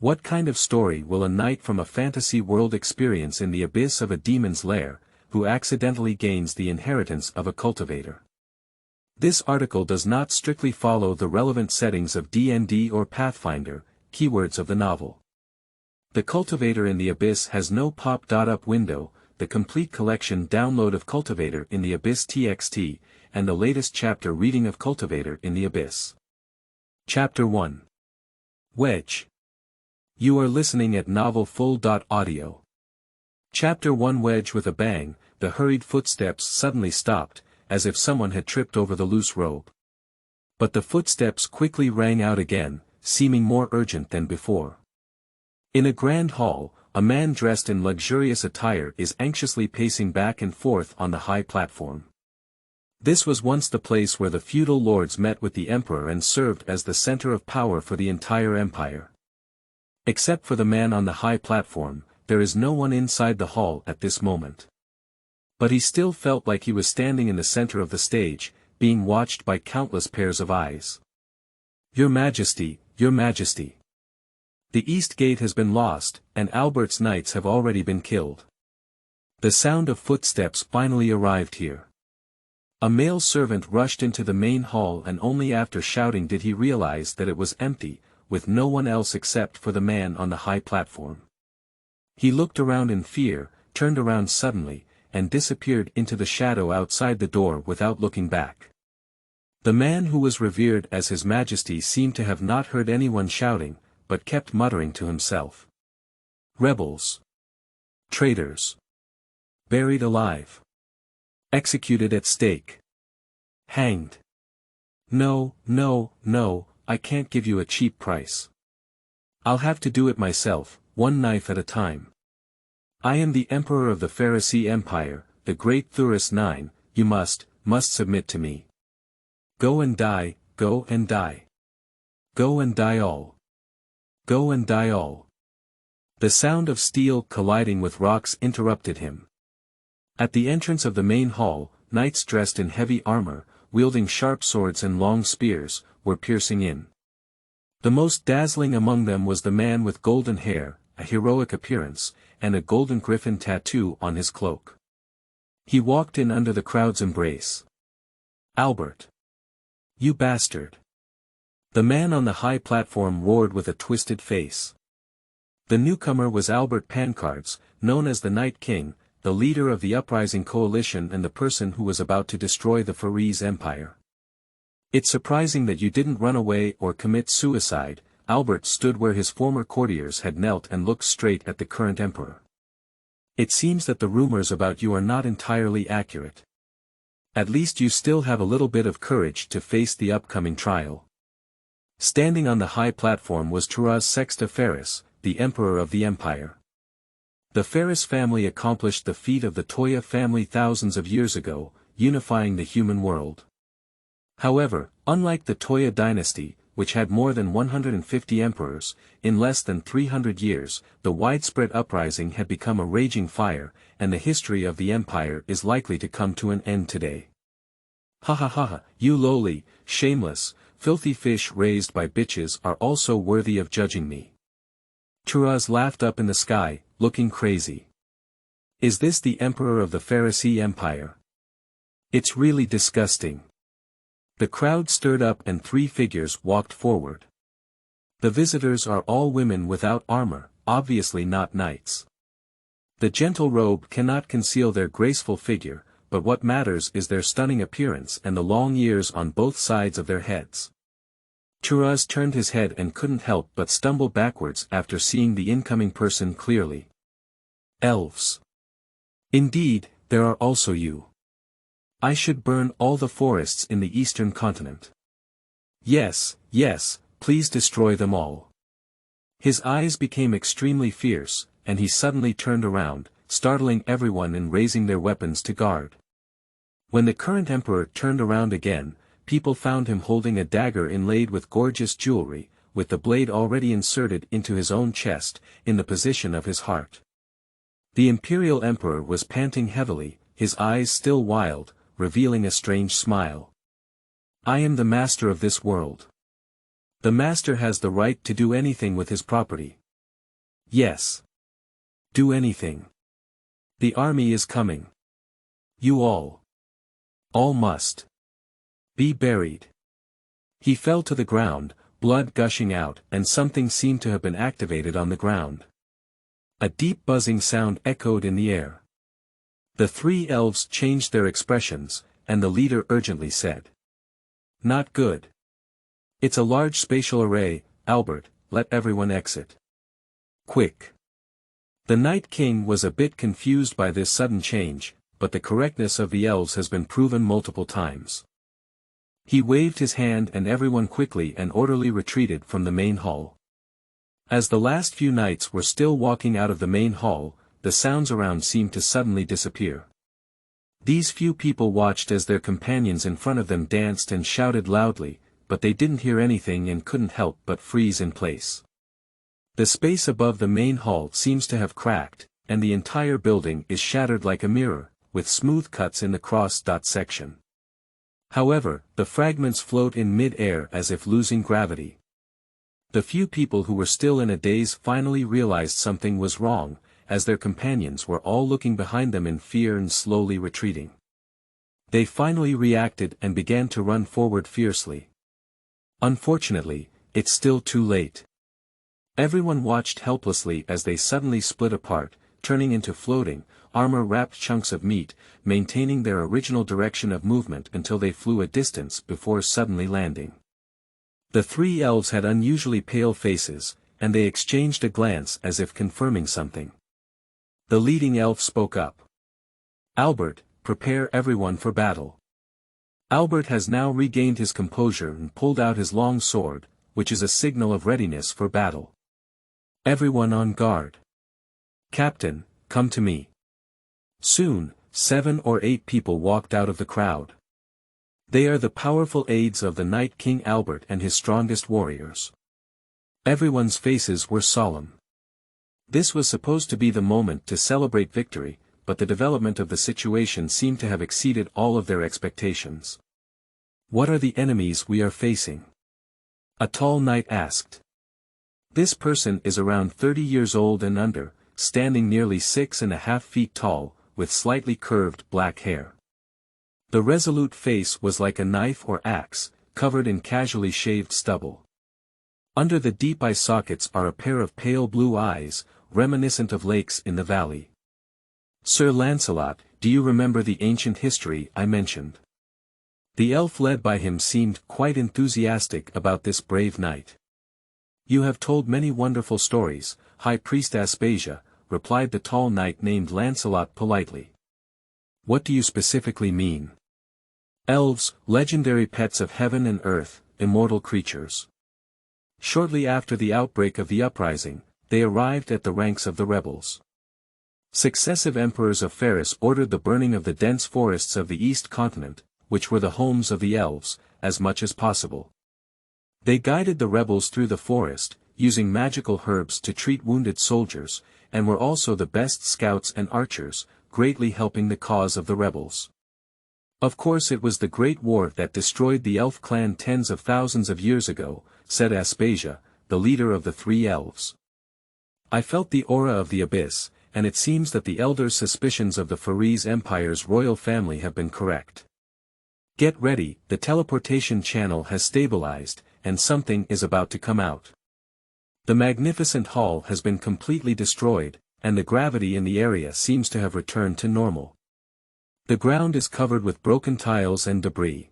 What kind of story will a knight from a fantasy world experience in the abyss of a demon's lair, who accidentally gains the inheritance of a cultivator? This article does not strictly follow the relevant settings of D&D or Pathfinder, keywords of the novel. The Cultivator in the Abyss has no pop-up window. The complete collection download of Cultivator in the Abyss TXT, and the latest chapter reading of Cultivator in the Abyss. Chapter 1. Wedge. You are listening at novelfull.audio. Chapter 1. Wedge. With a bang, the hurried footsteps suddenly stopped, as if someone had tripped over the loose robe. But the footsteps quickly rang out again, seeming more urgent than before. In a grand hall, a man dressed in luxurious attire is anxiously pacing back and forth on the high platform. This was once the place where the feudal lords met with the emperor and served as the center of power for the entire empire. Except for the man on the high platform, there is no one inside the hall at this moment. But he still felt like he was standing in the center of the stage, being watched by countless pairs of eyes. Your Majesty, Your Majesty. The East Gate has been lost, and Albert's knights have already been killed. The sound of footsteps finally arrived here. A male servant rushed into the main hall, and only after shouting did he realize that it was empty, with no one else except for the man on the high platform. He looked around in fear, turned around suddenly, and disappeared into the shadow outside the door without looking back. The man who was revered as His Majesty seemed to have not heard anyone shouting, but kept muttering to himself. Rebels. Traitors. Buried alive. Executed at stake. Hanged. No, no, no, I can't give you a cheap price. I'll have to do it myself, one knife at a time. I am the Emperor of the Pharisee Empire, the great Thurus IX, you must submit to me. Go and die, go and die. Go and die all. Go and die all. The sound of steel colliding with rocks interrupted him. At the entrance of the main hall, knights dressed in heavy armor, wielding sharp swords and long spears, were piercing in. The most dazzling among them was the man with golden hair, a heroic appearance, and a golden griffin tattoo on his cloak. He walked in under the crowd's embrace. Albert. You bastard. The man on the high platform roared with a twisted face. The newcomer was Albert Pancards, known as the Night King, the leader of the uprising coalition and the person who was about to destroy the Faris Empire. It's surprising that you didn't run away or commit suicide. Albert stood where his former courtiers had knelt and looked straight at the current emperor. It seems that the rumors about you are not entirely accurate. At least you still have a little bit of courage to face the upcoming trial. Standing on the high platform was Turas Sexta Ferris, the emperor of the empire. The Ferris family accomplished the feat of the Toya family thousands of years ago, unifying the human world. However, unlike the Toya dynasty, which had more than 150 emperors, in less than 300 years, the widespread uprising had become a raging fire, and the history of the empire is likely to come to an end today. Ha ha ha ha, you lowly, shameless, filthy fish raised by bitches are also worthy of judging me. Turas laughed up in the sky, looking crazy. Is this the emperor of the Pharisee Empire? It's really disgusting. The crowd stirred up and three figures walked forward. The visitors are all women without armor, obviously not knights. The gentle robe cannot conceal their graceful figure, but what matters is their stunning appearance and the long ears on both sides of their heads. Turas turned his head and couldn't help but stumble backwards after seeing the incoming person clearly. Elves. Indeed, there are also you. I should burn all the forests in the eastern continent. Yes, yes, please destroy them all. His eyes became extremely fierce, and he suddenly turned around, startling everyone and raising their weapons to guard. When the current emperor turned around again, people found him holding a dagger inlaid with gorgeous jewelry, with the blade already inserted into his own chest, in the position of his heart. The imperial emperor was panting heavily, his eyes still wild, revealing a strange smile. I am the master of this world. The master has the right to do anything with his property. Yes. Do anything. The army is coming. You all must be buried. He fell to the ground, blood gushing out, and something seemed to have been activated on the ground. A deep buzzing sound echoed in the air. The three elves changed their expressions, and the leader urgently said, "Not good. It's a large spatial array, Albert, let everyone exit. Quick." The Night King was a bit confused by this sudden change, but the correctness of the elves has been proven multiple times. He waved his hand and everyone quickly and orderly retreated from the main hall. As the last few knights were still walking out of the main hall, the sounds around seemed to suddenly disappear. These few people watched as their companions in front of them danced and shouted loudly, but they didn't hear anything and couldn't help but freeze in place. The space above the main hall seems to have cracked, and the entire building is shattered like a mirror, with smooth cuts in the cross-dot section. However, the fragments float in mid-air as if losing gravity. The few people who were still in a daze finally realized something was wrong, as their companions were all looking behind them in fear and slowly retreating. They finally reacted and began to run forward fiercely. Unfortunately, it's still too late. Everyone watched helplessly as they suddenly split apart, turning into floating, armor-wrapped chunks of meat, maintaining their original direction of movement until they flew a distance before suddenly landing. The three elves had unusually pale faces, and they exchanged a glance as if confirming something. The leading elf spoke up. "Albert, prepare everyone for battle." Albert has now regained his composure and pulled out his long sword, which is a signal of readiness for battle. "Everyone on guard. Captain, come to me." Soon, 7 or 8 people walked out of the crowd. They are the powerful aides of the Night King Albert and his strongest warriors. Everyone's faces were solemn. This was supposed to be the moment to celebrate victory, but the development of the situation seemed to have exceeded all of their expectations. "What are the enemies we are facing?" a tall knight asked. This person is around 30 years old and under, standing nearly 6.5 feet tall, with slightly curved black hair. The resolute face was like a knife or axe, covered in casually shaved stubble. Under the deep eye sockets are a pair of pale blue eyes, reminiscent of lakes in the valley. "Sir Lancelot, do you remember the ancient history I mentioned?" The elf led by him seemed quite enthusiastic about this brave knight. "You have told many wonderful stories, High Priest Aspasia," replied the tall knight named Lancelot politely. "What do you specifically mean?" "Elves, legendary pets of heaven and earth, immortal creatures. Shortly after the outbreak of the uprising, they arrived at the ranks of the rebels. Successive emperors of Faris ordered the burning of the dense forests of the East Continent, which were the homes of the elves, as much as possible. They guided the rebels through the forest, using magical herbs to treat wounded soldiers, and were also the best scouts and archers, greatly helping the cause of the rebels. Of course it was the Great War that destroyed the elf clan tens of thousands of years ago," said Aspasia, the leader of the three elves. "I felt the aura of the abyss, and it seems that the elders' suspicions of the Faris Empire's royal family have been correct. Get ready, the teleportation channel has stabilized, and something is about to come out. The magnificent hall has been completely destroyed, and the gravity in the area seems to have returned to normal. The ground is covered with broken tiles and debris.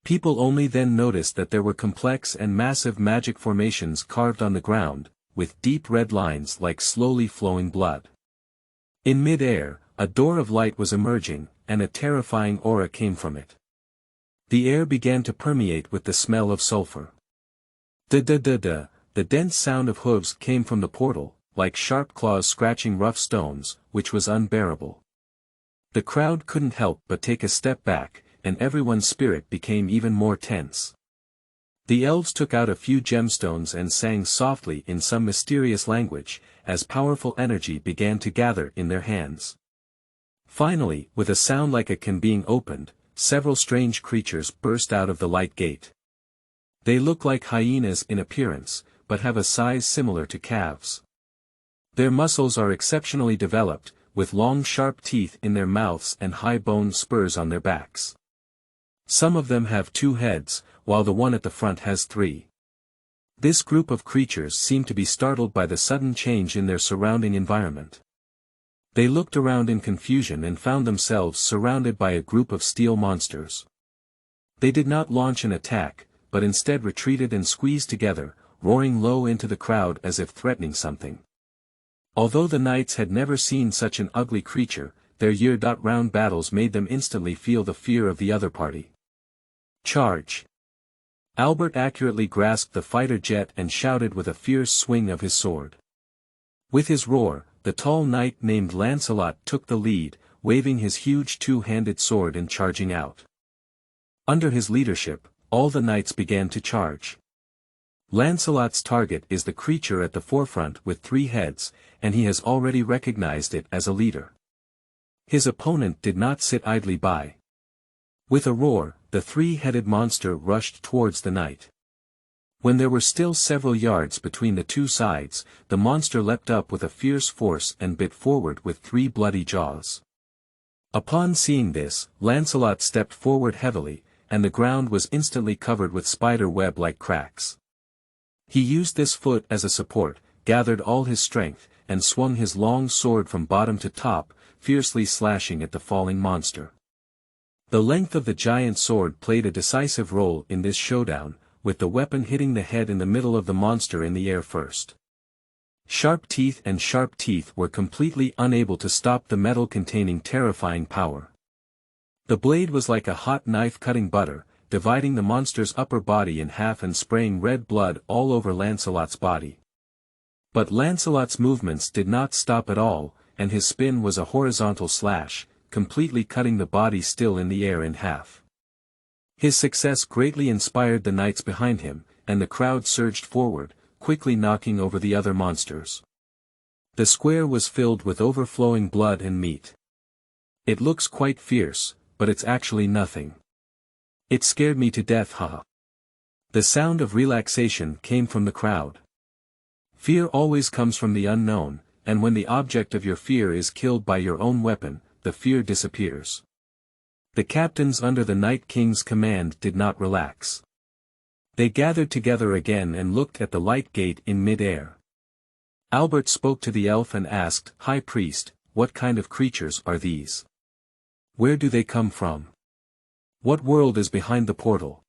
People only then noticed that there were complex and massive magic formations carved on the ground, with deep red lines like slowly flowing blood. In mid-air, a door of light was emerging, and a terrifying aura came from it. The air began to permeate with the smell of sulfur. Da-da-da-da, the dense sound of hooves came from the portal, like sharp claws scratching rough stones, which was unbearable. The crowd couldn't help but take a step back, and everyone's spirit became even more tense. The elves took out a few gemstones and sang softly in some mysterious language, as powerful energy began to gather in their hands. Finally, with a sound like a can being opened, several strange creatures burst out of the light gate. They look like hyenas in appearance, but have a size similar to calves. Their muscles are exceptionally developed, with long sharp teeth in their mouths and high-boned spurs on their backs. Some of them have 2 heads, while the one at the front has 3. This group of creatures seemed to be startled by the sudden change in their surrounding environment. They looked around in confusion and found themselves surrounded by a group of steel monsters. They did not launch an attack, but instead retreated and squeezed together, roaring low into the crowd as if threatening something. Although the knights had never seen such an ugly creature, their year-round battles made them instantly feel the fear of the other party. Charge! Albert accurately grasped the fighter jet and shouted with a fierce swing of his sword. With his roar, the tall knight named Lancelot took the lead, waving his huge 2-handed sword and charging out. Under his leadership, all the knights began to charge. Lancelot's target is the creature at the forefront with 3 heads, and he has already recognized it as a leader. His opponent did not sit idly by. With a roar, the 3-headed monster rushed towards the knight. When there were still several yards between the 2 sides, the monster leapt up with a fierce force and bit forward with 3 bloody jaws. Upon seeing this, Lancelot stepped forward heavily, and the ground was instantly covered with spider web-like cracks. He used this foot as a support, gathered all his strength, and swung his long sword from bottom to top, fiercely slashing at the falling monster. The length of the giant sword played a decisive role in this showdown, with the weapon hitting the head in the middle of the monster in the air first. Sharp teeth were completely unable to stop the metal containing terrifying power. The blade was like a hot knife cutting butter, dividing the monster's upper body in half and spraying red blood all over Lancelot's body. But Lancelot's movements did not stop at all, and his spin was a horizontal slash, completely cutting the body still in the air in half. His success greatly inspired the knights behind him, and the crowd surged forward, quickly knocking over the other monsters. The square was filled with overflowing blood and meat. It looks quite fierce, but it's actually nothing. It scared me to death, haha. The sound of relaxation came from the crowd. Fear always comes from the unknown, and when the object of your fear is killed by your own weapon, the fear disappears. The captains under the Night King's command did not relax. They gathered together again and looked at the light gate in mid-air. Albert spoke to the elf and asked, "High Priest, what kind of creatures are these? Where do they come from? What world is behind the portal?"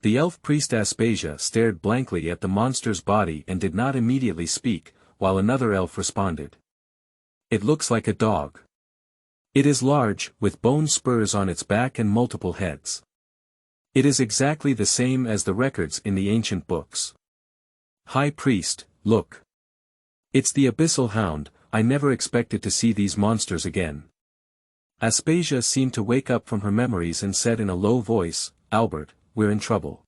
The elf priest Aspasia stared blankly at the monster's body and did not immediately speak, while another elf responded. "It looks like a dog. It is large, with bone spurs on its back and multiple heads. It is exactly the same as the records in the ancient books. High Priest, look. It's the abyssal hound. I never expected to see these monsters again." Aspasia seemed to wake up from her memories and said in a low voice, "Albert, we're in trouble."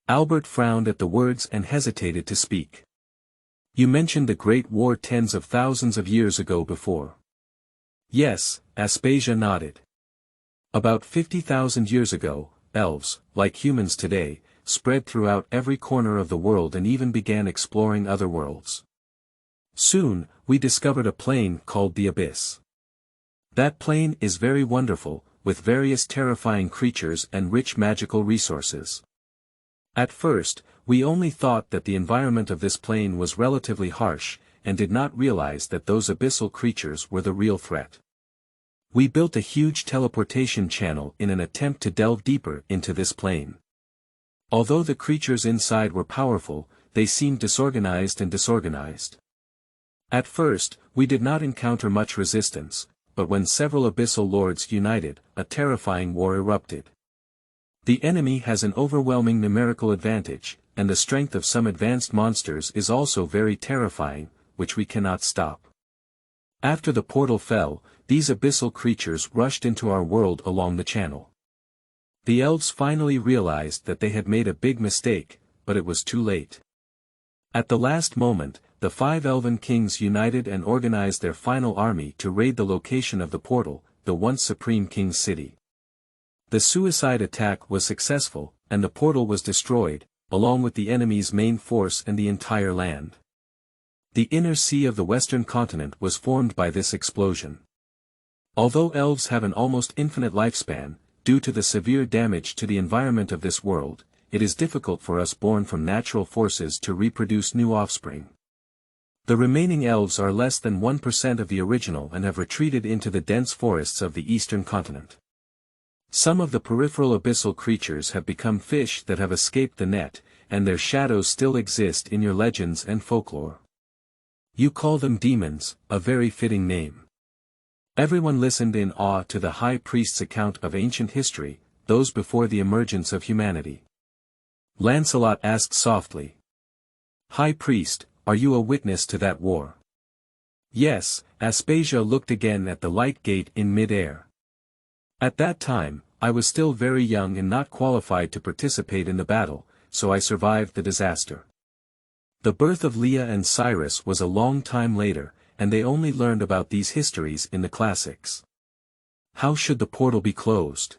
Albert frowned at the words and hesitated to speak. "You mentioned the great war tens of thousands of years ago before." "Yes," Aspasia nodded. "About 50,000 years ago, elves, like humans today, spread throughout every corner of the world and even began exploring other worlds. Soon, we discovered a plane called the Abyss. That plane is very wonderful, with various terrifying creatures and rich magical resources. At first, we only thought that the environment of this plane was relatively harsh, and did not realize that those abyssal creatures were the real threat. We built a huge teleportation channel in an attempt to delve deeper into this plane. Although the creatures inside were powerful, they seemed disorganized. At first, we did not encounter much resistance, but when several abyssal lords united, a terrifying war erupted. The enemy has an overwhelming numerical advantage, and the strength of some advanced monsters is also very terrifying, which we cannot stop. After the portal fell, these abyssal creatures rushed into our world along the channel. The elves finally realized that they had made a big mistake, but it was too late. At the last moment, the 5 elven kings united and organized their final army to raid the location of the portal, the once supreme king's city. The suicide attack was successful, and the portal was destroyed, along with the enemy's main force and the entire land. The inner sea of the western continent was formed by this explosion. Although elves have an almost infinite lifespan, due to the severe damage to the environment of this world, it is difficult for us born from natural forces to reproduce new offspring. The remaining elves are less than 1% of the original and have retreated into the dense forests of the eastern continent. Some of the peripheral abyssal creatures have become fish that have escaped the net, and their shadows still exist in your legends and folklore. You call them demons, a very fitting name. Everyone listened in awe to the high priest's account of ancient history, those before the emergence of humanity. Lancelot asked softly. High priest, are you a witness to that war? Yes, Aspasia looked again at the light gate in mid-air. At that time, I was still very young and not qualified to participate in the battle, so I survived the disaster. The birth of Leah and Cyrus was a long time later, and they only learned about these histories in the classics. How should the portal be closed?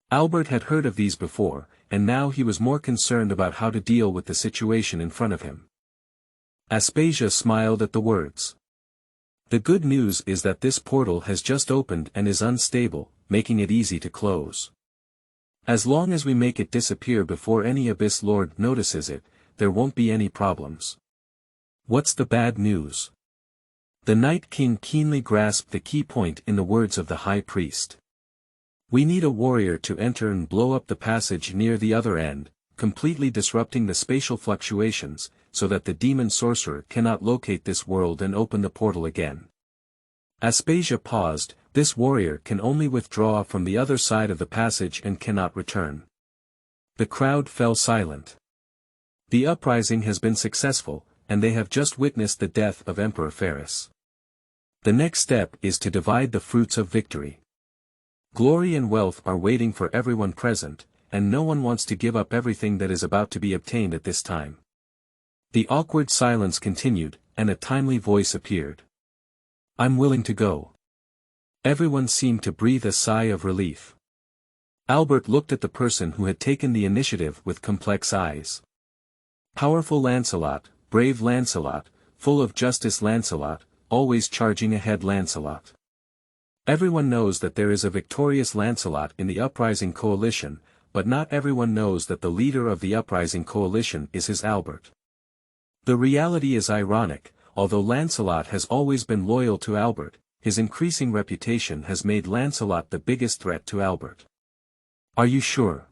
Albert had heard of these before, and now he was more concerned about how to deal with the situation in front of him. Aspasia smiled at the words. The good news is that this portal has just opened and is unstable, making it easy to close. As long as we make it disappear before any Abyss Lord notices it, there won't be any problems. What's the bad news? The Night King keenly grasped the key point in the words of the High Priest. We need a warrior to enter and blow up the passage near the other end, completely disrupting the spatial fluctuations, so that the demon sorcerer cannot locate this world and open the portal again. Aspasia paused. This warrior can only withdraw from the other side of the passage and cannot return. The crowd fell silent. The uprising has been successful, and they have just witnessed the death of Emperor Ferris. The next step is to divide the fruits of victory. Glory and wealth are waiting for everyone present, and no one wants to give up everything that is about to be obtained at this time. The awkward silence continued, and a timely voice appeared. I'm willing to go. Everyone seemed to breathe a sigh of relief. Albert looked at the person who had taken the initiative with complex eyes. Powerful Lancelot, brave Lancelot, full of justice Lancelot, always charging ahead Lancelot. Everyone knows that there is a victorious Lancelot in the Uprising Coalition, but not everyone knows that the leader of the Uprising Coalition is his Albert. The reality is ironic, although Lancelot has always been loyal to Albert, his increasing reputation has made Lancelot the biggest threat to Albert. Are you sure?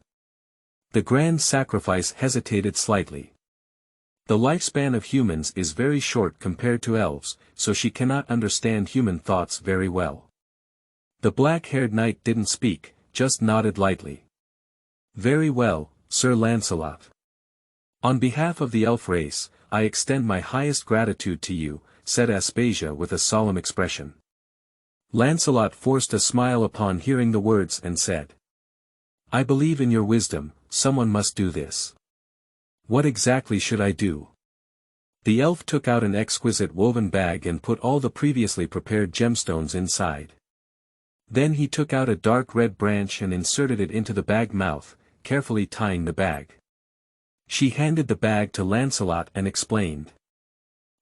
The Grand Sacrifice hesitated slightly. The lifespan of humans is very short compared to elves, so she cannot understand human thoughts very well. The black-haired knight didn't speak, just nodded lightly. Very well, Sir Lancelot. On behalf of the elf race, I extend my highest gratitude to you, said Aspasia with a solemn expression. Lancelot forced a smile upon hearing the words and said. I believe in your wisdom, someone must do this. What exactly should I do? The elf took out an exquisite woven bag and put all the previously prepared gemstones inside. Then he took out a dark red branch and inserted it into the bag mouth, carefully tying the bag. She handed the bag to Lancelot and explained.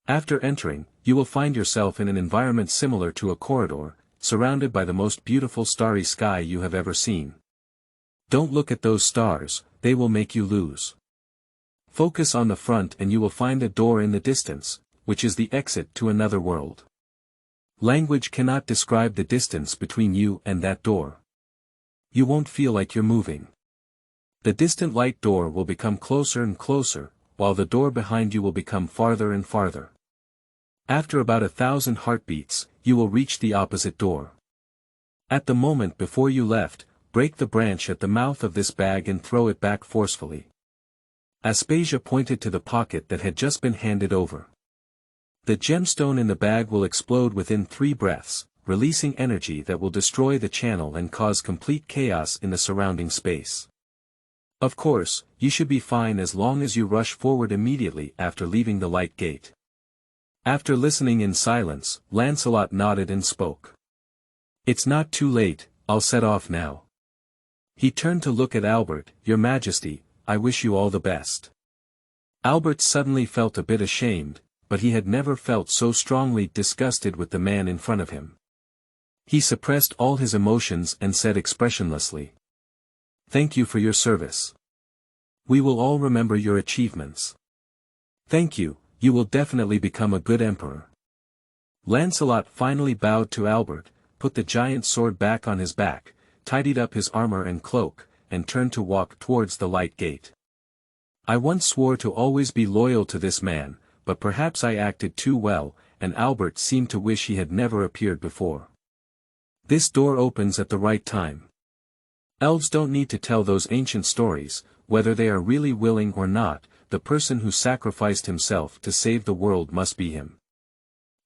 After entering, you will find yourself in an environment similar to a corridor, surrounded by the most beautiful starry sky you have ever seen. Don't look at those stars, they will make you lose. Focus on the front and you will find a door in the distance, which is the exit to another world. Language cannot describe the distance between you and that door. You won't feel like you're moving. The distant light door will become closer and closer, while the door behind you will become farther and farther. After about 1,000 heartbeats, you will reach the opposite door. At the moment before you left, break the branch at the mouth of this bag and throw it back forcefully. Aspasia pointed to the pocket that had just been handed over. The gemstone in the bag will explode within 3 breaths, releasing energy that will destroy the channel and cause complete chaos in the surrounding space. Of course, you should be fine as long as you rush forward immediately after leaving the light gate. After listening in silence, Lancelot nodded and spoke. It's not too late, I'll set off now. He turned to look at Albert. Your Majesty, I wish you all the best. Albert suddenly felt a bit ashamed, but he had never felt so strongly disgusted with the man in front of him. He suppressed all his emotions and said expressionlessly, "Thank you for your service. We will all remember your achievements. Thank you, you will definitely become a good emperor." Lancelot finally bowed to Albert, put the giant sword back on his back, tidied up his armor and cloak, and turned to walk towards the light gate. "I once swore to always be loyal to this man, but perhaps I acted too well, and Albert seemed to wish he had never appeared before. This door opens at the right time. Elves don't need to tell those ancient stories, whether they are really willing or not, the person who sacrificed himself to save the world must be him.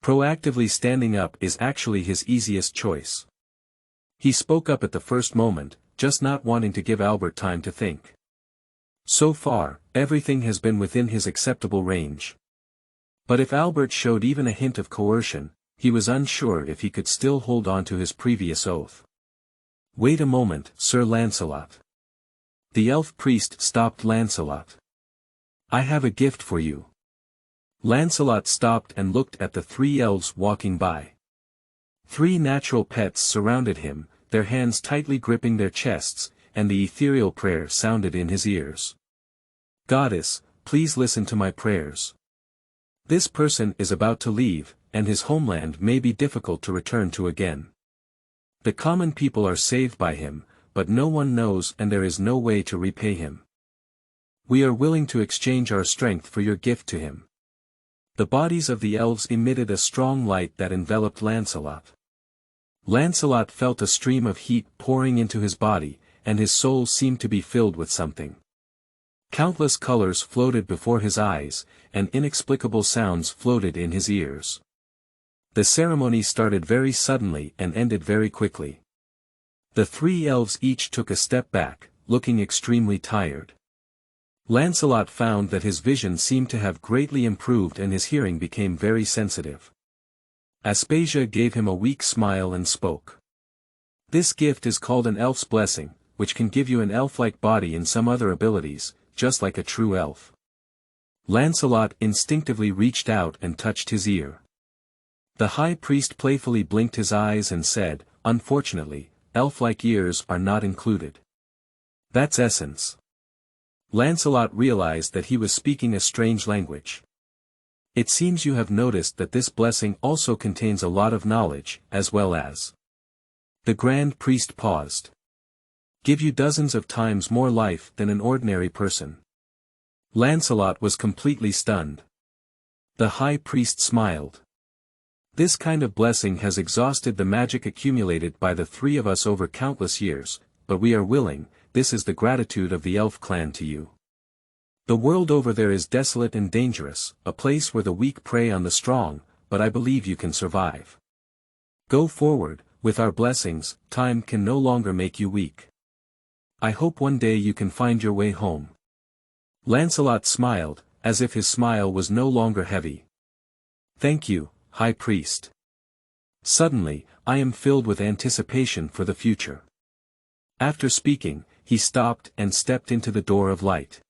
Proactively standing up is actually his easiest choice." He spoke up at the first moment, just not wanting to give Albert time to think. So far, everything has been within his acceptable range. But if Albert showed even a hint of coercion, he was unsure if he could still hold on to his previous oath. "Wait a moment, Sir Lancelot." The elf priest stopped Lancelot. "I have a gift for you." Lancelot stopped and looked at the three elves walking by. Three natural pets surrounded him, their hands tightly gripping their chests, and the ethereal prayer sounded in his ears. "Goddess, please listen to my prayers. This person is about to leave, and his homeland may be difficult to return to again. The common people are saved by him, but no one knows and there is no way to repay him. We are willing to exchange our strength for your gift to him." The bodies of the elves emitted a strong light that enveloped Lancelot. Lancelot felt a stream of heat pouring into his body, and his soul seemed to be filled with something. Countless colors floated before his eyes, and inexplicable sounds floated in his ears. The ceremony started very suddenly and ended very quickly. The three elves each took a step back, looking extremely tired. Lancelot found that his vision seemed to have greatly improved and his hearing became very sensitive. Aspasia gave him a weak smile and spoke. "This gift is called an elf's blessing, which can give you an elf-like body and some other abilities, just like a true elf." Lancelot instinctively reached out and touched his ear. The high priest playfully blinked his eyes and said, "Unfortunately, elf-like ears are not included. That's essence." Lancelot realized that he was speaking a strange language. "It seems you have noticed that this blessing also contains a lot of knowledge, as well as..." The Grand Priest paused. "Give you dozens of times more life than an ordinary person." Lancelot was completely stunned. The High Priest smiled. "This kind of blessing has exhausted the magic accumulated by the three of us over countless years, but we are willing, this is the gratitude of the elf clan to you. The world over there is desolate and dangerous, a place where the weak prey on the strong, but I believe you can survive. Go forward, with our blessings, time can no longer make you weak. I hope one day you can find your way home." Lancelot smiled, as if his smile was no longer heavy. "Thank you, High Priest. Suddenly, I am filled with anticipation for the future." After speaking, he stopped and stepped into the door of light.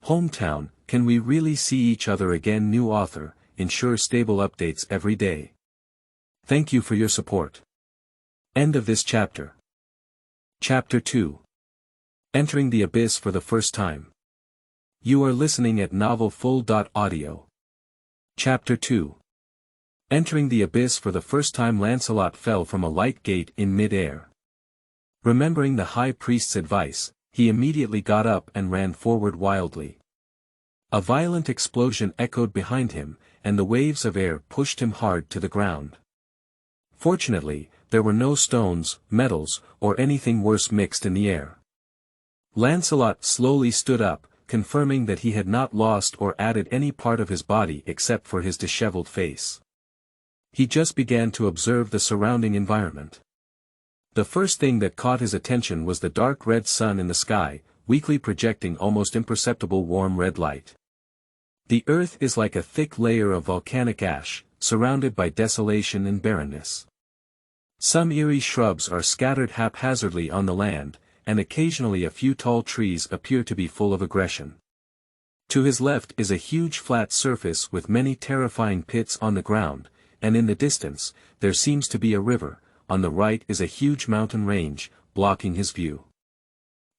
"Hometown, can we really see each other again? New author, ensure stable updates every day. Thank you for your support." End of this chapter. Chapter 2. Entering the Abyss for the first time. You are listening at novelfull.audio. Chapter 2. Entering the Abyss for the first time. Lancelot fell from a light gate in mid-air. Remembering the High Priest's advice, he immediately got up and ran forward wildly. A violent explosion echoed behind him, and the waves of air pushed him hard to the ground. Fortunately, there were no stones, metals, or anything worse mixed in the air. Lancelot slowly stood up, confirming that he had not lost or added any part of his body except for his disheveled face. He just began to observe the surrounding environment. The first thing that caught his attention was the dark red sun in the sky, weakly projecting almost imperceptible warm red light. The earth is like a thick layer of volcanic ash, surrounded by desolation and barrenness. Some eerie shrubs are scattered haphazardly on the land, and occasionally a few tall trees appear to be full of aggression. To his left is a huge flat surface with many terrifying pits on the ground, and in the distance, there seems to be a river. On the right is a huge mountain range, blocking his view.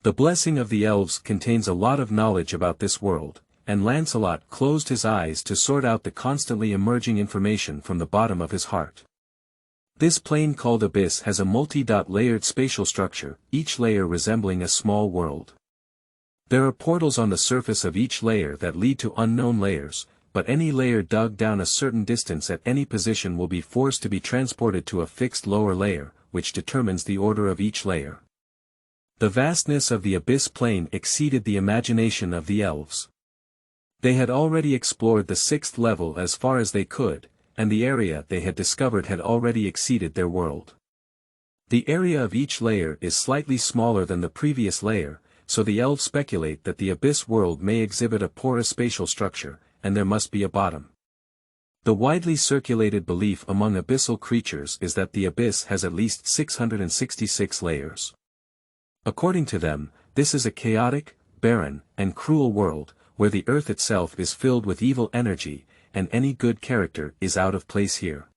The Blessing of the Elves contains a lot of knowledge about this world, and Lancelot closed his eyes to sort out the constantly emerging information from the bottom of his heart. This plane called Abyss has a multi-layered spatial structure, each layer resembling a small world. There are portals on the surface of each layer that lead to unknown layers, but any layer dug down a certain distance at any position will be forced to be transported to a fixed lower layer, which determines the order of each layer. The vastness of the Abyss plane exceeded the imagination of the elves. They had already explored the 6th level as far as they could, and the area they had discovered had already exceeded their world. The area of each layer is slightly smaller than the previous layer, so the elves speculate that the Abyss world may exhibit a porous spatial structure, and there must be a bottom. The widely circulated belief among abyssal creatures is that the Abyss has at least 666 layers. According to them, this is a chaotic, barren, and cruel world, where the earth itself is filled with evil energy, and any good character is out of place here.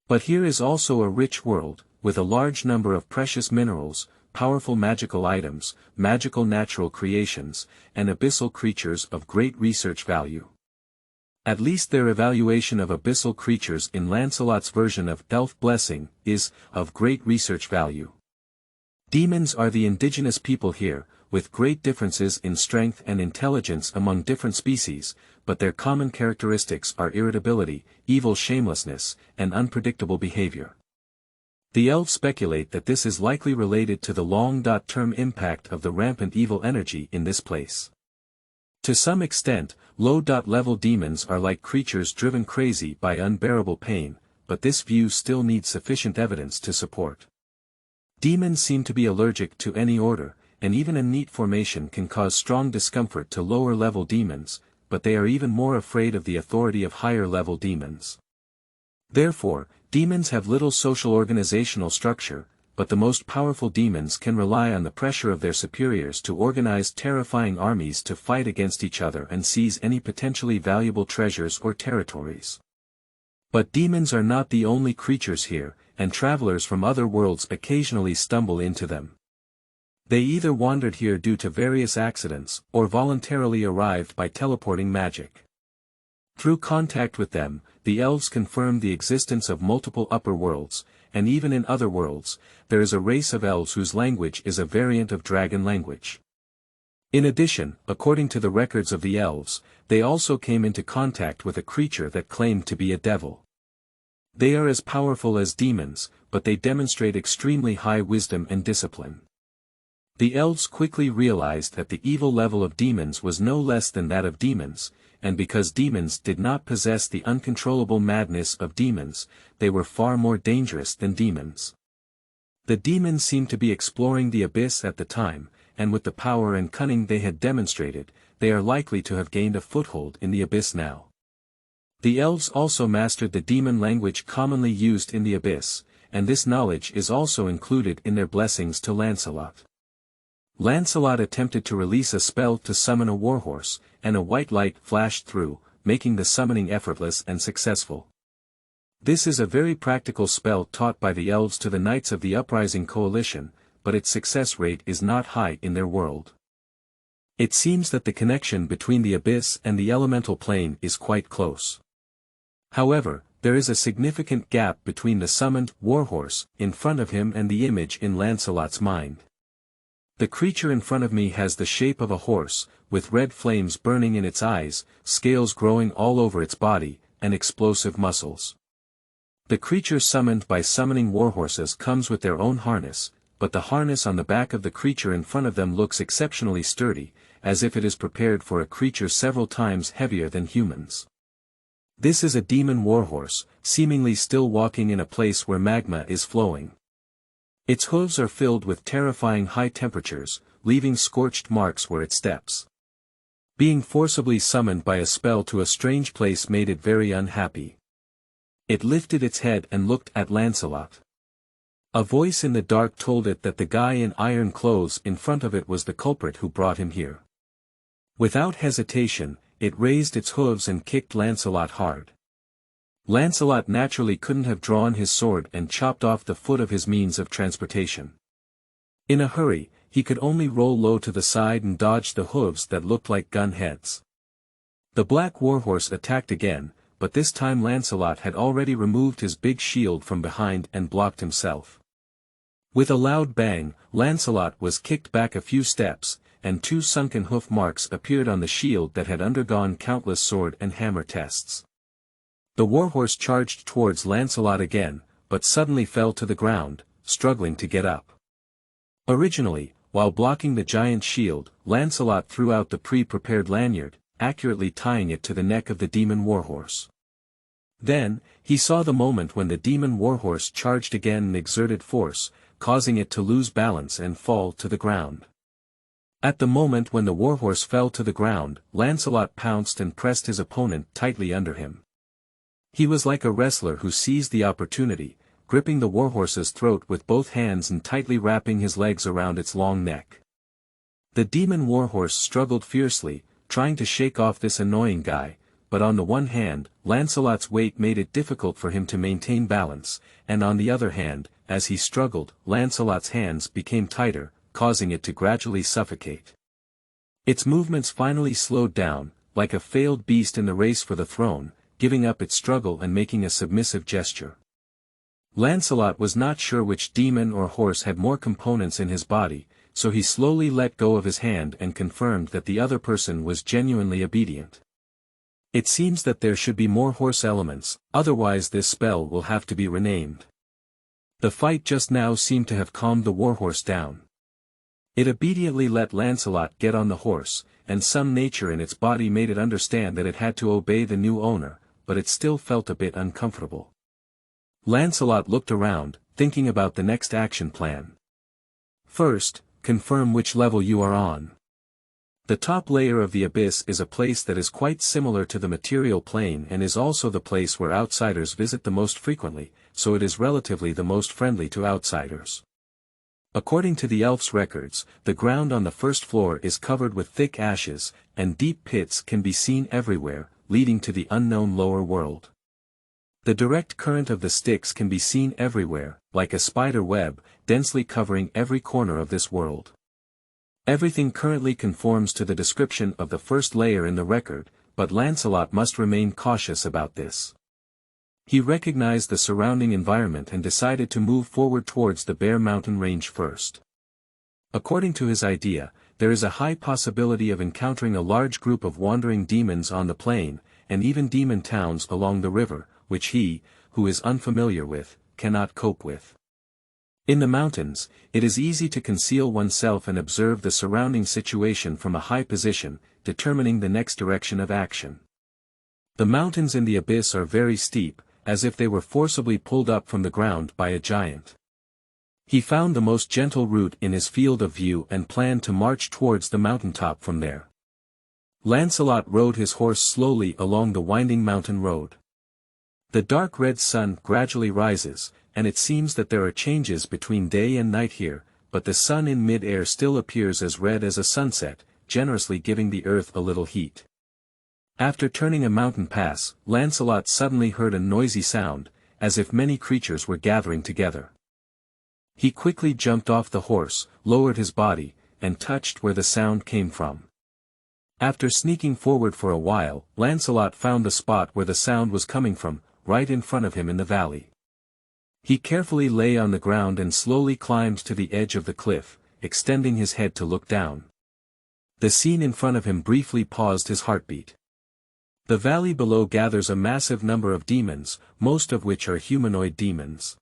But here is also a rich world, with a large number of precious minerals, powerful magical items, magical natural creations, and abyssal creatures of great research value. At least their evaluation of abyssal creatures in Lancelot's version of Elf Blessing is of great research value. Demons are the indigenous people here, with great differences in strength and intelligence among different species, but their common characteristics are irritability, evil shamelessness, and unpredictable behavior. The elves speculate that this is likely related to the long-term impact of the rampant evil energy in this place. To some extent, low-level demons are like creatures driven crazy by unbearable pain, but this view still needs sufficient evidence to support. Demons seem to be allergic to any order, and even a neat formation can cause strong discomfort to lower-level demons, but they are even more afraid of the authority of higher-level demons. Therefore, demons have little social organizational structure, but the most powerful demons can rely on the pressure of their superiors to organize terrifying armies to fight against each other and seize any potentially valuable treasures or territories. But demons are not the only creatures here, and travelers from other worlds occasionally stumble into them. They either wandered here due to various accidents, or voluntarily arrived by teleporting magic. Through contact with them, the elves confirm the existence of multiple upper worlds, and even in other worlds, there is a race of elves whose language is a variant of dragon language. In addition, according to the records of the elves, they also came into contact with a creature that claimed to be a devil. They are as powerful as demons, but they demonstrate extremely high wisdom and discipline. The elves quickly realized that the evil level of demons was no less than that of demons, and because demons did not possess the uncontrollable madness of demons, they were far more dangerous than demons. The demons seemed to be exploring the abyss at the time, and with the power and cunning they had demonstrated, they are likely to have gained a foothold in the abyss now. The elves also mastered the demon language commonly used in the abyss, and this knowledge is also included in their blessings to Lancelot. Lancelot attempted to release a spell to summon a warhorse, and a white light flashed through, making the summoning effortless and successful. This is a very practical spell taught by the elves to the Knights of the Uprising Coalition, but its success rate is not high in their world. It seems that the connection between the abyss and the elemental plane is quite close. However, there is a significant gap between the summoned warhorse in front of him and the image in Lancelot's mind. The creature in front of me has the shape of a horse, with red flames burning in its eyes, scales growing all over its body, and explosive muscles. The creature summoned by summoning warhorses comes with their own harness, but the harness on the back of the creature in front of them looks exceptionally sturdy, as if it is prepared for a creature several times heavier than humans. This is a demon warhorse, seemingly still walking in a place where magma is flowing. Its hooves are filled with terrifying high temperatures, leaving scorched marks where it steps. Being forcibly summoned by a spell to a strange place made it very unhappy. It lifted its head and looked at Lancelot. A voice in the dark told it that the guy in iron clothes in front of it was the culprit who brought him here. Without hesitation, it raised its hooves and kicked Lancelot hard. Lancelot naturally couldn't have drawn his sword and chopped off the foot of his means of transportation. In a hurry, he could only roll low to the side and dodge the hooves that looked like gun heads. The black warhorse attacked again, but this time Lancelot had already removed his big shield from behind and blocked himself. With a loud bang, Lancelot was kicked back a few steps, and 2 sunken hoof marks appeared on the shield that had undergone countless sword and hammer tests. The warhorse charged towards Lancelot again, but suddenly fell to the ground, struggling to get up. Originally, while blocking the giant shield, Lancelot threw out the pre-prepared lanyard, accurately tying it to the neck of the demon warhorse. Then, he saw the moment when the demon warhorse charged again and exerted force, causing it to lose balance and fall to the ground. At the moment when the warhorse fell to the ground, Lancelot pounced and pressed his opponent tightly under him. He was like a wrestler who seized the opportunity, gripping the warhorse's throat with both hands and tightly wrapping his legs around its long neck. The demon warhorse struggled fiercely, trying to shake off this annoying guy, but on the one hand, Lancelot's weight made it difficult for him to maintain balance, and on the other hand, as he struggled, Lancelot's hands became tighter, causing it to gradually suffocate. Its movements finally slowed down, like a failed beast in the race for the throne, giving up its struggle and making a submissive gesture. Lancelot was not sure which demon or horse had more components in his body, so he slowly let go of his hand and confirmed that the other person was genuinely obedient. It seems that there should be more horse elements, otherwise this spell will have to be renamed. The fight just now seemed to have calmed the warhorse down. It obediently let Lancelot get on the horse, and some nature in its body made it understand that it had to obey the new owner, but it still felt a bit uncomfortable. Lancelot looked around, thinking about the next action plan. First, confirm which level you are on. The top layer of the abyss is a place that is quite similar to the material plane and is also the place where outsiders visit the most frequently, so it is relatively the most friendly to outsiders. According to the elf's records, the ground on the first floor is covered with thick ashes, and deep pits can be seen everywhere, leading to the unknown lower world. The direct current of the Styx can be seen everywhere, like a spider web, densely covering every corner of this world. Everything currently conforms to the description of the first layer in the record, but Lancelot must remain cautious about this. He recognized the surrounding environment and decided to move forward towards the bare mountain range first. According to his idea, there is a high possibility of encountering a large group of wandering demons on the plain, and even demon towns along the river, which he, who is unfamiliar with, cannot cope with. In the mountains, it is easy to conceal oneself and observe the surrounding situation from a high position, determining the next direction of action. The mountains in the abyss are very steep, as if they were forcibly pulled up from the ground by a giant. He found the most gentle route in his field of view and planned to march towards the mountaintop from there. Lancelot rode his horse slowly along the winding mountain road. The dark red sun gradually rises, and it seems that there are changes between day and night here, but the sun in mid-air still appears as red as a sunset, generously giving the earth a little heat. After turning a mountain pass, Lancelot suddenly heard a noisy sound, as if many creatures were gathering together. He quickly jumped off the horse, lowered his body, and touched where the sound came from. After sneaking forward for a while, Lancelot found the spot where the sound was coming from, right in front of him in the valley. He carefully lay on the ground and slowly climbed to the edge of the cliff, extending his head to look down. The scene in front of him briefly paused his heartbeat. The valley below gathers a massive number of demons, most of which are humanoid demons.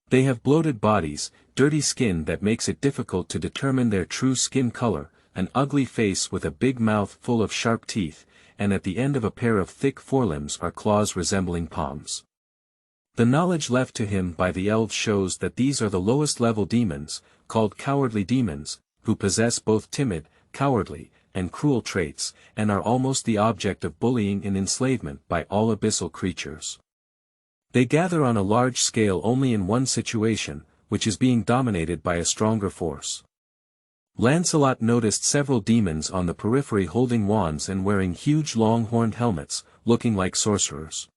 They have bloated bodies, dirty skin that makes it difficult to determine their true skin color, an ugly face with a big mouth full of sharp teeth, and at the end of a pair of thick forelimbs are claws resembling palms. The knowledge left to him by the elves shows that these are the lowest level demons, called cowardly demons, who possess both timid, cowardly, and cruel traits, and are almost the object of bullying and enslavement by all abyssal creatures. They gather on a large scale only in one situation, which is being dominated by a stronger force. Lancelot noticed several demons on the periphery holding wands and wearing huge long-horned helmets, looking like sorcerers.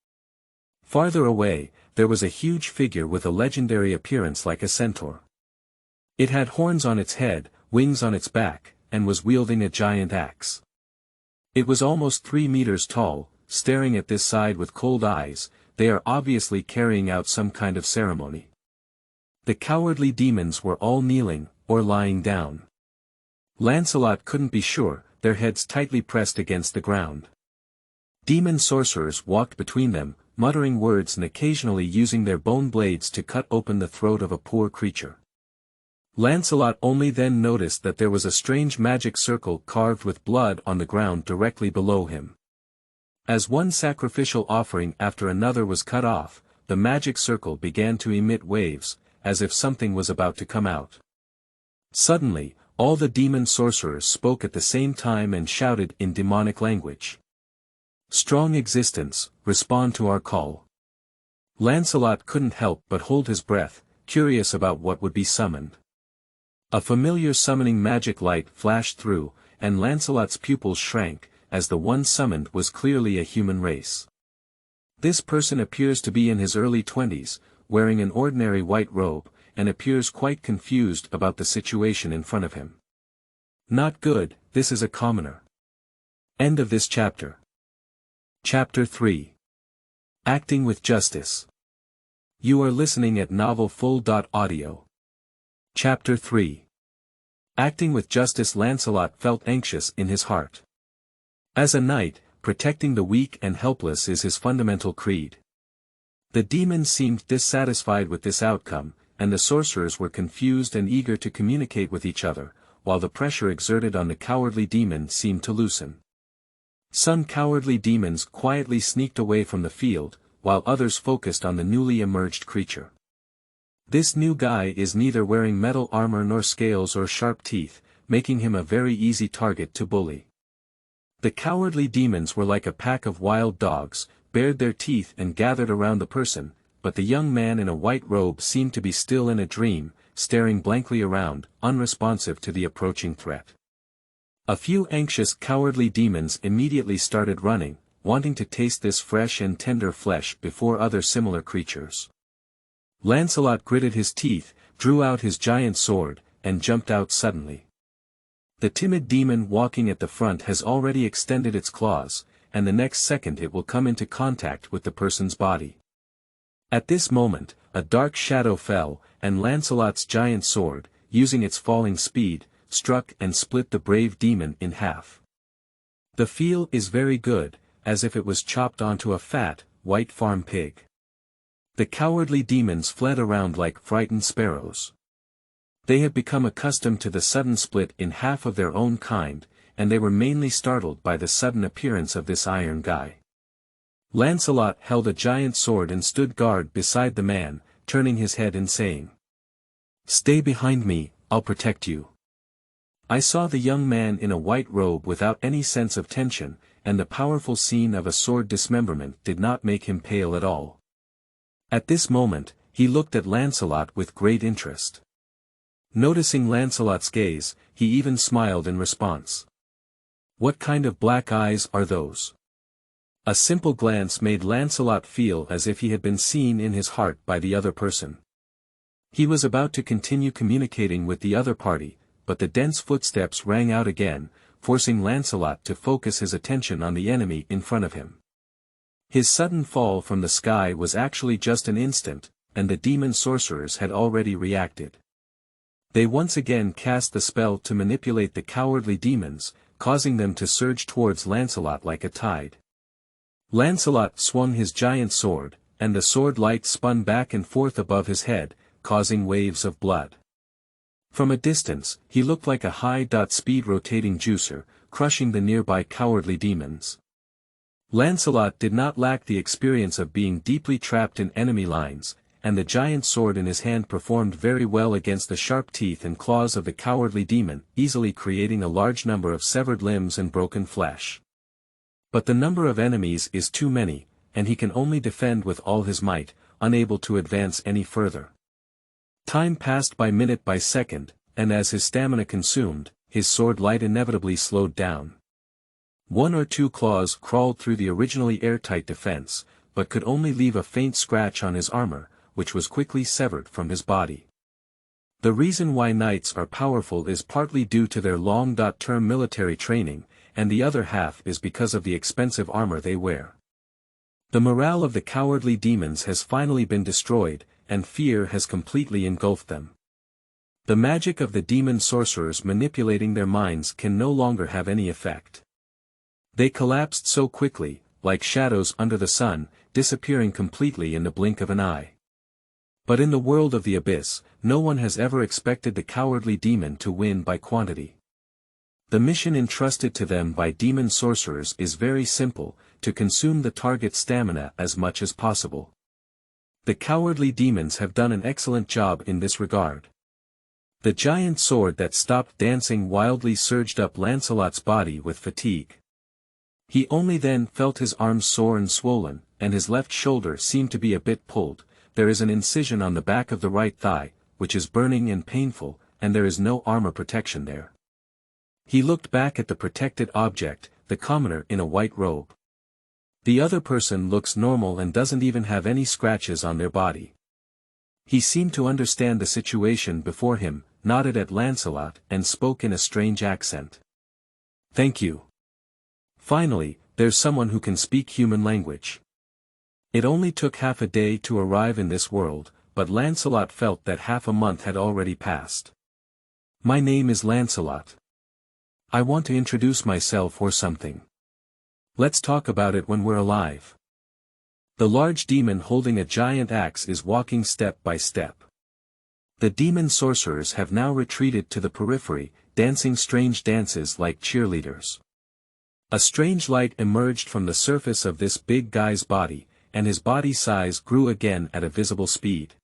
Farther away, there was a huge figure with a legendary appearance like a centaur. It had horns on its head, wings on its back, and was wielding a giant axe. It was almost 3 meters tall, staring at this side with cold eyes. They are obviously carrying out some kind of ceremony. The cowardly demons were all kneeling, or lying down. Lancelot couldn't be sure, their heads tightly pressed against the ground. Demon sorcerers walked between them, muttering words and occasionally using their bone blades to cut open the throat of a poor creature. Lancelot only then noticed that there was a strange magic circle carved with blood on the ground directly below him. As one sacrificial offering after another was cut off, the magic circle began to emit waves, as if something was about to come out. Suddenly, all the demon sorcerers spoke at the same time and shouted in demonic language. "Strong existence, respond to our call." Lancelot couldn't help but hold his breath, curious about what would be summoned. A familiar summoning magic light flashed through, and Lancelot's pupils shrank, as the one summoned was clearly a human race. This person appears to be in his early 20s, wearing an ordinary white robe, and appears quite confused about the situation in front of him. Not good, this is a commoner. End of this chapter. Chapter 3. Acting with Justice. You are listening at novelfull.audio. Chapter 3. Acting with Justice. Lancelot felt anxious in his heart. As a knight, protecting the weak and helpless is his fundamental creed. The demons seemed dissatisfied with this outcome, and the sorcerers were confused and eager to communicate with each other, while the pressure exerted on the cowardly demon seemed to loosen. Some cowardly demons quietly sneaked away from the field, while others focused on the newly emerged creature. This new guy is neither wearing metal armor nor scales or sharp teeth, making him a very easy target to bully. The cowardly demons were like a pack of wild dogs, bared their teeth and gathered around the person, but the young man in a white robe seemed to be still in a dream, staring blankly around, unresponsive to the approaching threat. A few anxious cowardly demons immediately started running, wanting to taste this fresh and tender flesh before other similar creatures. Lancelot gritted his teeth, drew out his giant sword, and jumped out suddenly. The timid demon walking at the front has already extended its claws, and the next second it will come into contact with the person's body. At this moment, a dark shadow fell, and Lancelot's giant sword, using its falling speed, struck and split the brave demon in half. The feel is very good, as if it was chopped onto a fat, white farm pig. The cowardly demons fled around like frightened sparrows. They had become accustomed to the sudden split in half of their own kind, and they were mainly startled by the sudden appearance of this iron guy. Lancelot held a giant sword and stood guard beside the man, turning his head and saying, "Stay behind me, I'll protect you." I saw the young man in a white robe without any sense of tension, and the powerful scene of a sword dismemberment did not make him pale at all. At this moment, he looked at Lancelot with great interest. Noticing Lancelot's gaze, he even smiled in response. What kind of black eyes are those? A simple glance made Lancelot feel as if he had been seen in his heart by the other person. He was about to continue communicating with the other party, but the dense footsteps rang out again, forcing Lancelot to focus his attention on the enemy in front of him. His sudden fall from the sky was actually just an instant, and the demon sorcerers had already reacted. They once again cast the spell to manipulate the cowardly demons, causing them to surge towards Lancelot like a tide. Lancelot swung his giant sword, and the sword light spun back and forth above his head, causing waves of blood. From a distance, he looked like a high-speed rotating juicer, crushing the nearby cowardly demons. Lancelot did not lack the experience of being deeply trapped in enemy lines, and the giant sword in his hand performed very well against the sharp teeth and claws of the cowardly demon, easily creating a large number of severed limbs and broken flesh. But the number of enemies is too many, and he can only defend with all his might, unable to advance any further. Time passed by minute by second, and as his stamina consumed, his sword light inevitably slowed down. One or two claws crawled through the originally airtight defense, but could only leave a faint scratch on his armor, which was quickly severed from his body. The reason why knights are powerful is partly due to their long-term military training, and the other half is because of the expensive armor they wear. The morale of the cowardly demons has finally been destroyed, and fear has completely engulfed them. The magic of the demon sorcerers manipulating their minds can no longer have any effect. They collapsed so quickly, like shadows under the sun, disappearing completely in the blink of an eye. But in the world of the abyss, no one has ever expected the cowardly demon to win by quantity. The mission entrusted to them by demon sorcerers is very simple, to consume the target's stamina as much as possible. The cowardly demons have done an excellent job in this regard. The giant sword that stopped dancing wildly surged up Lancelot's body with fatigue. He only then felt his arms sore and swollen, and his left shoulder seemed to be a bit pulled. There is an incision on the back of the right thigh, which is burning and painful, and there is no armor protection there. He looked back at the protected object, the commoner in a white robe. The other person looks normal and doesn't even have any scratches on their body. He seemed to understand the situation before him, nodded at Lancelot and spoke in a strange accent. "Thank you. Finally, there's someone who can speak human language." It only took half a day to arrive in this world, but Lancelot felt that half a month had already passed. "My name is Lancelot. I want to introduce myself or something. Let's talk about it when we're alive." The large demon holding a giant axe is walking step by step. The demon sorcerers have now retreated to the periphery, dancing strange dances like cheerleaders. A strange light emerged from the surface of this big guy's body, and his body size grew again at a visible speed.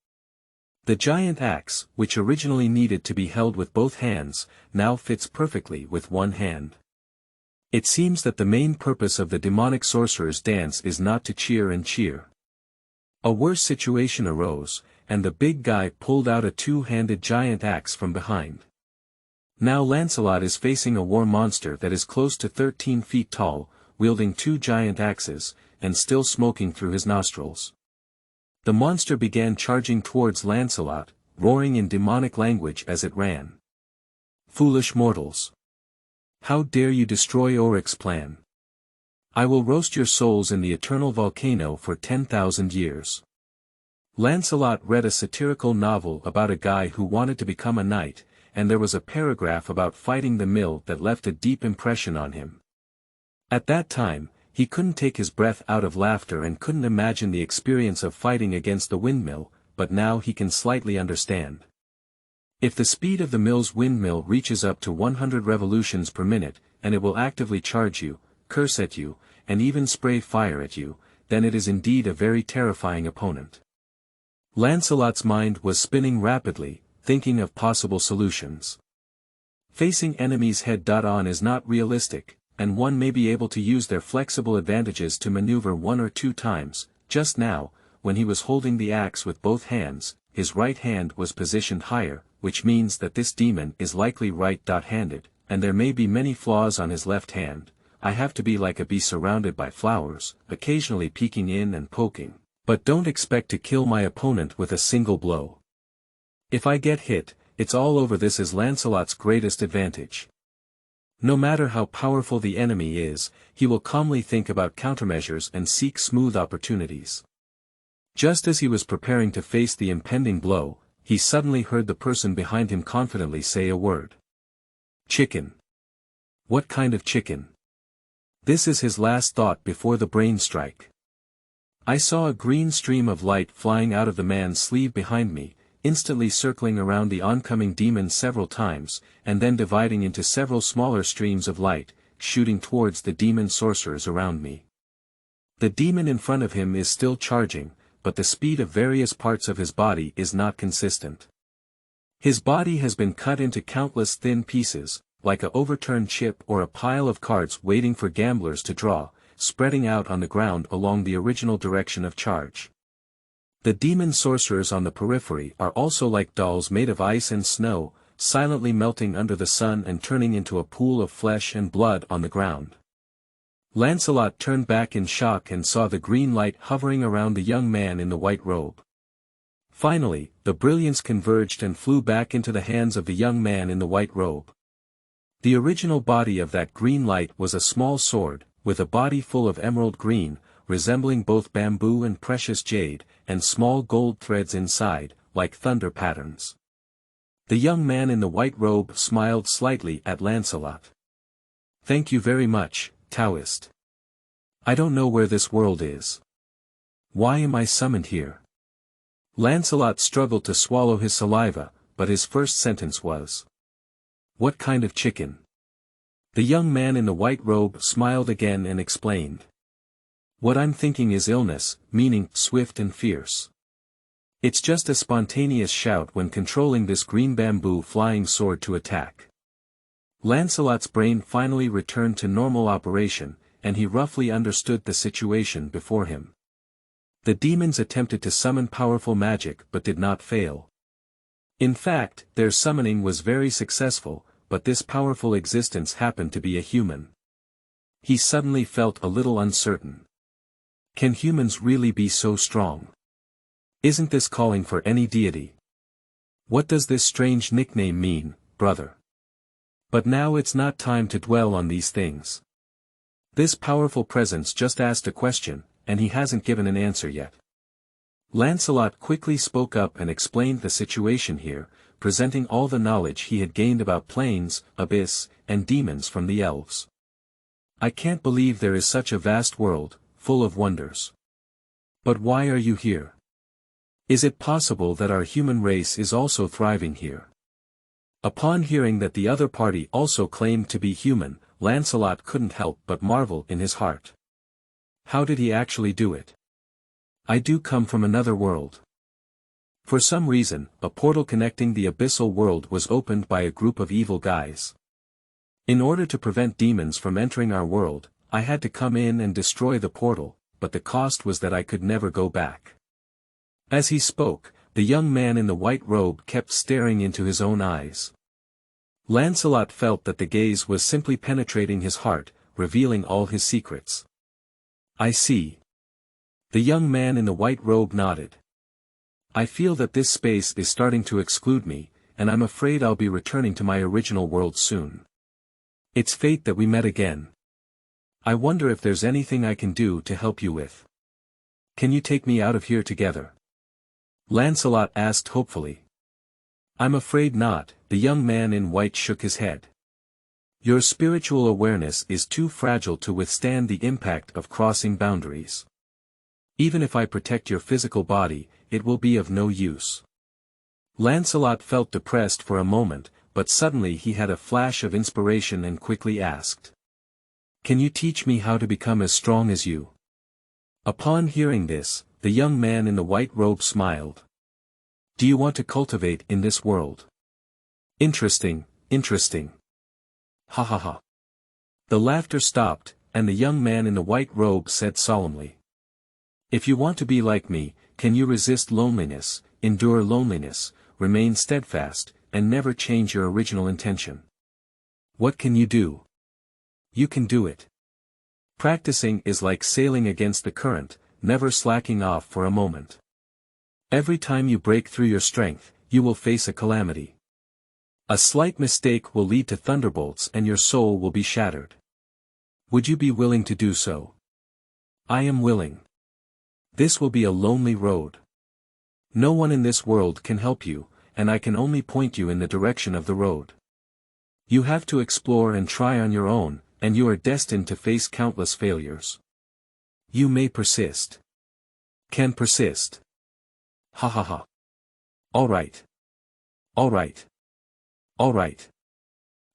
The giant axe, which originally needed to be held with both hands, now fits perfectly with one hand. It seems that the main purpose of the demonic sorcerer's dance is not to cheer and cheer. A worse situation arose, and the big guy pulled out a two-handed giant axe from behind. Now Lancelot is facing a war monster that is close to 13 feet tall, wielding two giant axes, and still smoking through his nostrils. The monster began charging towards Lancelot, roaring in demonic language as it ran. "Foolish mortals! How dare you destroy Oryx's plan? I will roast your souls in the eternal volcano for 10,000 years." Lancelot read a satirical novel about a guy who wanted to become a knight, and there was a paragraph about fighting the mill that left a deep impression on him. At that time, he couldn't take his breath out of laughter and couldn't imagine the experience of fighting against the windmill, but now he can slightly understand. If the speed of the mill's windmill reaches up to 100 revolutions per minute, and it will actively charge you, curse at you, and even spray fire at you, then it is indeed a very terrifying opponent. Lancelot's mind was spinning rapidly, thinking of possible solutions. Facing enemies head-on is not realistic, and one may be able to use their flexible advantages to maneuver one or two times. Just now, when he was holding the axe with both hands, his right hand was positioned higher, which means that this demon is likely right-handed, and there may be many flaws on his left hand. I have to be like a bee surrounded by flowers, occasionally peeking in and poking, but don't expect to kill my opponent with a single blow. If I get hit, it's all over. This is Lancelot's greatest advantage. No matter how powerful the enemy is, he will calmly think about countermeasures and seek smooth opportunities. Just as he was preparing to face the impending blow, he suddenly heard the person behind him confidently say a word. "Chicken." What kind of chicken? This is his last thought before the brain strike. I saw a green stream of light flying out of the man's sleeve behind me, instantly circling around the oncoming demon several times, and then dividing into several smaller streams of light, shooting towards the demon sorcerers around me. The demon in front of him is still charging, but the speed of various parts of his body is not consistent. His body has been cut into countless thin pieces, like a overturned chip or a pile of cards waiting for gamblers to draw, spreading out on the ground along the original direction of charge. The demon sorcerers on the periphery are also like dolls made of ice and snow, silently melting under the sun and turning into a pool of flesh and blood on the ground. Lancelot turned back in shock and saw the green light hovering around the young man in the white robe. Finally, the brilliance converged and flew back into the hands of the young man in the white robe. The original body of that green light was a small sword, with a body full of emerald green, resembling both bamboo and precious jade, and small gold threads inside, like thunder patterns. The young man in the white robe smiled slightly at Lancelot. "Thank you very much, Taoist. I don't know where this world is. Why am I summoned here?" Lancelot struggled to swallow his saliva, but his first sentence was, "What kind of chicken?" The young man in the white robe smiled again and explained. "What I'm thinking is illness, meaning swift and fierce. It's just a spontaneous shout when controlling this green bamboo flying sword to attack." Lancelot's brain finally returned to normal operation, and he roughly understood the situation before him. The demons attempted to summon powerful magic but did not fail. In fact, their summoning was very successful, but this powerful existence happened to be a human. He suddenly felt a little uncertain. Can humans really be so strong? Isn't this calling for any deity? What does this strange nickname mean, brother? But now it's not time to dwell on these things. This powerful presence just asked a question, and he hasn't given an answer yet. Lancelot quickly spoke up and explained the situation here, presenting all the knowledge he had gained about planes, abyss, and demons from the elves. "I can't believe there is such a vast world, full of wonders. But why are you here? Is it possible that our human race is also thriving here?" Upon hearing that the other party also claimed to be human, Lancelot couldn't help but marvel in his heart. How did he actually do it? "I do come from another world." For some reason, a portal connecting the abyssal world was opened by a group of evil guys. "In order to prevent demons from entering our world, I had to come in and destroy the portal, but the cost was that I could never go back." As he spoke, the young man in the white robe kept staring into his own eyes. Lancelot felt that the gaze was simply penetrating his heart, revealing all his secrets. "I see." The young man in the white robe nodded. "I feel that this space is starting to exclude me, and I'm afraid I'll be returning to my original world soon. It's fate that we met again. I wonder if there's anything I can do to help you with. Can you take me out of here together?" Lancelot asked hopefully. "I'm afraid not," the young man in white shook his head. "Your spiritual awareness is too fragile to withstand the impact of crossing boundaries. Even if I protect your physical body, it will be of no use." Lancelot felt depressed for a moment, but suddenly he had a flash of inspiration and quickly asked, "Can you teach me how to become as strong as you?" Upon hearing this, the young man in the white robe smiled. "Do you want to cultivate in this world?" Interesting, interesting. Ha ha ha. The laughter stopped, and the young man in the white robe said solemnly, "If you want to be like me, can you resist loneliness, endure loneliness, remain steadfast, and never change your original intention? What can you do? You can do it. Practicing is like sailing against the current, never slacking off for a moment. Every time you break through your strength, you will face a calamity. A slight mistake will lead to thunderbolts and your soul will be shattered. Would you be willing to do so?" "I am willing. This will be a lonely road. No one in this world can help you, and I can only point you in the direction of the road. You have to explore and try on your own, and you are destined to face countless failures. You may persist. Can persist. Ha ha ha. All right. All right. All right.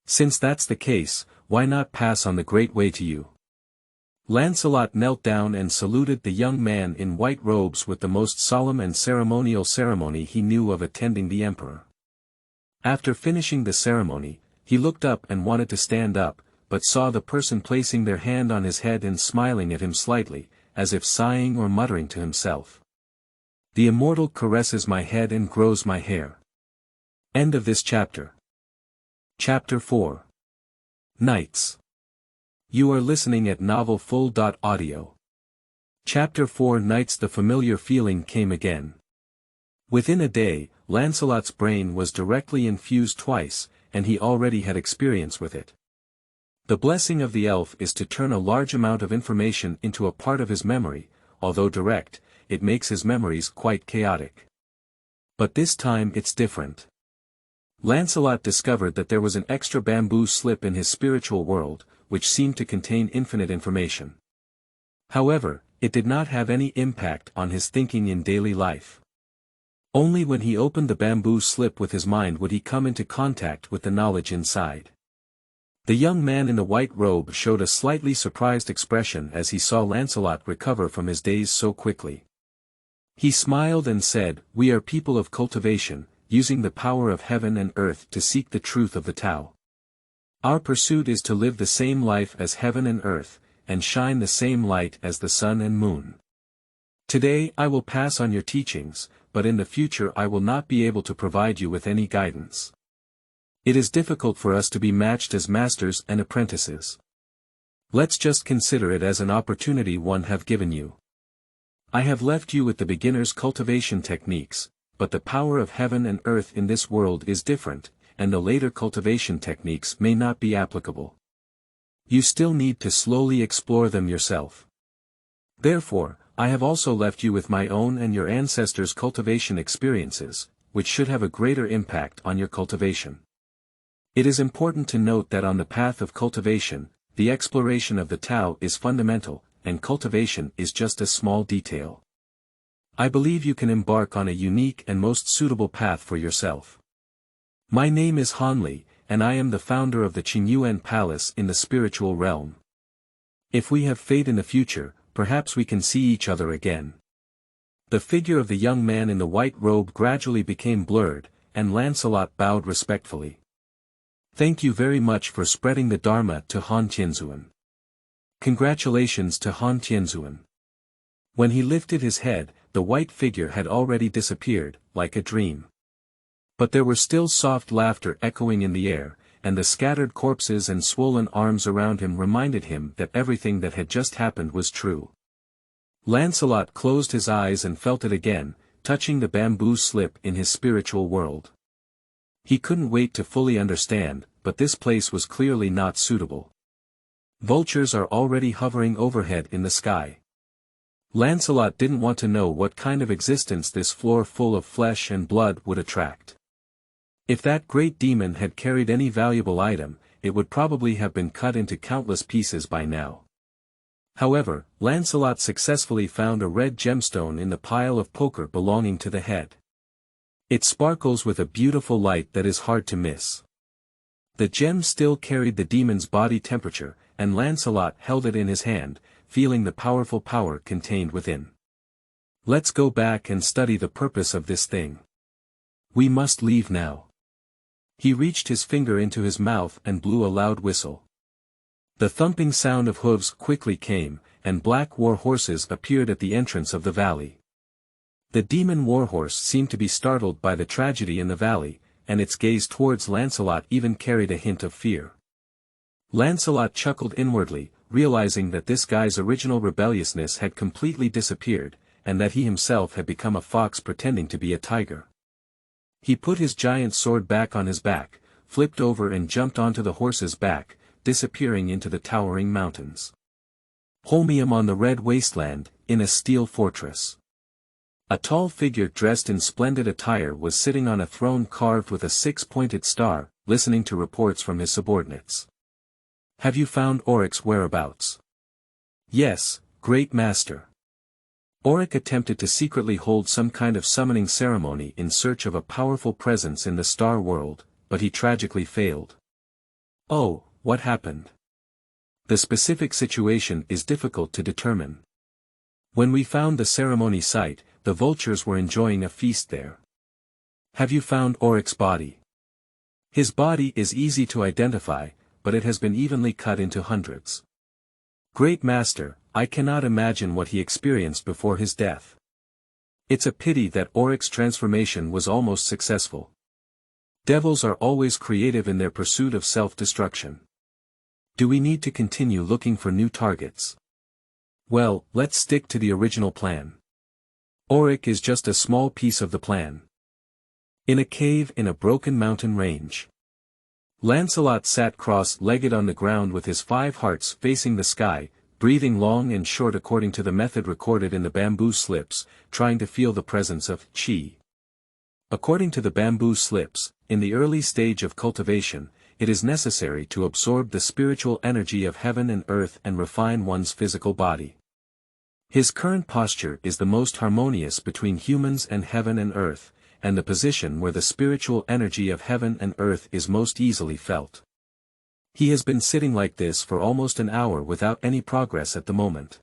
Since that's the case, why not pass on the great way to you?" Lancelot knelt down and saluted the young man in white robes with the most solemn and ceremonial ceremony he knew of attending the emperor. After finishing the ceremony, he looked up and wanted to stand up, but saw the person placing their hand on his head and smiling at him slightly, as if sighing or muttering to himself. "The immortal caresses my head and grows my hair." End of this chapter. Chapter 4. Knights. You are listening at novelfull.audio. Chapter 4. Knights. The familiar feeling came again. Within a day, Lancelot's brain was directly infused twice, and he already had experience with it. The blessing of the elf is to turn a large amount of information into a part of his memory, although direct, it makes his memories quite chaotic. But this time it's different. Lancelot discovered that there was an extra bamboo slip in his spiritual world, which seemed to contain infinite information. However, it did not have any impact on his thinking in daily life. Only when he opened the bamboo slip with his mind would he come into contact with the knowledge inside. The young man in the white robe showed a slightly surprised expression as he saw Lancelot recover from his daze so quickly. He smiled and said, "We are people of cultivation, using the power of heaven and earth to seek the truth of the Tao. Our pursuit is to live the same life as heaven and earth, and shine the same light as the sun and moon. Today I will pass on your teachings, but in the future I will not be able to provide you with any guidance. It is difficult for us to be matched as masters and apprentices. Let's just consider it as an opportunity one have given you. I have left you with the beginner's cultivation techniques, but the power of heaven and earth in this world is different, and the later cultivation techniques may not be applicable. You still need to slowly explore them yourself. Therefore, I have also left you with my own and your ancestors' cultivation experiences, which should have a greater impact on your cultivation. It is important to note that on the path of cultivation, the exploration of the Tao is fundamental, and cultivation is just a small detail. I believe you can embark on a unique and most suitable path for yourself. My name is Hanli, and I am the founder of the Qingyuan Palace in the spiritual realm. If we have fate in the future, perhaps we can see each other again." The figure of the young man in the white robe gradually became blurred, and Lancelot bowed respectfully. "Thank you very much for spreading the Dharma to Han Tianzuan. Congratulations to Han Tianzuan." When he lifted his head, the white figure had already disappeared, like a dream. But there were still soft laughter echoing in the air, and the scattered corpses and swollen arms around him reminded him that everything that had just happened was true. Lancelot closed his eyes and felt it again, touching the bamboo slip in his spiritual world. He couldn't wait to fully understand, but this place was clearly not suitable. Vultures are already hovering overhead in the sky. Lancelot didn't want to know what kind of existence this floor full of flesh and blood would attract. If that great demon had carried any valuable item, it would probably have been cut into countless pieces by now. However, Lancelot successfully found a red gemstone in the pile of poker belonging to the head. It sparkles with a beautiful light that is hard to miss. The gem still carried the demon's body temperature, and Lancelot held it in his hand, feeling the powerful power contained within. "Let's go back and study the purpose of this thing. We must leave now." He reached his finger into his mouth and blew a loud whistle. The thumping sound of hooves quickly came, and black war horses appeared at the entrance of the valley. The demon warhorse seemed to be startled by the tragedy in the valley, and its gaze towards Lancelot even carried a hint of fear. Lancelot chuckled inwardly, realizing that this guy's original rebelliousness had completely disappeared, and that he himself had become a fox pretending to be a tiger. He put his giant sword back on his back, flipped over and jumped onto the horse's back, disappearing into the towering mountains. Holmium on the red wasteland, in a steel fortress. A tall figure dressed in splendid attire was sitting on a throne carved with a six-pointed star, listening to reports from his subordinates. "Have you found Oryx's whereabouts?" "Yes, great master." Oryx attempted to secretly hold some kind of summoning ceremony in search of a powerful presence in the star world, but he tragically failed. "Oh, what happened?" "The specific situation is difficult to determine. When we found the ceremony site, the vultures were enjoying a feast there." "Have you found Oryx's body?" "His body is easy to identify, but it has been evenly cut into hundreds." "Great master, I cannot imagine what he experienced before his death. It's a pity that Oryx's transformation was almost successful." Devils are always creative in their pursuit of self-destruction. Do we need to continue looking for new targets? Well, let's stick to the original plan. Auric is just a small piece of the plan. In a cave in a broken mountain range. Lancelot sat cross-legged on the ground with his 5 hearts facing the sky, breathing long and short according to the method recorded in the bamboo slips, trying to feel the presence of chi. According to the bamboo slips, in the early stage of cultivation, it is necessary to absorb the spiritual energy of heaven and earth and refine one's physical body. His current posture is the most harmonious between humans and heaven and earth, and the position where the spiritual energy of heaven and earth is most easily felt. He has been sitting like this for almost an hour without any progress at the moment.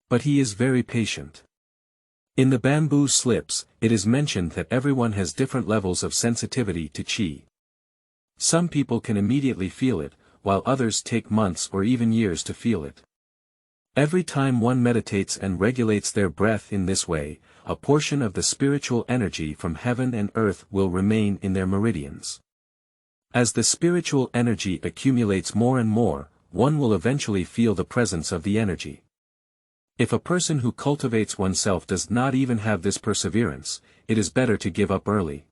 But he is very patient. In the bamboo slips, it is mentioned that everyone has different levels of sensitivity to chi. Some people can immediately feel it, while others take months or even years to feel it. Every time one meditates and regulates their breath in this way, a portion of the spiritual energy from heaven and earth will remain in their meridians. As the spiritual energy accumulates more and more, one will eventually feel the presence of the energy. If a person who cultivates oneself does not even have this perseverance, it is better to give up early.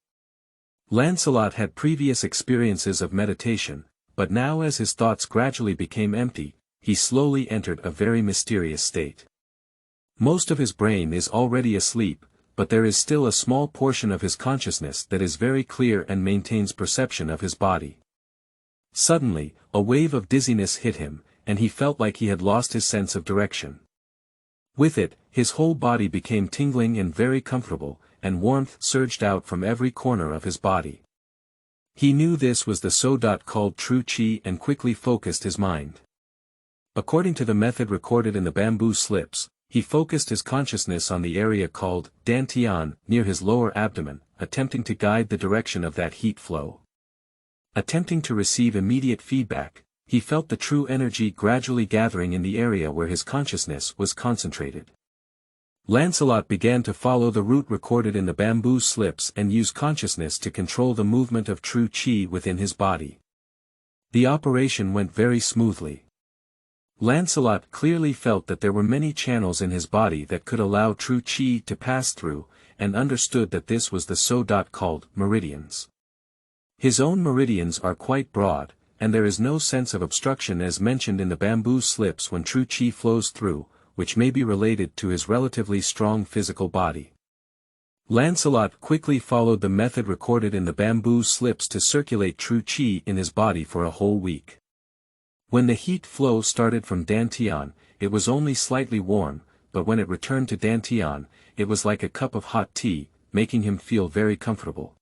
Lancelot had previous experiences of meditation, but now as his thoughts gradually became empty, he slowly entered a very mysterious state. Most of his brain is already asleep, but there is still a small portion of his consciousness that is very clear and maintains perception of his body. Suddenly, a wave of dizziness hit him, and he felt like he had lost his sense of direction. With it, his whole body became tingling and very comfortable, and warmth surged out from every corner of his body. He knew this was the so-called true chi and quickly focused his mind. According to the method recorded in the bamboo slips, he focused his consciousness on the area called dantian near his lower abdomen, attempting to guide the direction of that heat flow. Attempting to receive immediate feedback, he felt the true energy gradually gathering in the area where his consciousness was concentrated. Lancelot began to follow the route recorded in the bamboo slips and use consciousness to control the movement of true chi within his body. The operation went very smoothly. Lancelot clearly felt that there were many channels in his body that could allow true chi to pass through, and understood that this was the so-called meridians. His own meridians are quite broad, and there is no sense of obstruction as mentioned in the bamboo slips when true chi flows through, which may be related to his relatively strong physical body. Lancelot quickly followed the method recorded in the bamboo slips to circulate true chi in his body for a whole week. When the heat flow started from dantian, it was only slightly warm, but when it returned to dantian, it was like a cup of hot tea, making him feel very comfortable.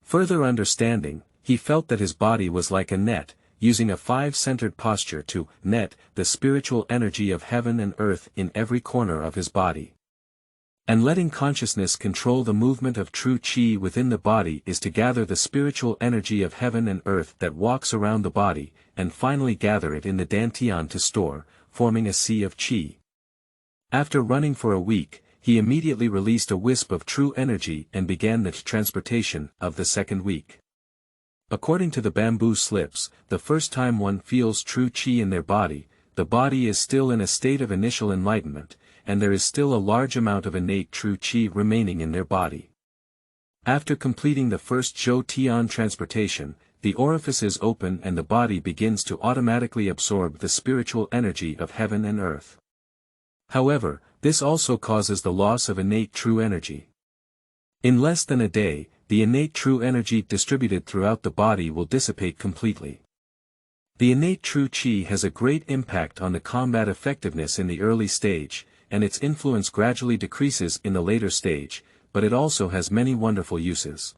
Further understanding, he felt that his body was like a net, using a 5-centered posture to net the spiritual energy of heaven and earth in every corner of his body. And letting consciousness control the movement of true chi within the body is to gather the spiritual energy of heaven and earth that walks around the body, and finally gather it in the dantian to store, forming a sea of chi. After running for a week, he immediately released a wisp of true energy and began the transportation of the second week. According to the bamboo slips, the first time one feels true chi in their body, the body is still in a state of initial enlightenment, and there is still a large amount of innate true chi remaining in their body. After completing the first Zhou Tian transportation, the orifices open and the body begins to automatically absorb the spiritual energy of heaven and earth. However, this also causes the loss of innate true energy. In less than a day, the innate true energy distributed throughout the body will dissipate completely. The innate true chi has a great impact on the combat effectiveness in the early stage, and its influence gradually decreases in the later stage, but it also has many wonderful uses.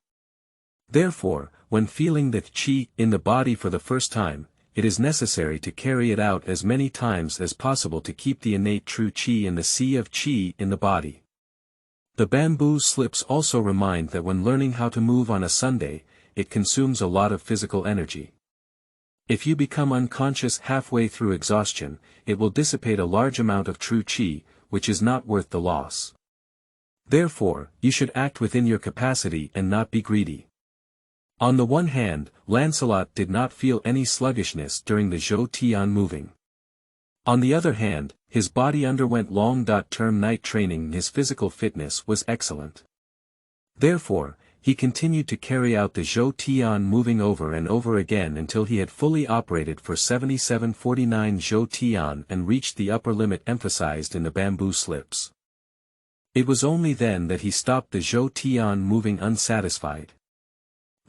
Therefore, when feeling the chi in the body for the first time, it is necessary to carry it out as many times as possible to keep the innate true chi in the sea of chi in the body. The bamboo slips also remind that when learning how to move on a Sunday, it consumes a lot of physical energy. If you become unconscious halfway through exhaustion, it will dissipate a large amount of true chi, which is not worth the loss. Therefore, you should act within your capacity and not be greedy. On the one hand, Lancelot did not feel any sluggishness during the Zhou Tian moving. On the other hand, his body underwent long-term night training and his physical fitness was excellent. Therefore, he continued to carry out the Zhou Tian moving over and over again until he had fully operated for 7749 Zhou Tian and reached the upper limit emphasized in the bamboo slips. It was only then that he stopped the Zhou Tian moving unsatisfied.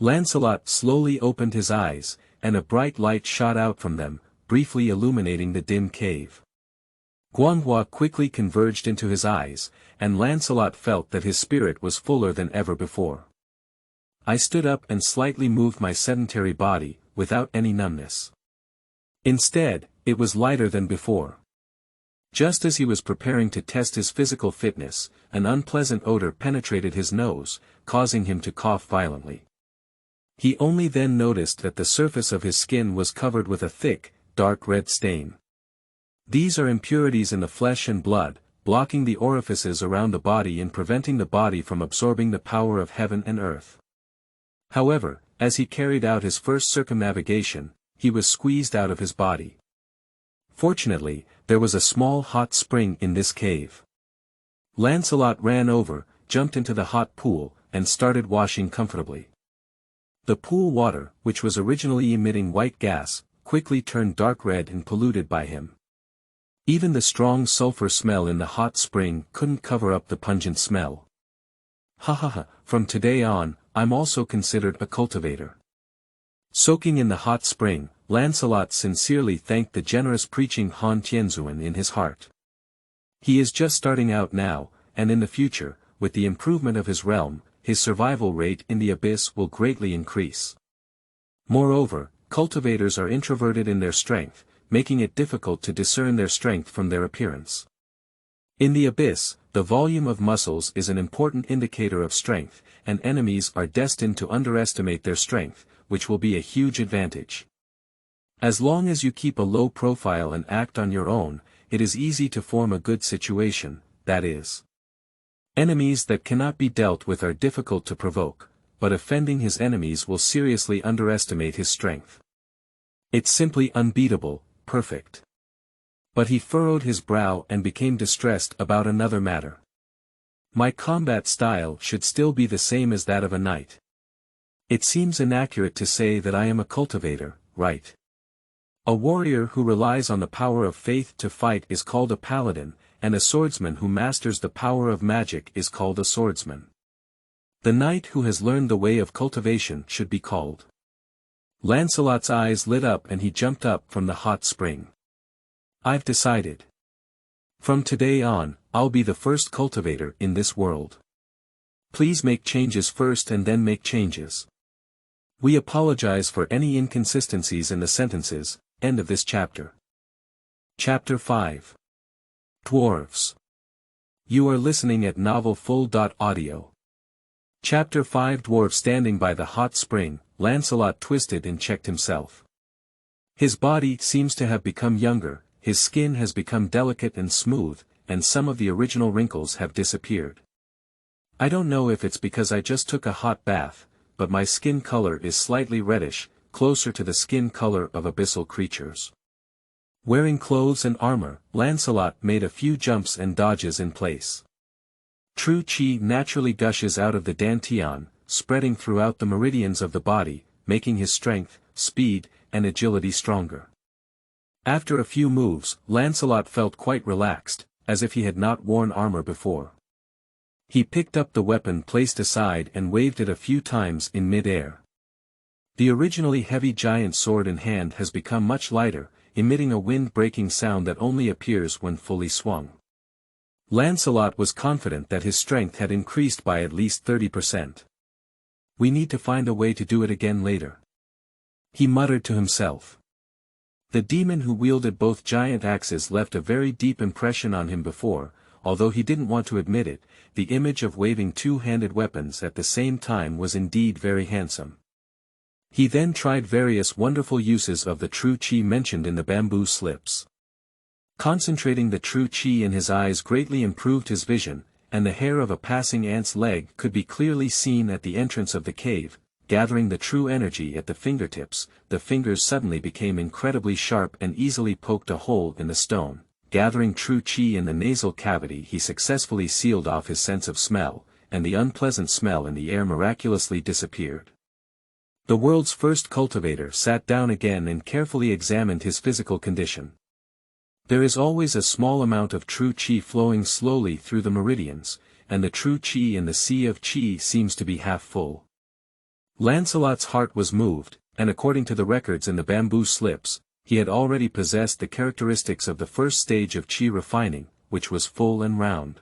Lancelot slowly opened his eyes, and a bright light shot out from them, briefly illuminating the dim cave. Guanghua quickly converged into his eyes, and Lancelot felt that his spirit was fuller than ever before. I stood up and slightly moved my sedentary body, without any numbness. Instead, it was lighter than before. Just as he was preparing to test his physical fitness, an unpleasant odor penetrated his nose, causing him to cough violently. He only then noticed that the surface of his skin was covered with a thick, dark red stain. These are impurities in the flesh and blood, blocking the orifices around the body and preventing the body from absorbing the power of heaven and earth. However, as he carried out his first circumnavigation, he was squeezed out of his body. Fortunately, there was a small hot spring in this cave. Lancelot ran over, jumped into the hot pool, and started washing comfortably. The pool water, which was originally emitting white gas, quickly turned dark red and polluted by him. Even the strong sulfur smell in the hot spring couldn't cover up the pungent smell. From today on, I'm also considered a cultivator. Soaking in the hot spring, Lancelot sincerely thanked the generous preaching Han Tianzuan in his heart. He is just starting out now, and in the future, with the improvement of his realm, his survival rate in the abyss will greatly increase. Moreover, cultivators are introverted in their strength, making it difficult to discern their strength from their appearance. In the abyss, the volume of muscles is an important indicator of strength, and enemies are destined to underestimate their strength, which will be a huge advantage. As long as you keep a low profile and act on your own, it is easy to form a good situation, that is. Enemies that cannot be dealt with are difficult to provoke, but offending his enemies will seriously underestimate his strength. It's simply unbeatable, perfect. But he furrowed his brow and became distressed about another matter. My combat style should still be the same as that of a knight. It seems inaccurate to say that I am a cultivator, right? A warrior who relies on the power of faith to fight is called a paladin, and a swordsman who masters the power of magic is called a swordsman. The knight who has learned the way of cultivation should be called. Lancelot's eyes lit up and he jumped up from the hot spring. I've decided. From today on, I'll be the first cultivator in this world. Please make changes first and then make changes. We apologize for any inconsistencies in the sentences. End of this chapter. Chapter 5. Dwarves. You are listening at novelfull.audio. Chapter 5. Dwarf. Standing by the hot spring, Lancelot twisted and checked himself. His body seems to have become younger, his skin has become delicate and smooth, and some of the original wrinkles have disappeared. I don't know if it's because I just took a hot bath, but my skin color is slightly reddish, closer to the skin color of abyssal creatures. Wearing clothes and armor, Lancelot made a few jumps and dodges in place. True chi naturally gushes out of the dantian, spreading throughout the meridians of the body, making his strength, speed, and agility stronger. After a few moves, Lancelot felt quite relaxed, as if he had not worn armor before. He picked up the weapon placed aside and waved it a few times in mid-air. The originally heavy giant sword in hand has become much lighter, emitting a wind-breaking sound that only appears when fully swung. Lancelot was confident that his strength had increased by at least 30%. We need to find a way to do it again later. He muttered to himself. The demon who wielded both giant axes left a very deep impression on him before, although he didn't want to admit it, the image of waving two-handed weapons at the same time was indeed very handsome. He then tried various wonderful uses of the true chi mentioned in the bamboo slips. Concentrating the true chi in his eyes greatly improved his vision, and the hair of a passing ant's leg could be clearly seen at the entrance of the cave, gathering the true energy at the fingertips, the fingers suddenly became incredibly sharp and easily poked a hole in the stone. Gathering true chi in the nasal cavity, he successfully sealed off his sense of smell, and the unpleasant smell in the air miraculously disappeared. The world's first cultivator sat down again and carefully examined his physical condition. There is always a small amount of true chi flowing slowly through the meridians, and the true chi in the sea of chi seems to be half full. Lancelot's heart was moved, and according to the records in the bamboo slips, he had already possessed the characteristics of the first stage of chi refining, which was full and round.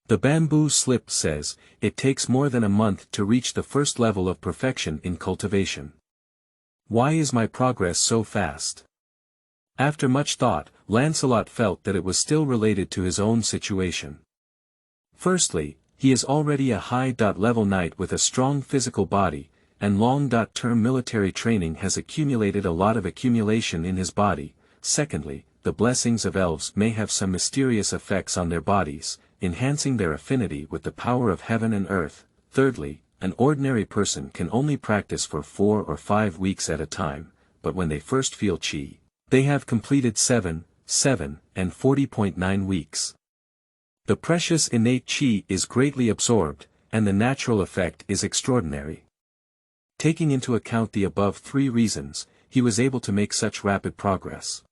The bamboo slip says, it takes more than a month to reach the first level of perfection in cultivation. Why is my progress so fast? After much thought, Lancelot felt that it was still related to his own situation. Firstly, he is already a high-level knight with a strong physical body, and long-term military training has accumulated a lot of accumulation in his body. Secondly, the blessings of elves may have some mysterious effects on their bodies, enhancing their affinity with the power of heaven and earth. Thirdly, an ordinary person can only practice for 4 or 5 weeks at a time, but when they first feel chi, they have completed 7, and 40.9 weeks. The precious innate chi is greatly absorbed, and the natural effect is extraordinary. Taking into account the above 3 reasons, he was able to make such rapid progress.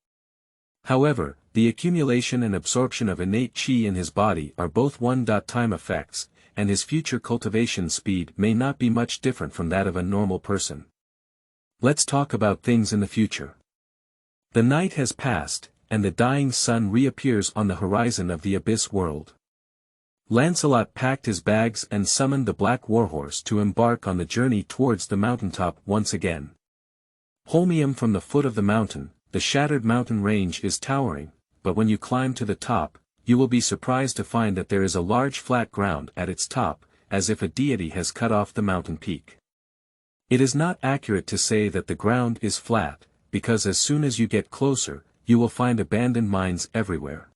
However, the accumulation and absorption of innate chi in his body are both one-time effects, and his future cultivation speed may not be much different from that of a normal person. Let's talk about things in the future. The night has passed, and the dying sun reappears on the horizon of the abyss world. Lancelot packed his bags and summoned the black warhorse to embark on the journey towards the mountaintop once again. Holmium from the foot of the mountain, the shattered mountain range is towering, but when you climb to the top, you will be surprised to find that there is a large flat ground at its top, as if a deity has cut off the mountain peak. It is not accurate to say that the ground is flat, because as soon as you get closer, you will find abandoned mines everywhere.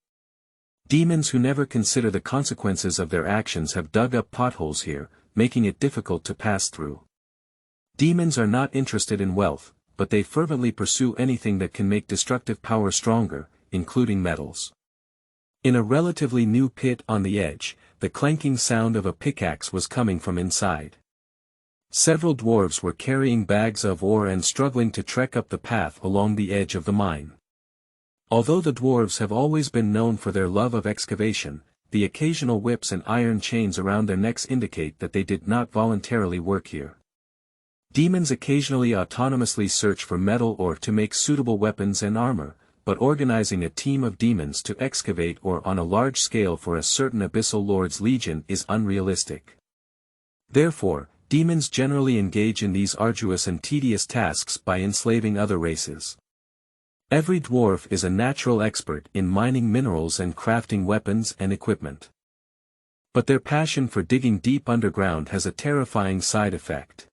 Demons who never consider the consequences of their actions have dug up potholes here, making it difficult to pass through. Demons are not interested in wealth, but they fervently pursue anything that can make destructive power stronger, including metals. In a relatively new pit on the edge, the clanking sound of a pickaxe was coming from inside. Several dwarves were carrying bags of ore and struggling to trek up the path along the edge of the mine. Although the dwarves have always been known for their love of excavation, the occasional whips and iron chains around their necks indicate that they did not voluntarily work here. Demons occasionally autonomously search for metal ore to make suitable weapons and armor, but organizing a team of demons to excavate ore on a large scale for a certain Abyssal Lord's Legion is unrealistic. Therefore, demons generally engage in these arduous and tedious tasks by enslaving other races. Every dwarf is a natural expert in mining minerals and crafting weapons and equipment. But their passion for digging deep underground has a terrifying side effect.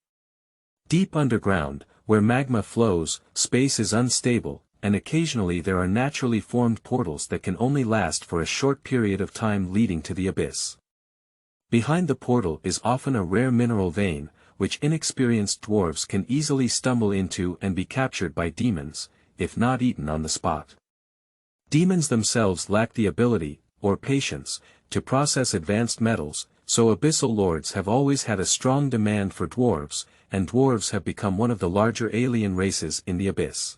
Deep underground, where magma flows, space is unstable, and occasionally there are naturally formed portals that can only last for a short period of time leading to the abyss. Behind the portal is often a rare mineral vein, which inexperienced dwarves can easily stumble into and be captured by demons, if not eaten on the spot. Demons themselves lack the ability, or patience, to process advanced metals, so Abyssal Lords have always had a strong demand for dwarves, and dwarves have become one of the larger alien races in the abyss.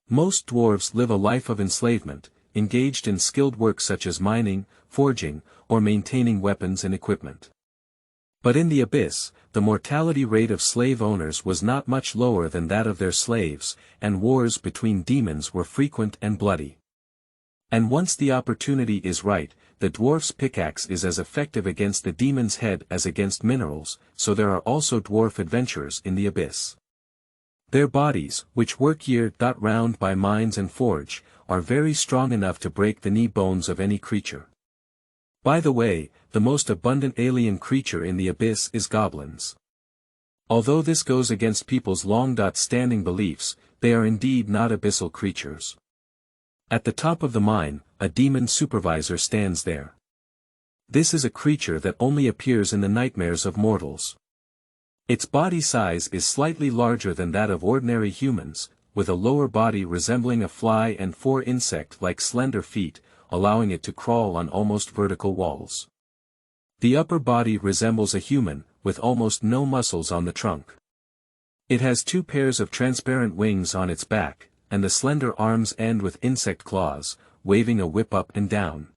Most dwarves live a life of enslavement, engaged in skilled work such as mining, forging, or maintaining weapons and equipment. But in the abyss, the mortality rate of slave owners was not much lower than that of their slaves, and wars between demons were frequent and bloody. And once the opportunity is right, the dwarf's pickaxe is as effective against the demon's head as against minerals, so there are also dwarf adventurers in the abyss. Their bodies, which work year-round by mines and forge, are very strong enough to break the knee bones of any creature. By the way, the most abundant alien creature in the abyss is goblins. Although this goes against people's long-standing beliefs, they are indeed not abyssal creatures. At the top of the mine, a demon supervisor stands there. This is a creature that only appears in the nightmares of mortals. Its body size is slightly larger than that of ordinary humans, with a lower body resembling a fly and 4 insect-like slender feet, allowing it to crawl on almost vertical walls. The upper body resembles a human, with almost no muscles on the trunk. It has 2 pairs of transparent wings on its back, and the slender arms end with insect claws, waving a whip up and down.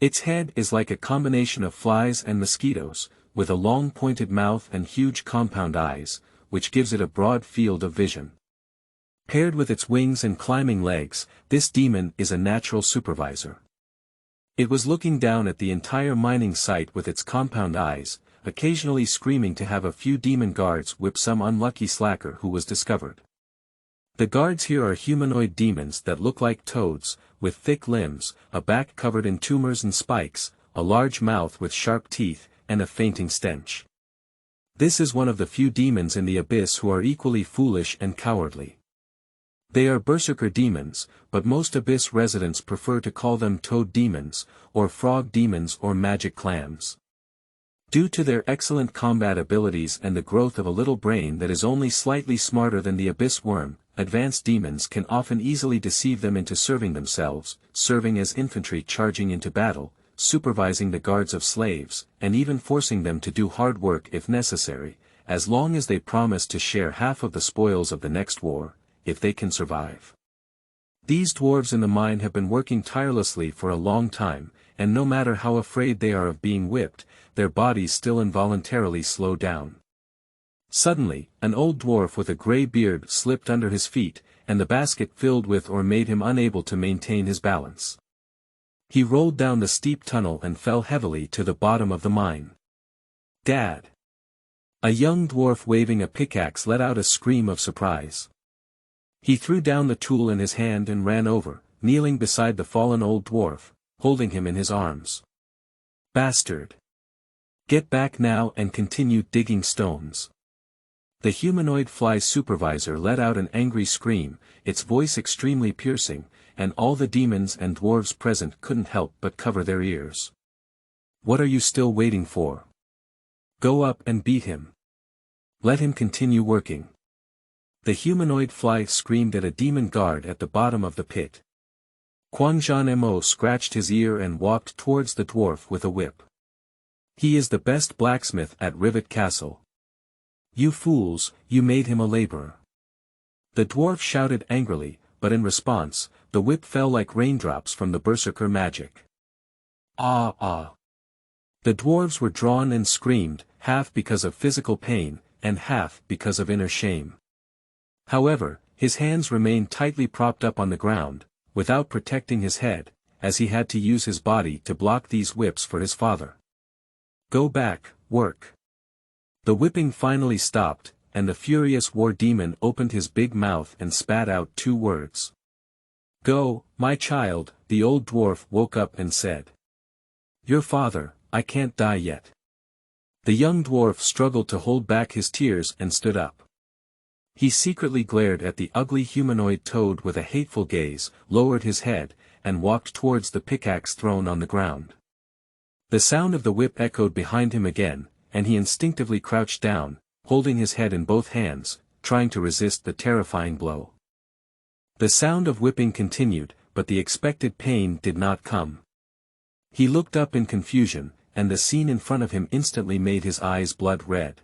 Its head is like a combination of flies and mosquitoes, with a long pointed mouth and huge compound eyes, which gives it a broad field of vision. Paired with its wings and climbing legs, this demon is a natural supervisor. It was looking down at the entire mining site with its compound eyes, occasionally screaming to have a few demon guards whip some unlucky slacker who was discovered. The guards here are humanoid demons that look like toads, with thick limbs, a back covered in tumors and spikes, a large mouth with sharp teeth, and a fainting stench. This is one of the few demons in the abyss who are equally foolish and cowardly. They are berserker demons, but most abyss residents prefer to call them toad demons, or frog demons or magic clams. Due to their excellent combat abilities and the growth of a little brain that is only slightly smarter than the abyss worm, advanced demons can often easily deceive them into serving themselves, serving as infantry charging into battle, supervising the guards of slaves, and even forcing them to do hard work if necessary, as long as they promise to share half of the spoils of the next war, if they can survive. These dwarves in the mine have been working tirelessly for a long time, and no matter how afraid they are of being whipped, their bodies still involuntarily slow down. Suddenly, an old dwarf with a grey beard slipped under his feet, and the basket filled with ore made him unable to maintain his balance. He rolled down the steep tunnel and fell heavily to the bottom of the mine. "Dad!" A young dwarf waving a pickaxe let out a scream of surprise. He threw down the tool in his hand and ran over, kneeling beside the fallen old dwarf, holding him in his arms. "Bastard! Get back now and continue digging stones." The humanoid fly supervisor let out an angry scream, its voice extremely piercing, and all the demons and dwarves present couldn't help but cover their ears. "What are you still waiting for? Go up and beat him. Let him continue working." The humanoid fly screamed at a demon guard at the bottom of the pit. Mo scratched his ear and walked towards the dwarf with a whip. "He is the best blacksmith at Rivet Castle. You fools, you made him a laborer." The dwarf shouted angrily, but in response, the whip fell like raindrops from the berserker magic. "Ah ah!" The dwarves were drawn and screamed, half because of physical pain, and half because of inner shame. However, his hands remained tightly propped up on the ground, without protecting his head, as he had to use his body to block these whips for his father. "Go back, work." The whipping finally stopped, and the furious war demon opened his big mouth and spat out 2 words. "Go, my child," the old dwarf woke up and said. "Your father, I can't die yet." The young dwarf struggled to hold back his tears and stood up. He secretly glared at the ugly humanoid toad with a hateful gaze, lowered his head, and walked towards the pickaxe thrown on the ground. The sound of the whip echoed behind him again, and he instinctively crouched down, holding his head in both hands, trying to resist the terrifying blow. The sound of whipping continued, but the expected pain did not come. He looked up in confusion, and the scene in front of him instantly made his eyes blood red.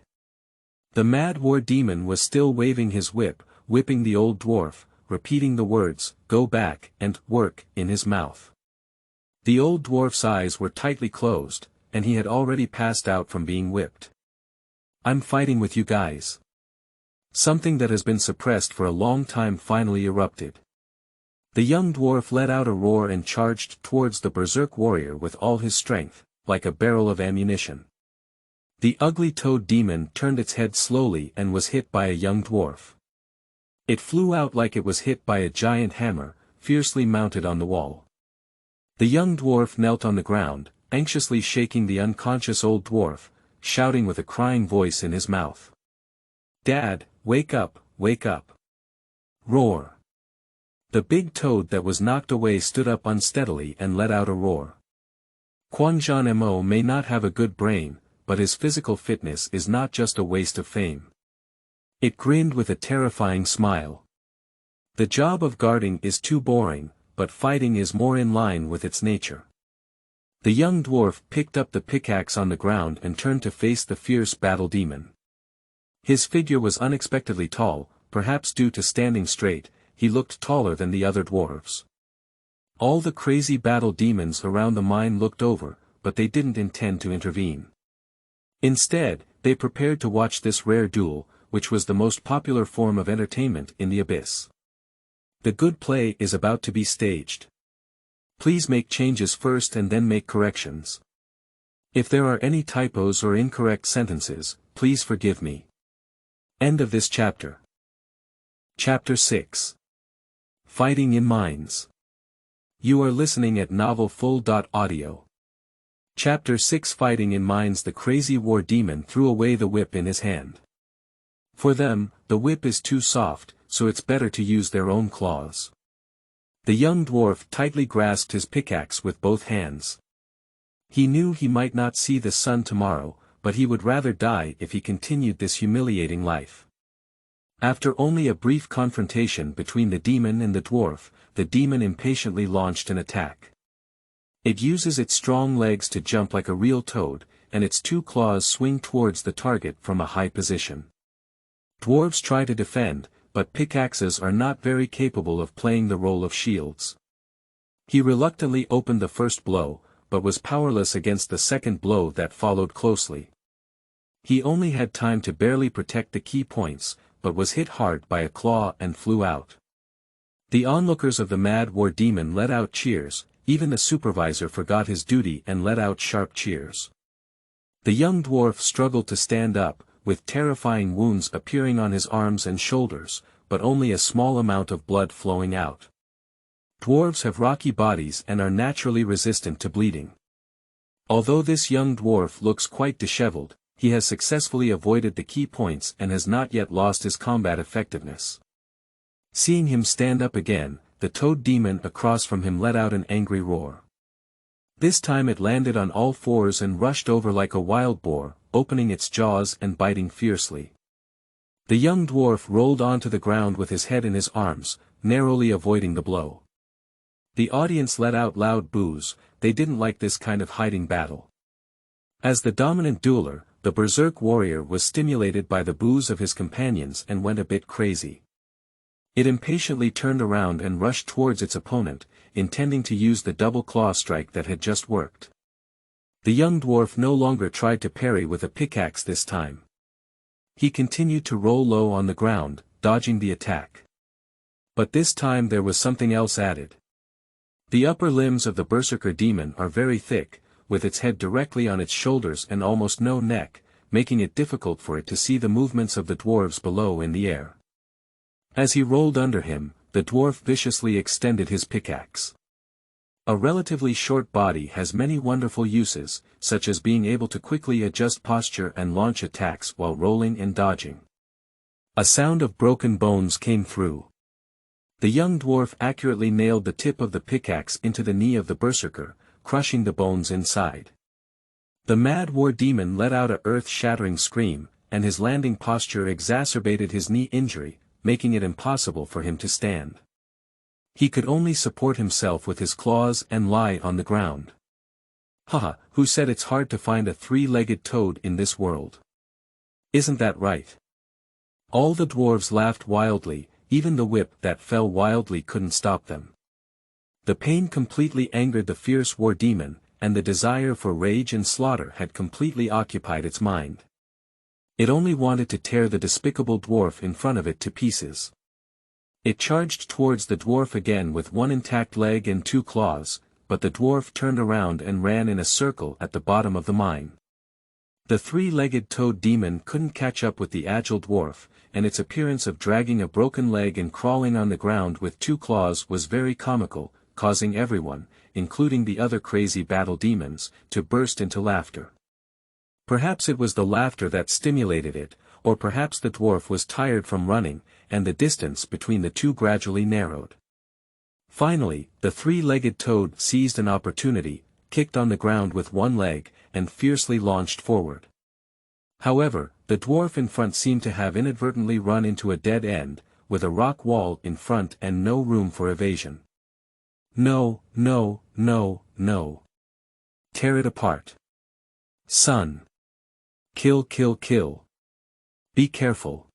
The mad war demon was still waving his whip, whipping the old dwarf, repeating the words, "Go back," and "work," in his mouth. The old dwarf's eyes were tightly closed, and he had already passed out from being whipped. "I'm fighting with you guys." Something that has been suppressed for a long time finally erupted. The young dwarf let out a roar and charged towards the berserk warrior with all his strength, like a barrel of ammunition. The ugly toad demon turned its head slowly and was hit by a young dwarf. It flew out like it was hit by a giant hammer, fiercely mounted on the wall. The young dwarf knelt on the ground, anxiously shaking the unconscious old dwarf, shouting with a crying voice in his mouth. "Dad, wake up, wake up." Roar. The big toad that was knocked away stood up unsteadily and let out a roar. Mo may not have a good brain, but his physical fitness is not just a waste of fame. It grinned with a terrifying smile. The job of guarding is too boring, but fighting is more in line with its nature. The young dwarf picked up the pickaxe on the ground and turned to face the fierce battle demon. His figure was unexpectedly tall, perhaps due to standing straight. He looked taller than the other dwarves. All the crazy battle demons around the mine looked over, but they didn't intend to intervene. Instead, they prepared to watch this rare duel, which was the most popular form of entertainment in the Abyss. The good play is about to be staged. Please make changes first and then make corrections. If there are any typos or incorrect sentences, please forgive me. End of this chapter. Chapter 6. Fighting in Mines. You are listening at novelfull.audio. Chapter 6. Fighting in Mines. The crazy war demon threw away the whip in his hand. For them, the whip is too soft, so it's better to use their own claws. The young dwarf tightly grasped his pickaxe with both hands. He knew he might not see the sun tomorrow, but he would rather die if he continued this humiliating life. After only a brief confrontation between the demon and the dwarf, the demon impatiently launched an attack. It uses its strong legs to jump like a real toad, and its two claws swing towards the target from a high position. Dwarves try to defend, but pickaxes are not very capable of playing the role of shields. He reluctantly opened the first blow, but was powerless against the second blow that followed closely. He only had time to barely protect the key points, but was hit hard by a claw and flew out. The onlookers of the mad war demon let out cheers. Even the supervisor forgot his duty and let out sharp cheers. The young dwarf struggled to stand up, with terrifying wounds appearing on his arms and shoulders, but only a small amount of blood flowing out. Dwarves have rocky bodies and are naturally resistant to bleeding. Although this young dwarf looks quite disheveled, he has successfully avoided the key points and has not yet lost his combat effectiveness. Seeing him stand up again, the toad demon across from him let out an angry roar. This time it landed on all fours and rushed over like a wild boar, opening its jaws and biting fiercely. The young dwarf rolled onto the ground with his head in his arms, narrowly avoiding the blow. The audience let out loud boos. They didn't like this kind of hiding battle. As the dominant dueler, the berserk warrior was stimulated by the boos of his companions and went a bit crazy. It impatiently turned around and rushed towards its opponent, intending to use the double claw strike that had just worked. The young dwarf no longer tried to parry with a pickaxe this time. He continued to roll low on the ground, dodging the attack. But this time there was something else added. The upper limbs of the berserker demon are very thick, with its head directly on its shoulders and almost no neck, making it difficult for it to see the movements of the dwarves below in the air. As he rolled under him, the dwarf viciously extended his pickaxe. A relatively short body has many wonderful uses, such as being able to quickly adjust posture and launch attacks while rolling and dodging. A sound of broken bones came through. The young dwarf accurately nailed the tip of the pickaxe into the knee of the berserker, crushing the bones inside. The mad war demon let out a earth-shattering scream, and his landing posture exacerbated his knee injury, making it impossible for him to stand. He could only support himself with his claws and lie on the ground. Haha, who said it's hard to find a three-legged toad in this world? Isn't that right? All the dwarves laughed wildly, even the whip that fell wildly couldn't stop them. The pain completely angered the fierce war demon, and the desire for rage and slaughter had completely occupied its mind. It only wanted to tear the despicable dwarf in front of it to pieces. It charged towards the dwarf again with one intact leg and two claws, but the dwarf turned around and ran in a circle at the bottom of the mine. The three-legged toad demon couldn't catch up with the agile dwarf, and its appearance of dragging a broken leg and crawling on the ground with two claws was very comical, causing everyone, including the other crazy battle demons, to burst into laughter. Perhaps it was the laughter that stimulated it, or perhaps the dwarf was tired from running, and the distance between the two gradually narrowed. Finally, the three-legged toad seized an opportunity, kicked on the ground with one leg, and fiercely launched forward. However, the dwarf in front seemed to have inadvertently run into a dead end, with a rock wall in front and no room for evasion. No, no, no, no. Tear it apart. Son. Kill, kill, kill. Be careful.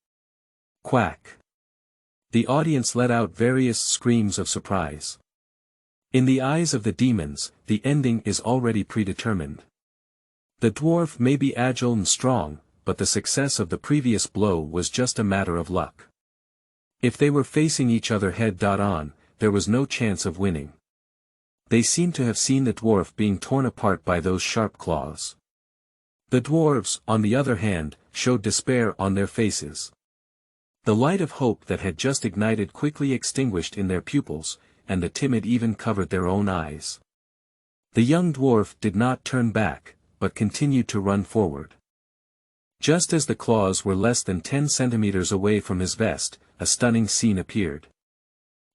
Quack. The audience let out various screams of surprise. In the eyes of the demons, the ending is already predetermined. The dwarf may be agile and strong, but the success of the previous blow was just a matter of luck. If they were facing each other head-on, there was no chance of winning. They seemed to have seen the dwarf being torn apart by those sharp claws. The dwarves, on the other hand, showed despair on their faces. The light of hope that had just ignited quickly extinguished in their pupils, and the timid even covered their own eyes. The young dwarf did not turn back, but continued to run forward. Just as the claws were less than 10 centimeters away from his vest, a stunning scene appeared.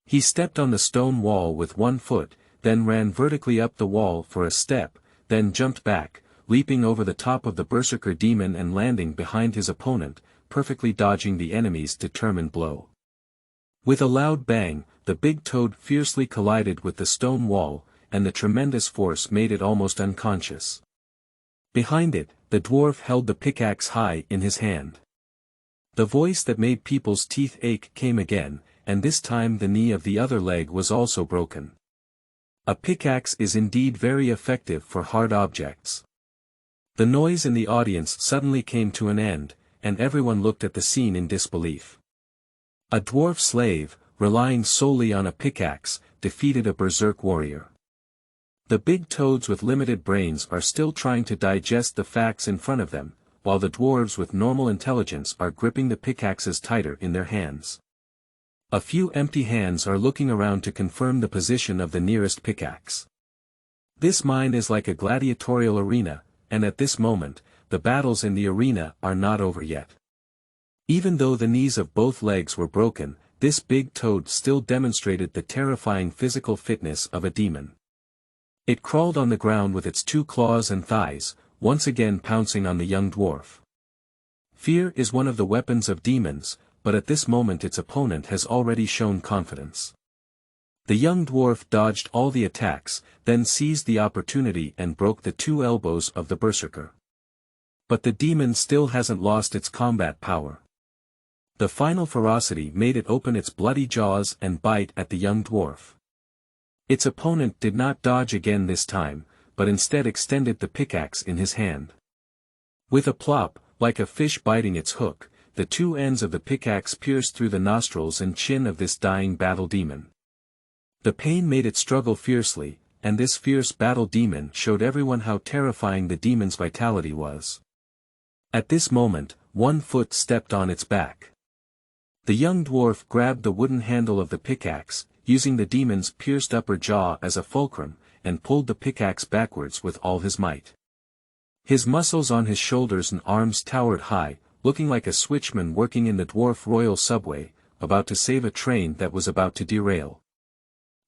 He stepped on the stone wall with one foot, then ran vertically up the wall for a step, then jumped back, leaping over the top of the berserker demon and landing behind his opponent, perfectly dodging the enemy's determined blow. With a loud bang, the big toad fiercely collided with the stone wall, and the tremendous force made it almost unconscious. Behind it, the dwarf held the pickaxe high in his hand. The voice that made people's teeth ache came again, and this time the knee of the other leg was also broken. A pickaxe is indeed very effective for hard objects. The noise in the audience suddenly came to an end, and everyone looked at the scene in disbelief. A dwarf slave, relying solely on a pickaxe, defeated a berserk warrior. The big toads with limited brains are still trying to digest the facts in front of them, while the dwarves with normal intelligence are gripping the pickaxes tighter in their hands. A few empty hands are looking around to confirm the position of the nearest pickaxe. This mine is like a gladiatorial arena, and at this moment, the battles in the arena are not over yet. Even though the knees of both legs were broken, this big toad still demonstrated the terrifying physical fitness of a demon. It crawled on the ground with its 2 claws and thighs, once again pouncing on the young dwarf. Fear is one of the weapons of demons, but at this moment its opponent has already shown confidence. The young dwarf dodged all the attacks, then seized the opportunity and broke the 2 elbows of the berserker. But the demon still hasn't lost its combat power. The final ferocity made it open its bloody jaws and bite at the young dwarf. Its opponent did not dodge again this time, but instead extended the pickaxe in his hand. With a plop, like a fish biting its hook, the 2 ends of the pickaxe pierced through the nostrils and chin of this dying battle demon. The pain made it struggle fiercely, and this fierce battle demon showed everyone how terrifying the demon's vitality was. At this moment, one foot stepped on its back. The young dwarf grabbed the wooden handle of the pickaxe, using the demon's pierced upper jaw as a fulcrum, and pulled the pickaxe backwards with all his might. His muscles on his shoulders and arms towered high, looking like a switchman working in the dwarf royal subway, about to save a train that was about to derail.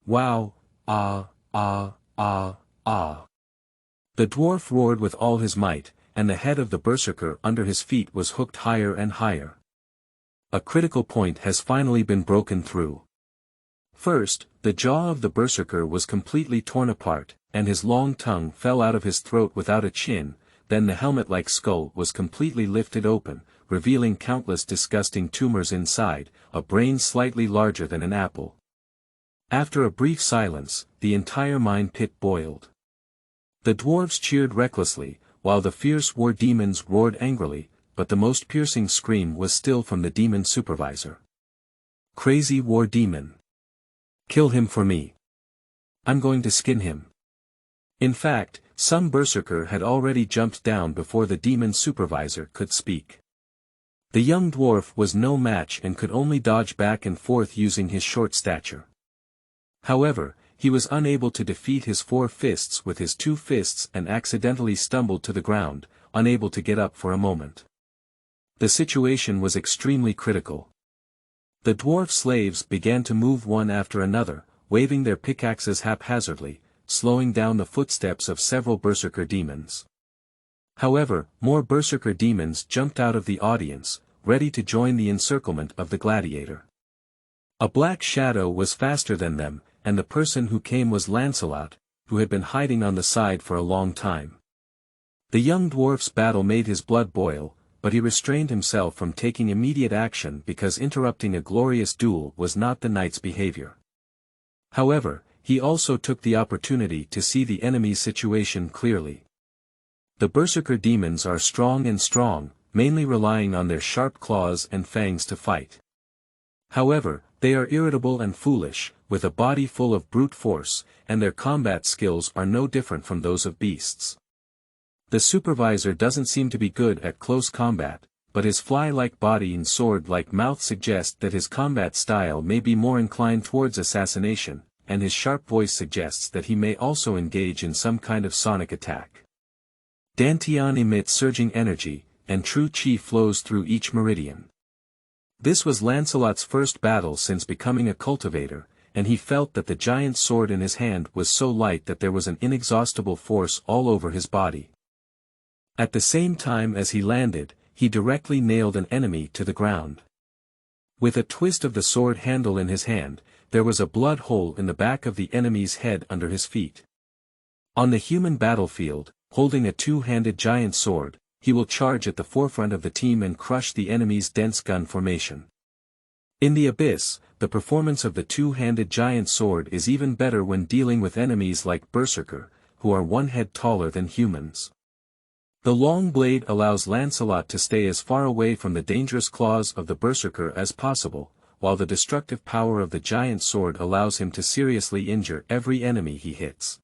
Wow, ah, ah, ah, ah. The dwarf roared with all his might, and the head of the berserker under his feet was hooked higher and higher. A critical point has finally been broken through. First, the jaw of the berserker was completely torn apart, and his long tongue fell out of his throat without a chin. Then the helmet-like skull was completely lifted open, revealing countless disgusting tumors inside, a brain slightly larger than an apple. After a brief silence, the entire mine pit boiled. The dwarves cheered recklessly, while the fierce war demons roared angrily, but the most piercing scream was still from the demon supervisor. Crazy war demon. Kill him for me. I'm going to skin him. In fact, some berserker had already jumped down before the demon supervisor could speak. The young dwarf was no match and could only dodge back and forth using his short stature. However, he was unable to defeat his 4 fists with his 2 fists and accidentally stumbled to the ground, unable to get up for a moment. The situation was extremely critical. The dwarf slaves began to move one after another, waving their pickaxes haphazardly, slowing down the footsteps of several berserker demons. However, more berserker demons jumped out of the audience, ready to join the encirclement of the gladiator. A black shadow was faster than them, and the person who came was Lancelot, who had been hiding on the side for a long time. The young dwarf's battle made his blood boil, but he restrained himself from taking immediate action because interrupting a glorious duel was not the knight's behavior. However, he also took the opportunity to see the enemy's situation clearly. The berserker demons are strong, mainly relying on their sharp claws and fangs to fight. However, they are irritable and foolish, with a body full of brute force, and their combat skills are no different from those of beasts. The supervisor doesn't seem to be good at close combat, but his fly-like body and sword-like mouth suggest that his combat style may be more inclined towards assassination, and his sharp voice suggests that he may also engage in some kind of sonic attack. Dantian emits surging energy, and true chi flows through each meridian. This was Lancelot's first battle since becoming a cultivator, and he felt that the giant sword in his hand was so light that there was an inexhaustible force all over his body. At the same time as he landed, he directly nailed an enemy to the ground. With a twist of the sword handle in his hand, there was a blood hole in the back of the enemy's head under his feet. On the human battlefield, holding a two-handed giant sword, he will charge at the forefront of the team and crush the enemy's dense gun formation. In the Abyss, the performance of the two-handed giant sword is even better when dealing with enemies like Berserker, who are one head taller than humans. The long blade allows Lancelot to stay as far away from the dangerous claws of the Berserker as possible, while the destructive power of the giant sword allows him to seriously injure every enemy he hits.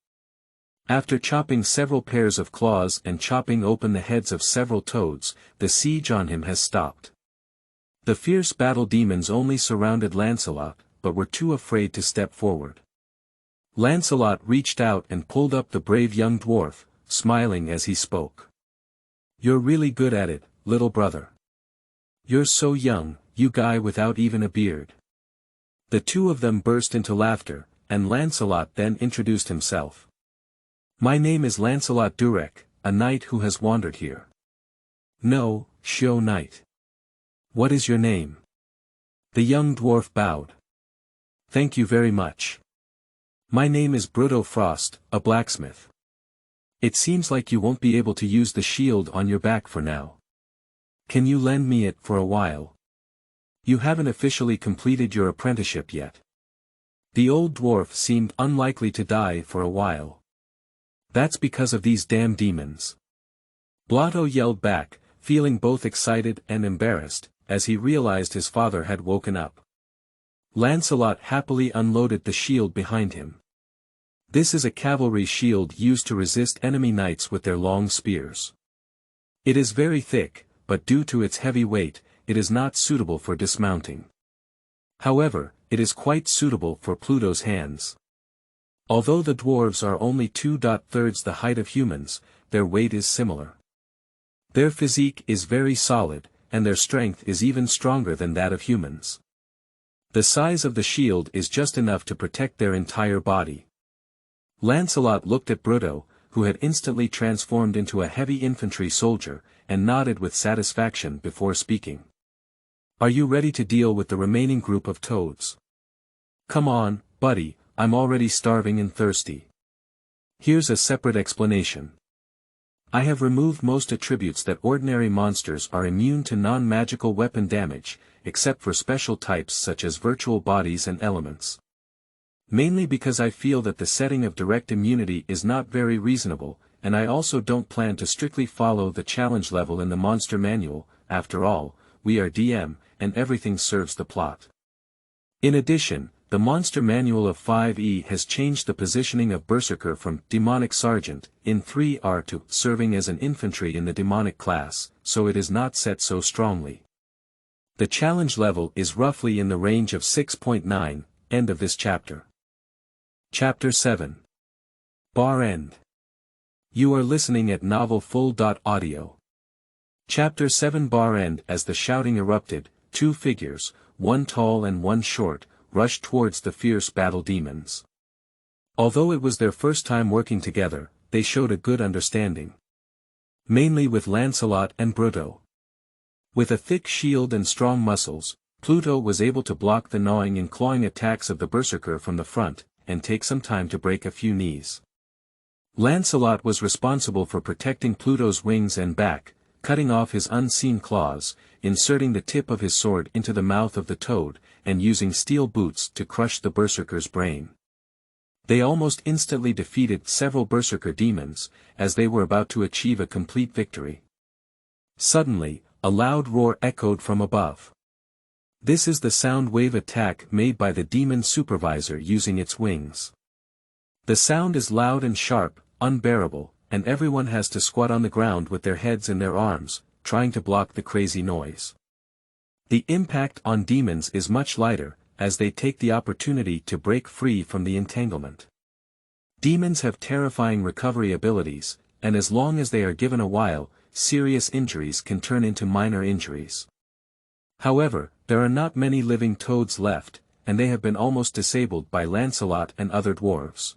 After chopping several pairs of claws and chopping open the heads of several toads, the siege on him has stopped. The fierce battle demons only surrounded Lancelot, but were too afraid to step forward. Lancelot reached out and pulled up the brave young dwarf, smiling as he spoke. "You're really good at it, little brother. You're so young, you guy without even a beard." The two of them burst into laughter, and Lancelot then introduced himself. "My name is Lancelot Durek, a knight who has wandered here." "No, show knight. What is your name?" The young dwarf bowed. "Thank you very much. My name is Bruto Frost, a blacksmith. It seems like you won't be able to use the shield on your back for now. Can you lend me it for a while? You haven't officially completed your apprenticeship yet." The old dwarf seemed unlikely to die for a while. "That's because of these damn demons." Blotto yelled back, feeling both excited and embarrassed, as he realized his father had woken up. Lancelot happily unloaded the shield behind him. This is a cavalry shield used to resist enemy knights with their long spears. It is very thick, but due to its heavy weight, it is not suitable for dismounting. However, it is quite suitable for Pluto's hands. Although the dwarves are only 2/3 the height of humans, their weight is similar. Their physique is very solid, and their strength is even stronger than that of humans. The size of the shield is just enough to protect their entire body. Lancelot looked at Bruto, who had instantly transformed into a heavy infantry soldier, and nodded with satisfaction before speaking. "Are you ready to deal with the remaining group of toads?" "Come on, buddy, I'm already starving and thirsty. Here's a separate explanation. I have removed most attributes that ordinary monsters are immune to non-magical weapon damage, except for special types such as virtual bodies and elements. Mainly because I feel that the setting of direct immunity is not very reasonable, and I also don't plan to strictly follow the challenge level in the monster manual. After all, we are DM, and everything serves the plot. In addition, the monster manual of 5e has changed the positioning of Berserker from Demonic Sergeant in 3R to serving as an infantry in the Demonic class, so it is not set so strongly. The challenge level is roughly in the range of 6.9, end of this chapter. Chapter 7. Barrend. You are listening at novelfull.audio. Chapter 7. Barrend. As the shouting erupted, two figures, one tall and one short, rushed towards the fierce battle demons. Although it was their first time working together, they showed a good understanding. mainly with Lancelot and Bruto. With a thick shield and strong muscles, Pluto was able to block the gnawing and clawing attacks of the berserker from the front, and take some time to break a few knees. Lancelot was responsible for protecting Pluto's wings and back, cutting off his unseen claws, inserting the tip of his sword into the mouth of the toad, and using steel boots to crush the berserker's brain. They almost instantly defeated several berserker demons, as they were about to achieve a complete victory. Suddenly, a loud roar echoed from above. This is the sound wave attack made by the demon supervisor using its wings. The sound is loud and sharp, unbearable, and everyone has to squat on the ground with their heads in their arms, trying to block the crazy noise. The impact on demons is much lighter, as they take the opportunity to break free from the entanglement. Demons have terrifying recovery abilities, and as long as they are given a while, serious injuries can turn into minor injuries. However, there are not many living toads left, and they have been almost disabled by Lancelot and other dwarves.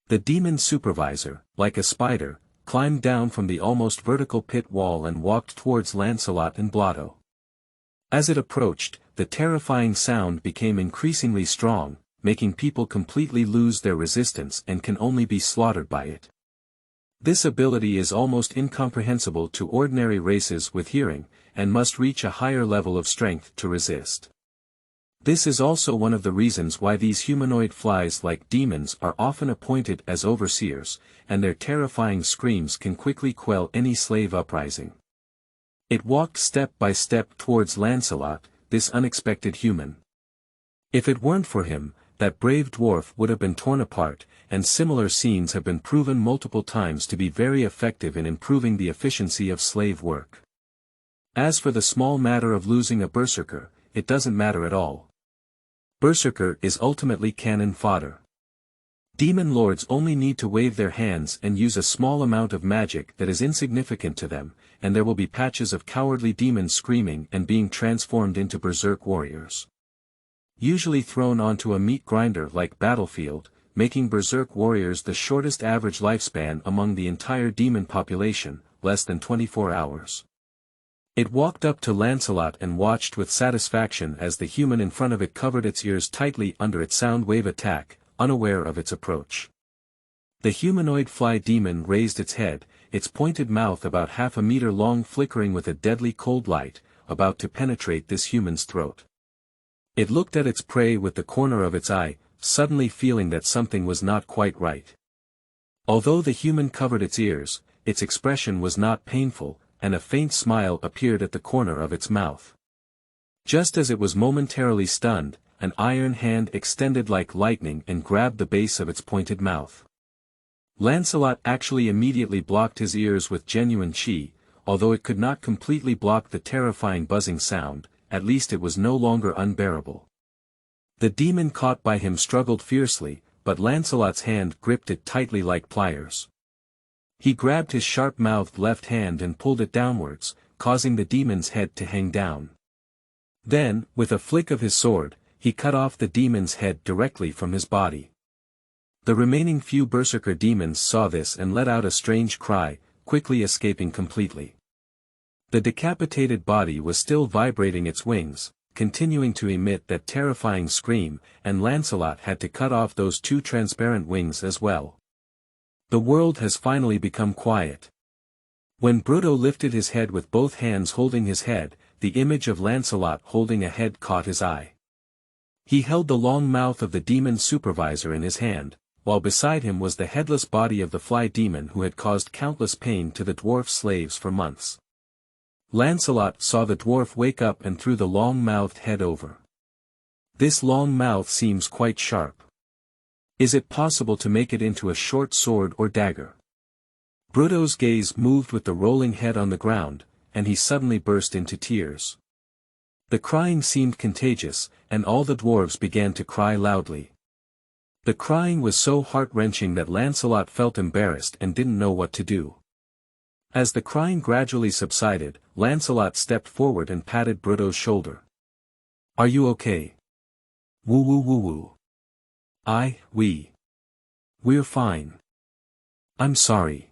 The demon supervisor, like a spider, climbed down from the almost vertical pit wall and walked towards Lancelot and Blotto. As it approached, the terrifying sound became increasingly strong, making people completely lose their resistance and can only be slaughtered by it. This ability is almost incomprehensible to ordinary races with hearing, and must reach a higher level of strength to resist. This is also one of the reasons why these humanoid flies like demons are often appointed as overseers, and their terrifying screams can quickly quell any slave uprising. It walked step by step towards Lancelot, this unexpected human. If it weren't for him, that brave dwarf would have been torn apart, and similar scenes have been proven multiple times to be very effective in improving the efficiency of slave work. As for the small matter of losing a berserker, it doesn't matter at all. Berserker is ultimately cannon fodder. Demon lords only need to wave their hands and use a small amount of magic that is insignificant to them, and there will be patches of cowardly demons screaming and being transformed into berserk warriors. Usually thrown onto a meat grinder like battlefield, making berserk warriors the shortest average lifespan among the entire demon population, less than 24 hours. It walked up to Lancelot and watched with satisfaction as the human in front of it covered its ears tightly under its sound wave attack, unaware of its approach. The humanoid fly demon raised its head, its pointed mouth about half a meter long flickering with a deadly cold light, about to penetrate this human's throat. It looked at its prey with the corner of its eye, suddenly feeling that something was not quite right. Although the human covered its ears, its expression was not painful, and a faint smile appeared at the corner of its mouth. Just as it was momentarily stunned, an iron hand extended like lightning and grabbed the base of its pointed mouth. Lancelot actually immediately blocked his ears with genuine chi, although it could not completely block the terrifying buzzing sound, at least it was no longer unbearable. The demon caught by him struggled fiercely, but Lancelot's hand gripped it tightly like pliers. He grabbed his sharp-mouthed left hand and pulled it downwards, causing the demon's head to hang down. Then, with a flick of his sword, he cut off the demon's head directly from his body. The remaining few berserker demons saw this and let out a strange cry, quickly escaping completely. The decapitated body was still vibrating its wings, continuing to emit that terrifying scream, and Lancelot had to cut off those two transparent wings as well. The world has finally become quiet. When Bruto lifted his head with both hands holding his head, the image of Lancelot holding a head caught his eye. He held the long mouth of the demon supervisor in his hand, while beside him was the headless body of the fly demon who had caused countless pain to the dwarf slaves for months. Lancelot saw the dwarf wake up and threw the long-mouthed head over. This long mouth seems quite sharp. Is it possible to make it into a short sword or dagger? Bruto's gaze moved with the rolling head on the ground, and he suddenly burst into tears. The crying seemed contagious, and all the dwarves began to cry loudly. The crying was so heart-wrenching that Lancelot felt embarrassed and didn't know what to do. As the crying gradually subsided, Lancelot stepped forward and patted Bruto's shoulder. "Are you okay?" "Woo woo woo woo. We're fine. I'm sorry."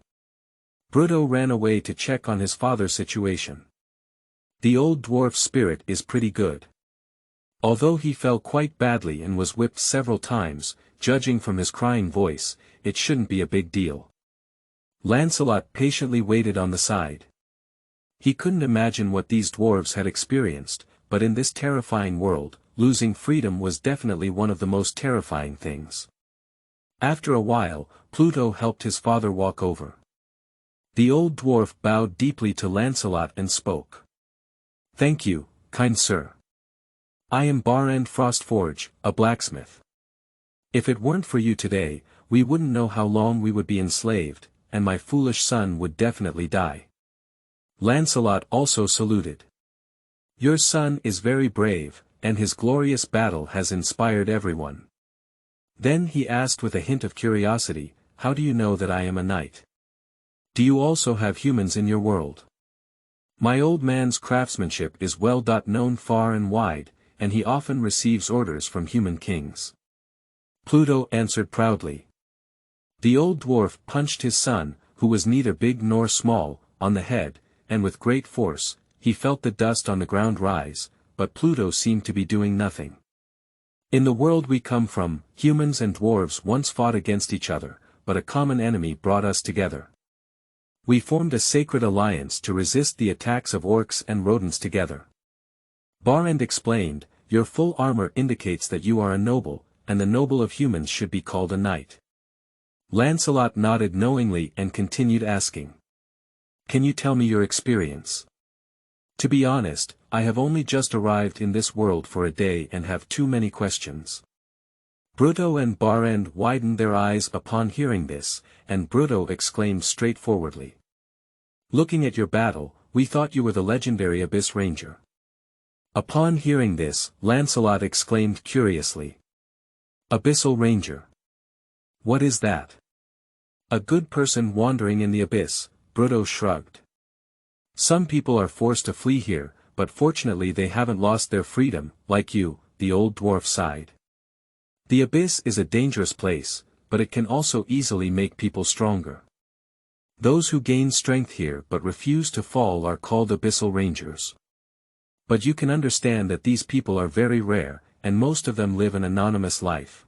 Bruto ran away to check on his father's situation. The old dwarf's spirit is pretty good. Although he fell quite badly and was whipped several times, judging from his crying voice, it shouldn't be a big deal. Lancelot patiently waited on the side. He couldn't imagine what these dwarves had experienced, but in this terrifying world, losing freedom was definitely one of the most terrifying things. After a while, Pluto helped his father walk over. The old dwarf bowed deeply to Lancelot and spoke. "Thank you, kind sir. I am Barrend Frostforge, a blacksmith. If it weren't for you today, we wouldn't know how long we would be enslaved, and my foolish son would definitely die." Lancelot also saluted. "Your son is very brave, and his glorious battle has inspired everyone." Then he asked with a hint of curiosity, "How do you know that I am a knight? Do you also have humans in your world?" "My old man's craftsmanship is well known far and wide, and he often receives orders from human kings," Pluto answered proudly. The old dwarf punched his son, who was neither big nor small, on the head, and with great force, he felt the dust on the ground rise, but Pluto seemed to be doing nothing. "In the world we come from, humans and dwarves once fought against each other, but a common enemy brought us together. We formed a sacred alliance to resist the attacks of orcs and rodents together." Barrend explained, "Your full armor indicates that you are a noble, and the noble of humans should be called a knight." Lancelot nodded knowingly and continued asking. "Can you tell me your experience? To be honest, I have only just arrived in this world for a day and have too many questions." Bruto and Barrend widened their eyes upon hearing this, and Bruto exclaimed straightforwardly. "Looking at your battle, we thought you were the legendary Abyss Ranger." Upon hearing this, Lancelot exclaimed curiously. "Abyssal Ranger? What is that?" "A good person wandering in the abyss," Bruto shrugged. "Some people are forced to flee here, but fortunately they haven't lost their freedom, like you," the old dwarf sighed. "The abyss is a dangerous place, but it can also easily make people stronger. Those who gain strength here but refuse to fall are called Abyssal Rangers. But you can understand that these people are very rare, and most of them live an anonymous life."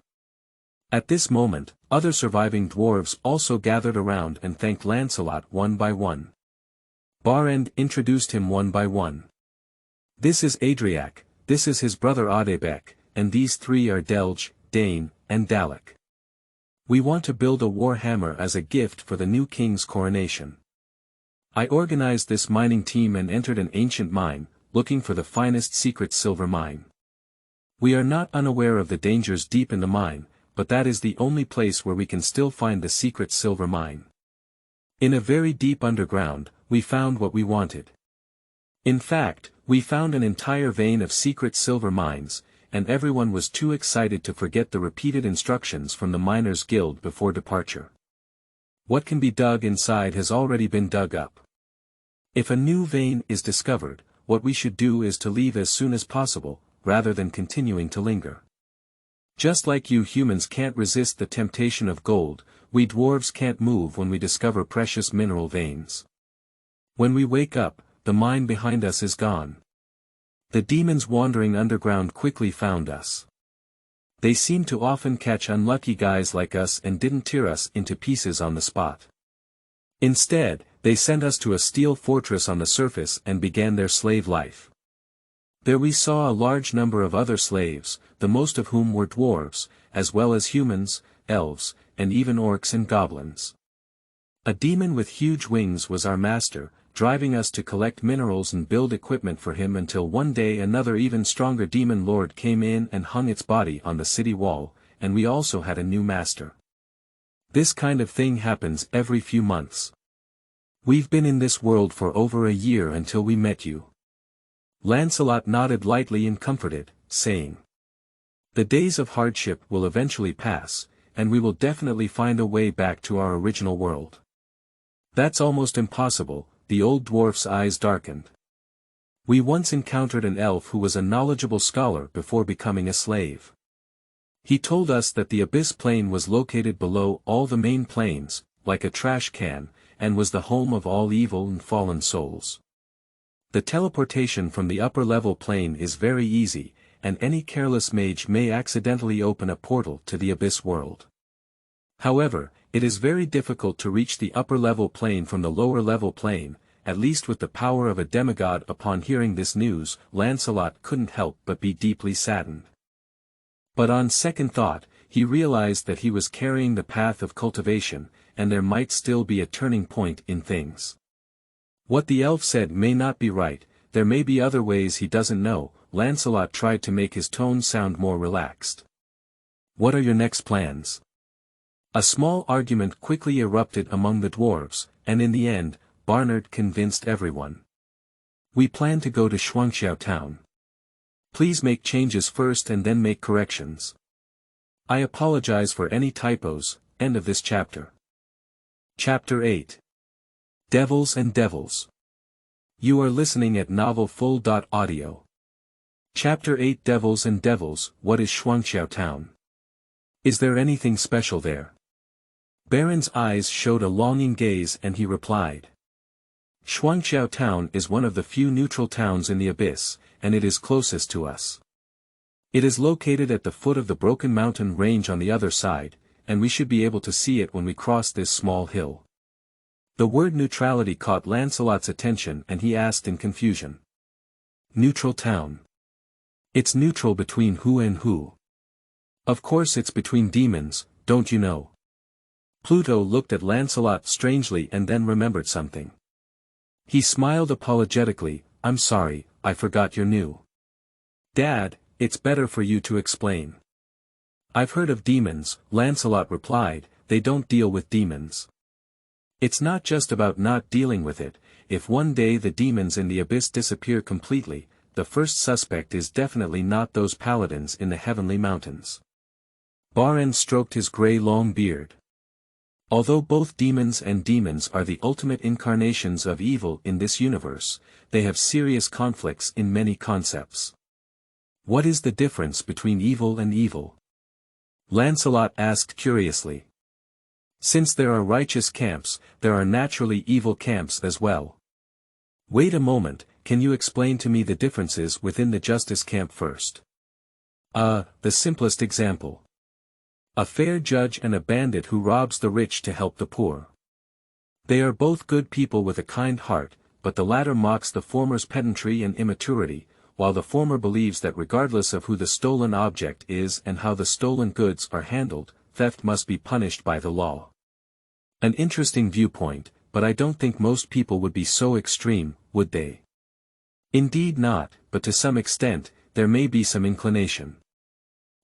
At this moment, other surviving dwarves also gathered around and thanked Lancelot one by one. Barrend introduced him one by one. "This is Adriac, this is his brother Adebec, and these three are Delge, Dane, and Dalek. We want to build a war hammer as a gift for the new king's coronation. I organized this mining team and entered an ancient mine, looking for the finest secret silver mine. We are not unaware of the dangers deep in the mine, but that is the only place where we can still find the secret silver mine. In a very deep underground, we found what we wanted. In fact, we found an entire vein of secret silver mines, and everyone was too excited to forget the repeated instructions from the Miners' Guild before departure. What can be dug inside has already been dug up. If a new vein is discovered, what we should do is to leave as soon as possible, rather than continuing to linger. Just like you humans can't resist the temptation of gold, we dwarves can't move when we discover precious mineral veins. When we wake up, the mine behind us is gone. The demons wandering underground quickly found us. They seem to often catch unlucky guys like us and didn't tear us into pieces on the spot. Instead, they sent us to a steel fortress on the surface and began their slave life. There we saw a large number of other slaves, the most of whom were dwarves, as well as humans, elves, and even orcs and goblins. A demon with huge wings was our master, driving us to collect minerals and build equipment for him until one day another even stronger demon lord came in and hung its body on the city wall, and we also had a new master. This kind of thing happens every few months. We've been in this world for over a year until we met you." Lancelot nodded lightly and comforted, saying, "The days of hardship will eventually pass, and we will definitely find a way back to our original world." "That's almost impossible," the old dwarf's eyes darkened. "We once encountered an elf who was a knowledgeable scholar before becoming a slave. He told us that the Abyss Plain was located below all the main plains, like a trash can, and was the home of all evil and fallen souls. The teleportation from the upper-level plane is very easy, and any careless mage may accidentally open a portal to the Abyss world. However, it is very difficult to reach the upper-level plane from the lower-level plane, at least with the power of a demigod. Upon hearing this news, Lancelot couldn't help but be deeply saddened. But on second thought, he realized that he was carrying the path of cultivation, and there might still be a turning point in things. What the elf said may not be right, there may be other ways he doesn't know. Lancelot tried to make his tone sound more relaxed. What are your next plans? A small argument quickly erupted among the dwarves, and in the end, Barrend convinced everyone. We plan to go to Shuangxiao town. Please make changes first and then make corrections. I apologize for any typos. End of this chapter. Chapter 8. Devils and Devils. You are listening at novelfull.audio. Chapter 8 Devils and Devils. What is Shuangxiao town? Is there anything special there? Barrend's eyes showed a longing gaze and he replied. Shuangxiao town is one of the few neutral towns in the Abyss, and it is closest to us. It is located at the foot of the Broken Mountain range on the other side, and we should be able to see it when we cross this small hill. The word neutrality caught Lancelot's attention and he asked in confusion. Neutral town. It's neutral between who and who? Of course it's between demons, don't you know? Pluto looked at Lancelot strangely and then remembered something. He smiled apologetically. I'm sorry, I forgot you're new. Dad, it's better for you to explain. I've heard of demons, Lancelot replied. They don't deal with demons. It's not just about not dealing with it. If one day the demons in the Abyss disappear completely, the first suspect is definitely not those paladins in the heavenly mountains. Barrend stroked his grey long beard. Although both demons and demons are the ultimate incarnations of evil in this universe, they have serious conflicts in many concepts. What is the difference between evil and evil? Lancelot asked curiously. Since there are righteous camps, there are naturally evil camps as well. Wait a moment, can you explain to me the differences within the justice camp first? The simplest example. A fair judge and a bandit who robs the rich to help the poor. They are both good people with a kind heart, but the latter mocks the former's pedantry and immaturity, while the former believes that regardless of who the stolen object is and how the stolen goods are handled, theft must be punished by the law. An interesting viewpoint, but I don't think most people would be so extreme, would they? Indeed not, but to some extent, there may be some inclination.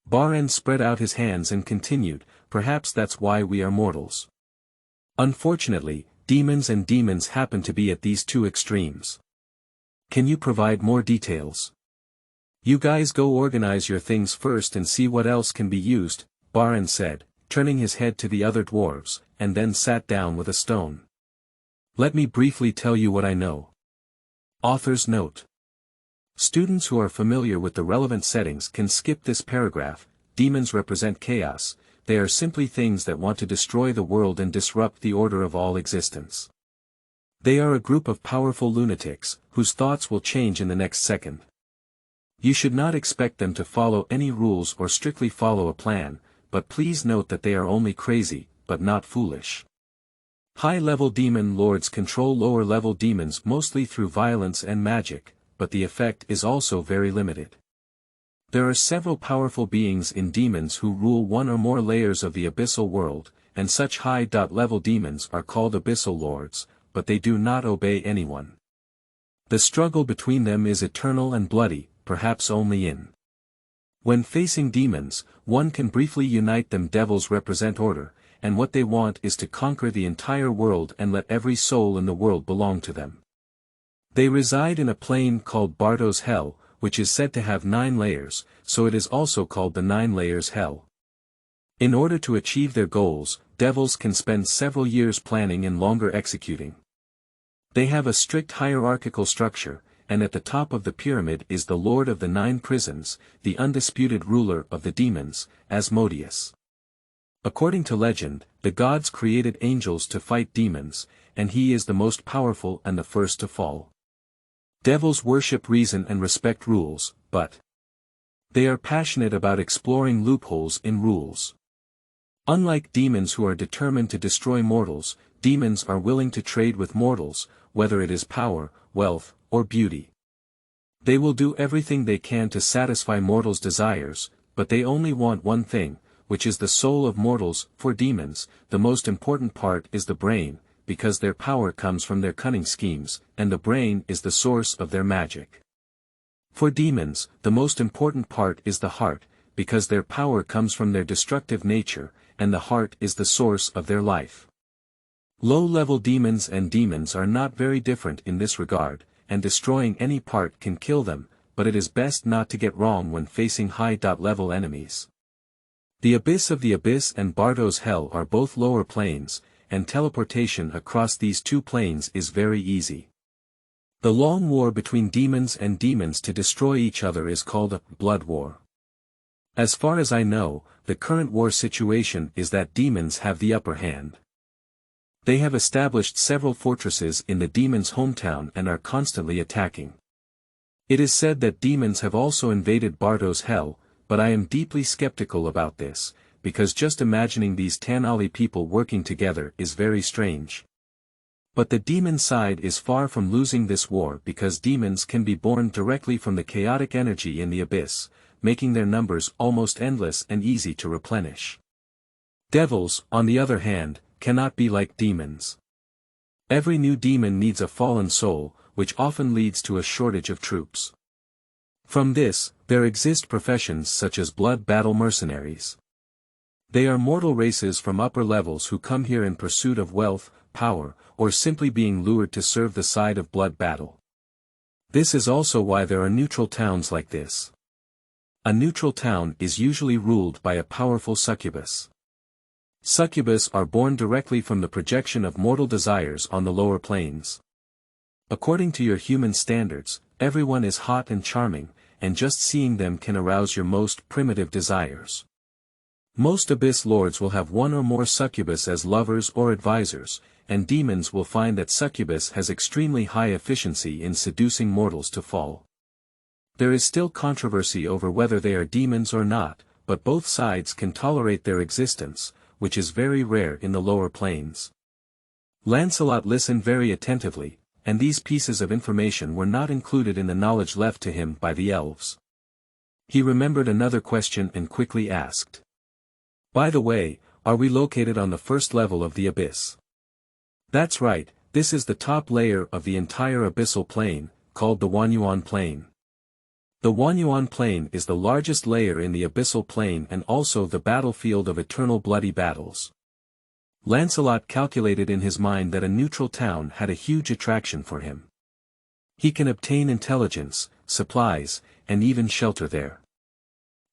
Barrend spread out his hands and continued, perhaps that's why we are mortals. Unfortunately, demons and demons happen to be at these two extremes. Can you provide more details? You guys go organize your things first and see what else can be used, Barrend said, turning his head to the other dwarves, and then sat down with a stone. Let me briefly tell you what I know. Author's note. Students who are familiar with the relevant settings can skip this paragraph. Demons represent chaos. They are simply things that want to destroy the world and disrupt the order of all existence. They are a group of powerful lunatics, whose thoughts will change in the next second. You should not expect them to follow any rules or strictly follow a plan, but please note that they are only crazy, but not foolish. High-level demon lords control lower-level demons mostly through violence and magic, but the effect is also very limited. There are several powerful beings in demons who rule one or more layers of the abyssal world, and such high-level demons are called abyssal lords, but they do not obey anyone. The struggle between them is eternal and bloody, perhaps only in. When facing demons, one can briefly unite them. Devils represent order, and what they want is to conquer the entire world and let every soul in the world belong to them. They reside in a plane called Bardo's Hell, which is said to have 9 layers, so it is also called the 9 layers Hell. In order to achieve their goals, devils can spend several years planning and longer executing. They have a strict hierarchical structure, and at the top of the pyramid is the Lord of the 9 prisons, the undisputed ruler of the demons, Asmodeus. According to legend, the gods created angels to fight demons, and he is the most powerful and the first to fall. Devils worship reason and respect rules, but they are passionate about exploring loopholes in rules. Unlike demons who are determined to destroy mortals, demons are willing to trade with mortals, whether it is power, wealth, or beauty. They will do everything they can to satisfy mortals' desires, but they only want one thing, which is the soul of mortals. For demons, the most important part is the brain, because their power comes from their cunning schemes, and the brain is the source of their magic. For demons, the most important part is the heart, because their power comes from their destructive nature, and the heart is the source of their life. Low-level demons and demons are not very different in this regard, and destroying any part can kill them, but it is best not to get wrong when facing high-level enemies. The Abyss of the Abyss and Bardo's Hell are both lower planes, and teleportation across these two planes is very easy. The long war between demons and demons to destroy each other is called a blood war. As far as I know, the current war situation is that demons have the upper hand. They have established several fortresses in the demons' hometown and are constantly attacking. It is said that demons have also invaded Bardo's Hell, but I am deeply skeptical about this, because just imagining these Tanali people working together is very strange. But the demon side is far from losing this war because demons can be born directly from the chaotic energy in the abyss, making their numbers almost endless and easy to replenish. Devils, on the other hand, cannot be like demons. Every new demon needs a fallen soul, which often leads to a shortage of troops. From this, there exist professions such as blood battle mercenaries. They are mortal races from upper levels who come here in pursuit of wealth, power, or simply being lured to serve the side of blood battle. This is also why there are neutral towns like this. A neutral town is usually ruled by a powerful succubus. Succubus are born directly from the projection of mortal desires on the lower planes. According to your human standards, everyone is hot and charming, and just seeing them can arouse your most primitive desires. Most abyss lords will have one or more succubus as lovers or advisors, and demons will find that succubus has extremely high efficiency in seducing mortals to fall. There is still controversy over whether they are demons or not, but both sides can tolerate their existence, which is very rare in the lower planes. Lancelot listened very attentively, and these pieces of information were not included in the knowledge left to him by the elves. He remembered another question and quickly asked. By the way, are we located on the first level of the abyss? That's right, this is the top layer of the entire abyssal plane, called the Wanyuan plane. The Wanyuan plane is the largest layer in the abyssal plane and also the battlefield of eternal bloody battles. Lancelot calculated in his mind that a neutral town had a huge attraction for him. He can obtain intelligence, supplies, and even shelter there.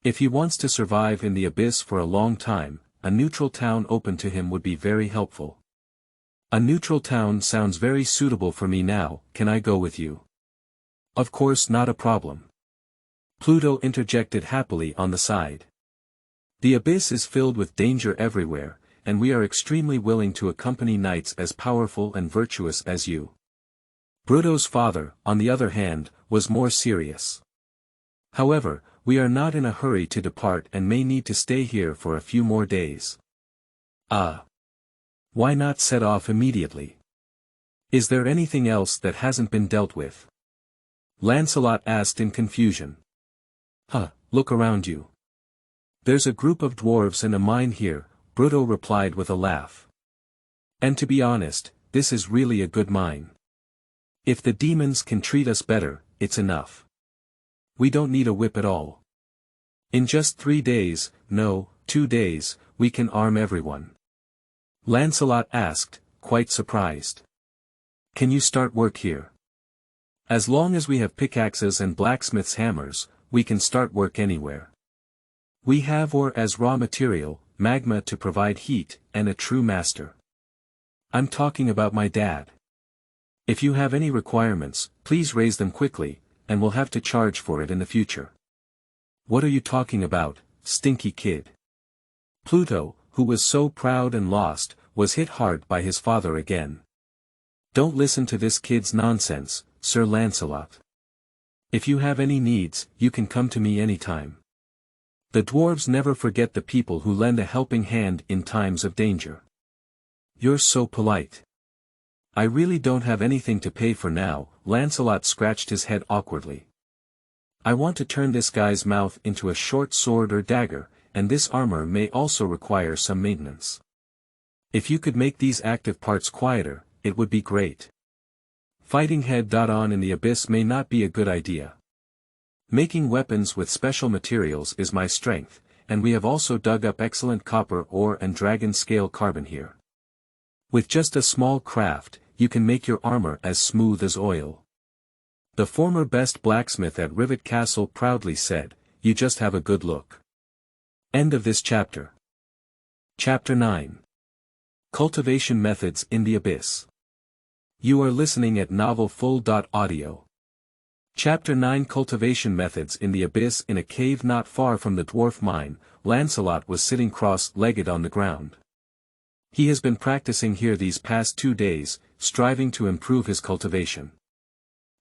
If he wants to survive in the abyss for a long time, a neutral town open to him would be very helpful. A neutral town sounds very suitable for me now. Can I go with you? Of course, not a problem. Pluto interjected happily on the side. The abyss is filled with danger everywhere, and we are extremely willing to accompany knights as powerful and virtuous as you. Bruto's father, on the other hand, was more serious. However, we are not in a hurry to depart and may need to stay here for a few more days. Why not set off immediately? Is there anything else that hasn't been dealt with? Lancelot asked in confusion. Look around you. There's a group of dwarves and a mine here, Bruto replied with a laugh. And to be honest, this is really a good mine. If the demons can treat us better, it's enough. We don't need a whip at all. In just 3 days, no, 2 days, we can arm everyone. Lancelot asked, quite surprised. Can you start work here? As long as we have pickaxes and blacksmith's hammers, we can start work anywhere. We have ore as raw material, magma to provide heat, and a true master. I'm talking about my dad. If you have any requirements, please raise them quickly, and we'll have to charge for it in the future. What are you talking about, stinky kid? Pluto, who was so proud and lost, was hit hard by his father again. "Don't listen to this kid's nonsense, Sir Lancelot. If you have any needs, you can come to me anytime. The dwarves never forget the people who lend a helping hand in times of danger." "You're so polite." "I really don't have anything to pay for now," Lancelot scratched his head awkwardly. "I want to turn this guy's mouth into a short sword or dagger, and this armor may also require some maintenance. If you could make these active parts quieter, it would be great. Fighting head-on in the abyss may not be a good idea. Making weapons with special materials is my strength, and we have also dug up excellent copper ore and dragon-scale carbon here. With just a small craft, you can make your armor as smooth as oil." The former best blacksmith at Rivet Castle proudly said, "You just have a good look." End of this chapter. Chapter 9. Cultivation Methods in the Abyss. You are listening at novelfull.audio. Chapter 9 Cultivation Methods in the Abyss. In a cave not far from the dwarf mine, Lancelot was sitting cross-legged on the ground. He has been practicing here these past 2 days, striving to improve his cultivation.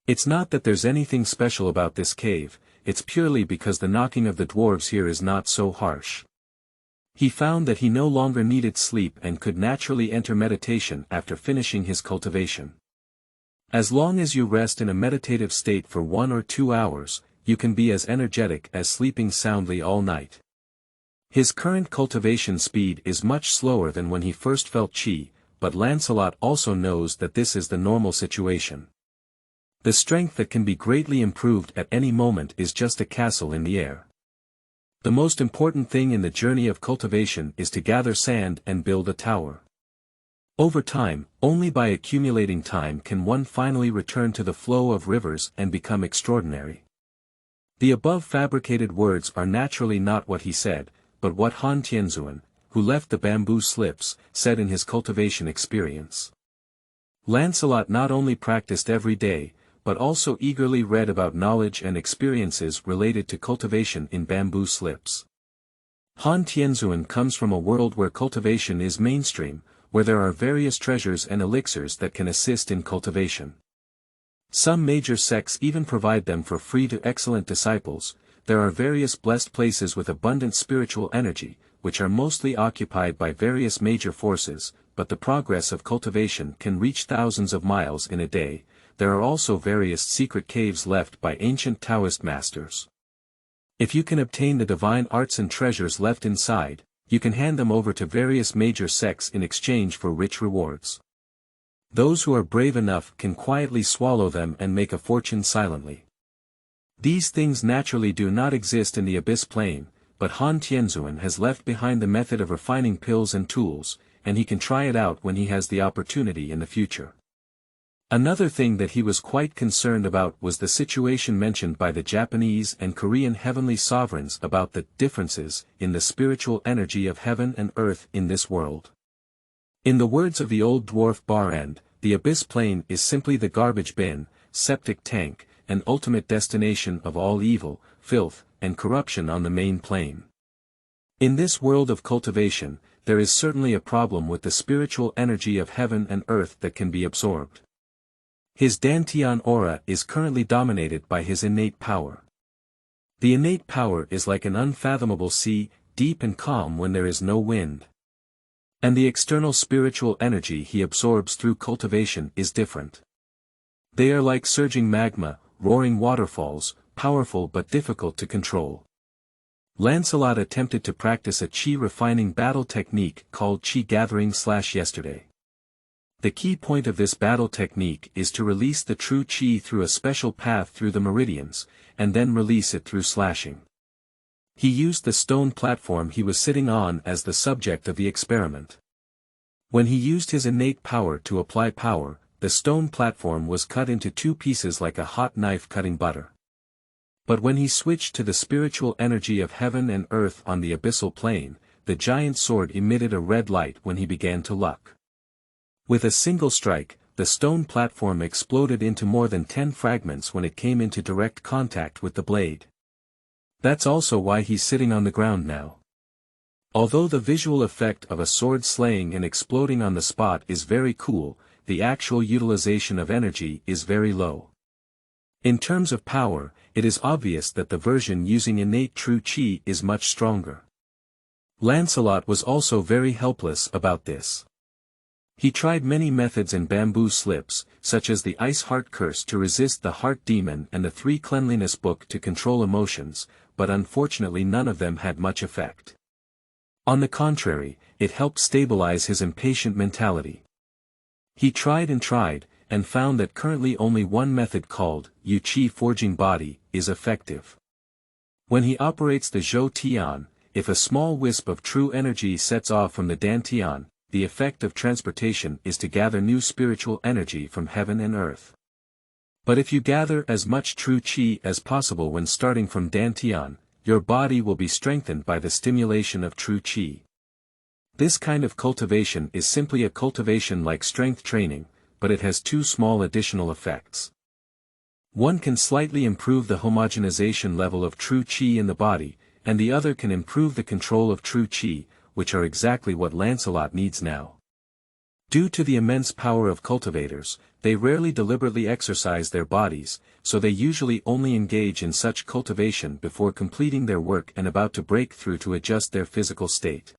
It's not that there's anything special about this cave, it's purely because the knocking of the dwarves here is not so harsh. He found that he no longer needed sleep and could naturally enter meditation after finishing his cultivation. As long as you rest in a meditative state for 1 or 2 hours, you can be as energetic as sleeping soundly all night. His current cultivation speed is much slower than when he first felt chi, but Lancelot also knows that this is the normal situation. The strength that can be greatly improved at any moment is just a castle in the air. The most important thing in the journey of cultivation is to gather sand and build a tower. Over time, only by accumulating time can one finally return to the flow of rivers and become extraordinary. The above fabricated words are naturally not what he said, but what Han Tianzuan, who left the bamboo slips, said in his cultivation experience. Lancelot not only practiced every day, but also eagerly read about knowledge and experiences related to cultivation in bamboo slips. Han Tianzuan comes from a world where cultivation is mainstream, where there are various treasures and elixirs that can assist in cultivation. Some major sects even provide them for free to excellent disciples. There are various blessed places with abundant spiritual energy, which are mostly occupied by various major forces, but the progress of cultivation can reach thousands of miles in a day. There are also various secret caves left by ancient Taoist masters. If you can obtain the divine arts and treasures left inside, you can hand them over to various major sects in exchange for rich rewards. Those who are brave enough can quietly swallow them and make a fortune silently. These things naturally do not exist in the Abyss Plane, but Han Tianzuan has left behind the method of refining pills and tools, and he can try it out when he has the opportunity in the future. Another thing that he was quite concerned about was the situation mentioned by the Japanese and Korean heavenly sovereigns about the differences in the spiritual energy of heaven and earth in this world. In the words of the old dwarf Barrend, the Abyss Plane is simply the garbage bin, septic tank, and ultimate destination of all evil, filth, and corruption on the main plane. In this world of cultivation, there is certainly a problem with the spiritual energy of heaven and earth that can be absorbed. His Dantian aura is currently dominated by his innate power. The innate power is like an unfathomable sea, deep and calm when there is no wind. And the external spiritual energy he absorbs through cultivation is different. They are like surging magma, roaring waterfalls, powerful but difficult to control. Lancelot attempted to practice a chi refining battle technique called chi gathering/yesterday. The key point of this battle technique is to release the true chi through a special path through the meridians, and then release it through slashing. He used the stone platform he was sitting on as the subject of the experiment. When he used his innate power to apply power, the stone platform was cut into 2 pieces like a hot knife cutting butter. But when he switched to the spiritual energy of heaven and earth on the abyssal plane, the giant sword emitted a red light when he began to luck. With a single strike, the stone platform exploded into more than 10 fragments when it came into direct contact with the blade. That's also why he's sitting on the ground now. Although the visual effect of a sword slaying and exploding on the spot is very cool, the actual utilization of energy is very low. In terms of power, it is obvious that the version using innate true chi is much stronger. Lancelot was also very helpless about this. He tried many methods and bamboo slips, such as the Ice Heart Curse to resist the Heart Demon and the 3 Cleanliness Book to control emotions, but unfortunately none of them had much effect. On the contrary, it helped stabilize his impatient mentality. He tried, and found that currently only one method called Yu Chi Forging Body is effective. When he operates the Zhou Tian, if a small wisp of true energy sets off from the Dantian, the effect of transportation is to gather new spiritual energy from heaven and earth. But if you gather as much true chi as possible when starting from Dantian, your body will be strengthened by the stimulation of true chi. This kind of cultivation is simply a cultivation like strength training, but it has 2 small additional effects. One can slightly improve the homogenization level of true chi in the body, and the other can improve the control of true chi, which are exactly what Lancelot needs now. Due to the immense power of cultivators, they rarely deliberately exercise their bodies, so they usually only engage in such cultivation before completing their work and about to break through to adjust their physical state.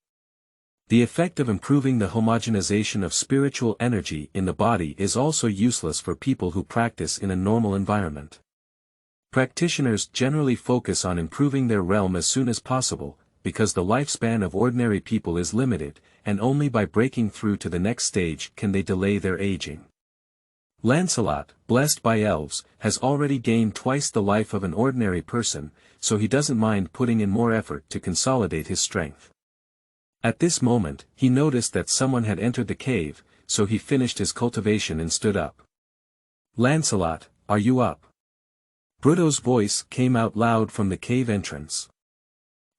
The effect of improving the homogenization of spiritual energy in the body is also useless for people who practice in a normal environment. Practitioners generally focus on improving their realm as soon as possible, because the lifespan of ordinary people is limited, and only by breaking through to the next stage can they delay their aging. Lancelot, blessed by elves, has already gained twice the life of an ordinary person, so he doesn't mind putting in more effort to consolidate his strength. At this moment, he noticed that someone had entered the cave, so he finished his cultivation and stood up. "Lancelot, are you up?" Bruto's voice came out loud from the cave entrance.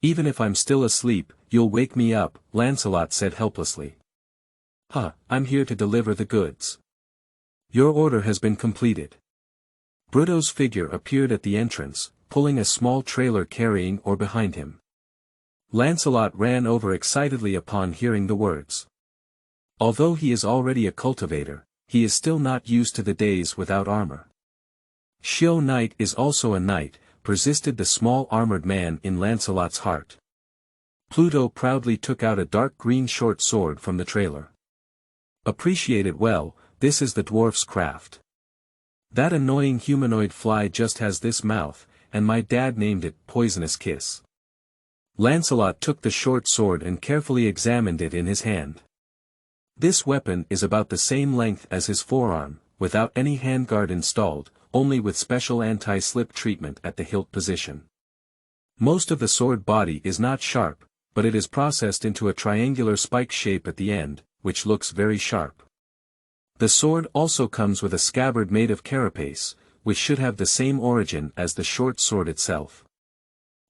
"Even if I'm still asleep, you'll wake me up," Lancelot said helplessly. I'm here to deliver the goods. Your order has been completed." Bruto's figure appeared at the entrance, pulling a small trailer carrying or behind him. Lancelot ran over excitedly upon hearing the words. Although he is already a cultivator, he is still not used to the days without armor. "Shio Knight is also a knight," persisted the small armored man in Lancelot's heart. Pluto proudly took out a dark green short sword from the trailer. "Appreciate it well, this is the dwarf's craft. That annoying humanoid fly just has this mouth, and my dad named it Poisonous Kiss." Lancelot took the short sword and carefully examined it in his hand. This weapon is about the same length as his forearm, without any handguard installed, only with special anti-slip treatment at the hilt position. Most of the sword body is not sharp, but it is processed into a triangular spike shape at the end, which looks very sharp. The sword also comes with a scabbard made of carapace, which should have the same origin as the short sword itself.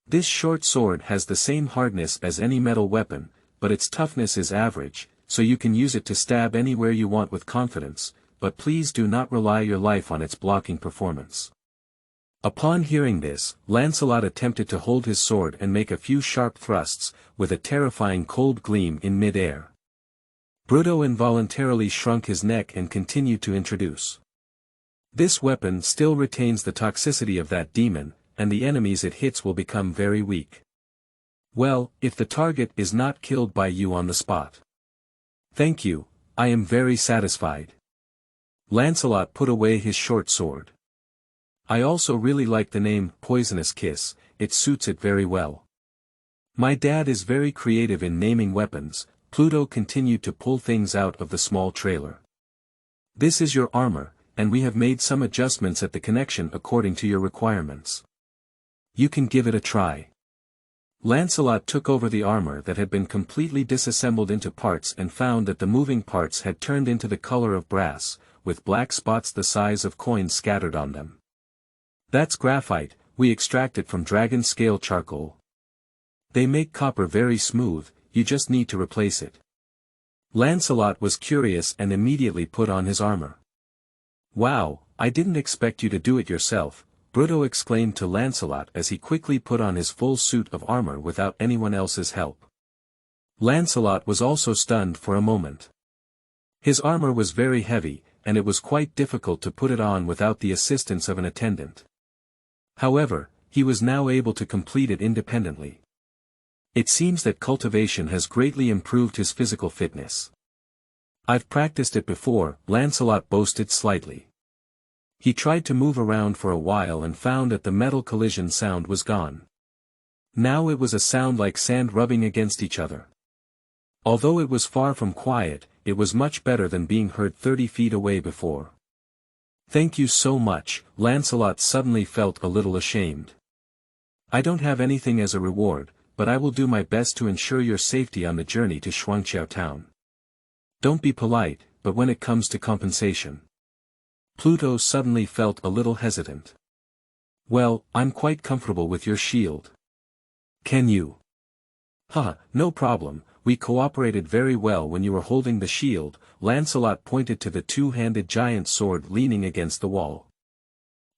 This short sword has the same hardness as any metal weapon, but its toughness is average, so you can use it to stab anywhere you want with confidence, but please do not rely your life on its blocking performance. Upon hearing this, Lancelot attempted to hold his sword and make a few sharp thrusts, with a terrifying cold gleam in mid-air. Bruto involuntarily shrunk his neck and continued to introduce. This weapon still retains the toxicity of that demon, and the enemies it hits will become very weak. Well, if the target is not killed by you on the spot. Thank you, I am very satisfied. Lancelot put away his short sword. I also really like the name Poisonous Kiss, it suits it very well. My dad is very creative in naming weapons. Pluto continued to pull things out of the small trailer. This is your armor, and we have made some adjustments at the connection according to your requirements. You can give it a try. Lancelot took over the armor that had been completely disassembled into parts and found that the moving parts had turned into the color of brass, with black spots the size of coins scattered on them. That's graphite, we extract it from dragon scale charcoal. They make copper very smooth, you just need to replace it. Lancelot was curious and immediately put on his armor. Wow, I didn't expect you to do it yourself, Bruto exclaimed to Lancelot as he quickly put on his full suit of armor without anyone else's help. Lancelot was also stunned for a moment. His armor was very heavy, and it was quite difficult to put it on without the assistance of an attendant. However, he was now able to complete it independently. It seems that cultivation has greatly improved his physical fitness. I've practiced it before, Lancelot boasted slightly. He tried to move around for a while and found that the metal collision sound was gone. Now it was a sound like sand rubbing against each other. Although it was far from quiet, it was much better than being heard 30 feet away before. Thank you so much, Lancelot suddenly felt a little ashamed. I don't have anything as a reward, but I will do my best to ensure your safety on the journey to Shuangqiao town. Don't be polite, but when it comes to compensation. Pluto suddenly felt a little hesitant. Well, I'm quite comfortable with your shield. Can you? No problem, we cooperated very well when you were holding the shield, Lancelot pointed to the two-handed giant sword leaning against the wall.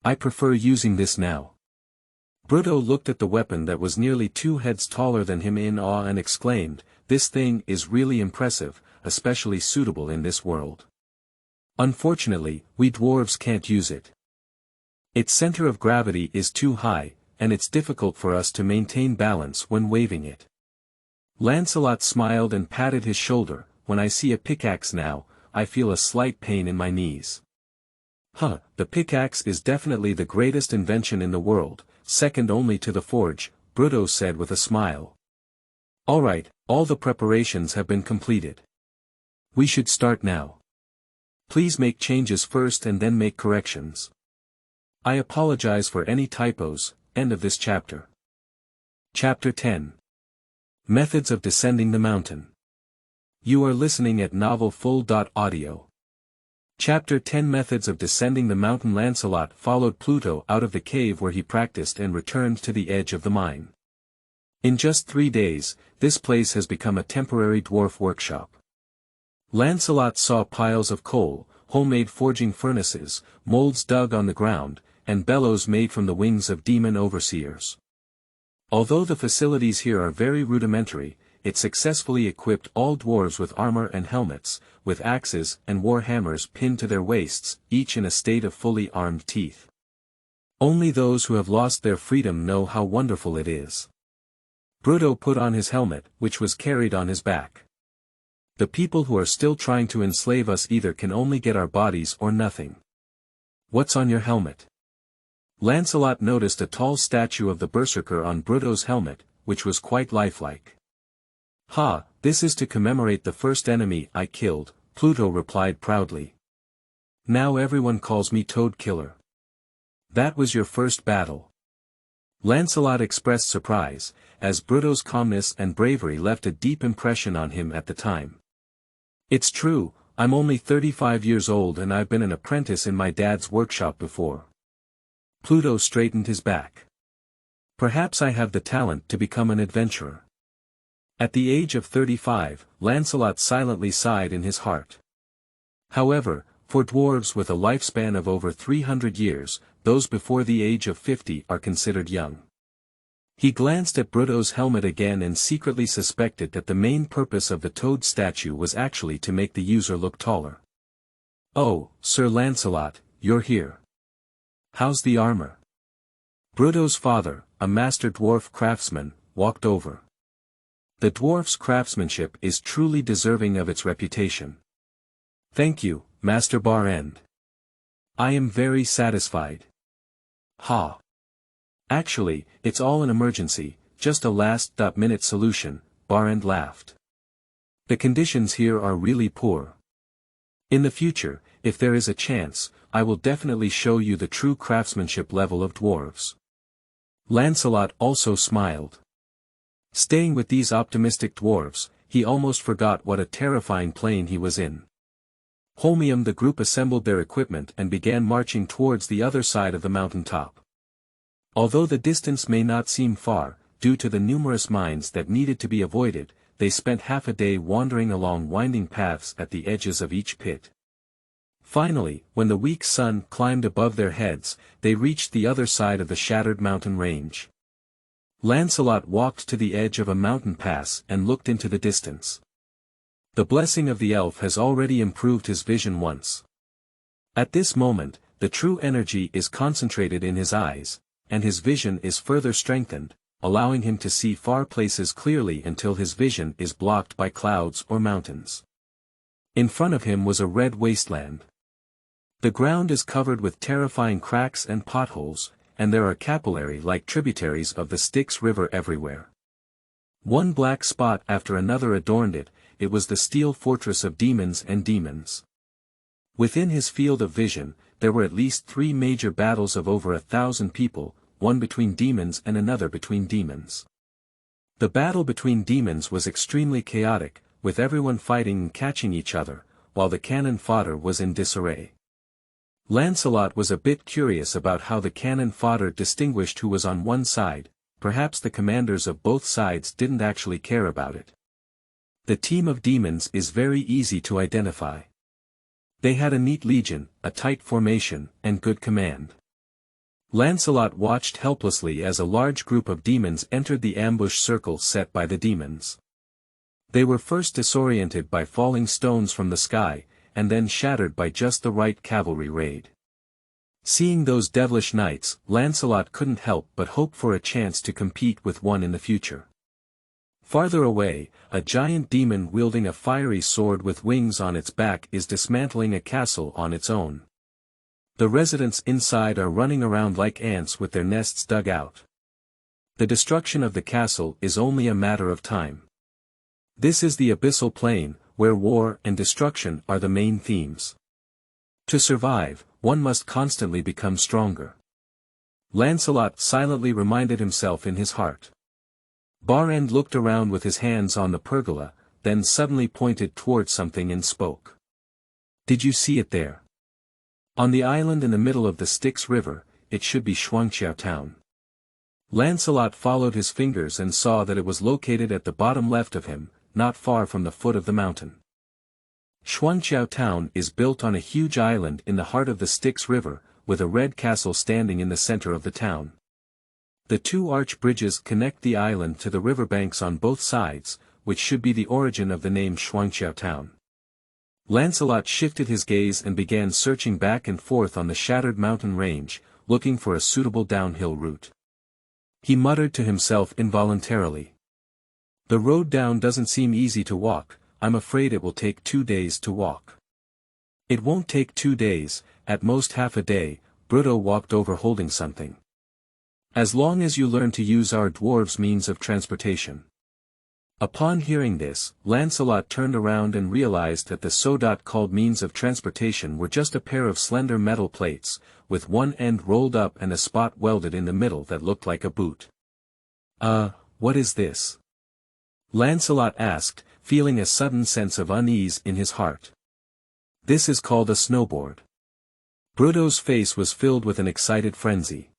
I prefer using this now. Bruto looked at the weapon that was nearly 2 heads taller than him in awe and exclaimed, this thing is really impressive, especially suitable in this world. Unfortunately, we dwarves can't use it. Its center of gravity is too high, and it's difficult for us to maintain balance when waving it. Lancelot smiled and patted his shoulder, when I see a pickaxe now, I feel a slight pain in my knees. The pickaxe is definitely the greatest invention in the world, second only to the forge, Bruto said with a smile. Alright, all the preparations have been completed. We should start now. Please make changes first and then make corrections. I apologize for any typos. End of this chapter. Chapter 10. Methods of Descending the Mountain. You are listening at novelfull.audio. Chapter 10 Methods of Descending the Mountain. Lancelot followed Pluto out of the cave where he practiced and returned to the edge of the mine. In just 3 days, this place has become a temporary dwarf workshop. Lancelot saw piles of coal, homemade forging furnaces, molds dug on the ground, and bellows made from the wings of demon overseers. Although the facilities here are very rudimentary, it successfully equipped all dwarves with armor and helmets, with axes and war hammers pinned to their waists, each in a state of fully armed teeth. Only those who have lost their freedom know how wonderful it is. Bruto put on his helmet, which was carried on his back. The people who are still trying to enslave us either can only get our bodies or nothing. What's on your helmet? Lancelot noticed a tall statue of the berserker on Bruto's helmet, which was quite lifelike. This is to commemorate the first enemy I killed, Pluto replied proudly. Now everyone calls me Toad Killer. That was your first battle. Lancelot expressed surprise, as Bruto's calmness and bravery left a deep impression on him at the time. It's true, I'm only 35 years old and I've been an apprentice in my dad's workshop before. Pluto straightened his back. Perhaps I have the talent to become an adventurer. At the age of 35, Lancelot silently sighed in his heart. However, for dwarves with a lifespan of over 300 years, those before the age of 50 are considered young. He glanced at Bruto's helmet again and secretly suspected that the main purpose of the toad statue was actually to make the user look taller. Oh, Sir Lancelot, you're here. How's the armor? Bruto's father, a master dwarf craftsman, walked over. The dwarf's craftsmanship is truly deserving of its reputation. Thank you, Master Barrend. I am very satisfied. Actually, it's all an emergency, just a last-minute solution, Barrend laughed. The conditions here are really poor. In the future, if there is a chance, I will definitely show you the true craftsmanship level of dwarves. Lancelot also smiled. Staying with these optimistic dwarves, he almost forgot what a terrifying plane he was in. Holmium. The group assembled their equipment and began marching towards the other side of the mountain top. Although the distance may not seem far, due to the numerous mines that needed to be avoided, they spent half a day wandering along winding paths at the edges of each pit. Finally, when the weak sun climbed above their heads, they reached the other side of the shattered mountain range. Lancelot walked to the edge of a mountain pass and looked into the distance. The blessing of the elf has already improved his vision once. At this moment, the true energy is concentrated in his eyes, and his vision is further strengthened, allowing him to see far places clearly until his vision is blocked by clouds or mountains. In front of him was a red wasteland. The ground is covered with terrifying cracks and potholes, and there are capillary-like tributaries of the Styx River everywhere. One black spot after another adorned it. It was the steel fortress of demons and demons. Within his field of vision, there were at least 3 major battles of over 1,000 people, one between demons and another between demons. The battle between demons was extremely chaotic, with everyone fighting and catching each other, while the cannon fodder was in disarray. Lancelot was a bit curious about how the cannon fodder distinguished who was on one side. Perhaps the commanders of both sides didn't actually care about it. The team of demons is very easy to identify. They had a neat legion, a tight formation, and good command. Lancelot watched helplessly as a large group of demons entered the ambush circle set by the demons. They were first disoriented by falling stones from the sky, and then shattered by just the right cavalry raid. Seeing those devilish knights, Lancelot couldn't help but hope for a chance to compete with one in the future. Farther away, a giant demon wielding a fiery sword with wings on its back is dismantling a castle on its own. The residents inside are running around like ants with their nests dug out. The destruction of the castle is only a matter of time. This is the abyssal plane, where war and destruction are the main themes. To survive, one must constantly become stronger. Lancelot silently reminded himself in his heart. Barrend looked around with his hands on the pergola, then suddenly pointed toward something and spoke. "Did you see it there? On the island in the middle of the Styx River, it should be Shuangqiao Town." Lancelot followed his fingers and saw that it was located at the bottom left of him, not far from the foot of the mountain. Shuangqiao Town is built on a huge island in the heart of the Styx River, with a red castle standing in the center of the town. The 2 arch bridges connect the island to the riverbanks on both sides, which should be the origin of the name Shuangqiao Town. Lancelot shifted his gaze and began searching back and forth on the shattered mountain range, looking for a suitable downhill route. He muttered to himself involuntarily. "The road down doesn't seem easy to walk. I'm afraid it will take 2 days to walk." "It won't take 2 days, at most half a day," Bruto walked over holding something. "As long as you learn to use our dwarves' means of transportation." Upon hearing this, Lancelot turned around and realized that the so-called means of transportation were just a pair of slender metal plates, with one end rolled up and a spot welded in the middle that looked like a boot. What is this?" Lancelot asked, feeling a sudden sense of unease in his heart. "This is called a snowboard." Bruto's face was filled with an excited frenzy.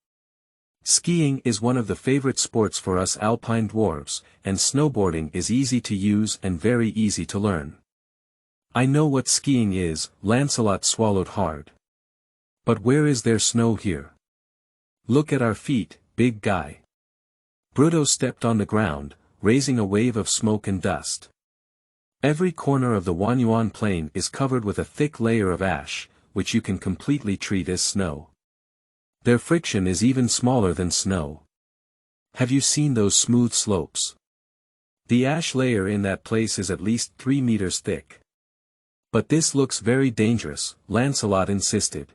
"Skiing is one of the favorite sports for us alpine dwarves, and snowboarding is easy to use and very easy to learn." "I know what skiing is," Lancelot swallowed hard. "But where is there snow here? Look at our feet, big guy." Bruto stepped on the ground, raising a wave of smoke and dust. Every corner of the Wanyuan plain is covered with a thick layer of ash, which you can completely treat as snow. Their friction is even smaller than snow. Have you seen those smooth slopes? The ash layer in that place is at least 3 meters thick. "But this looks very dangerous," Lancelot insisted.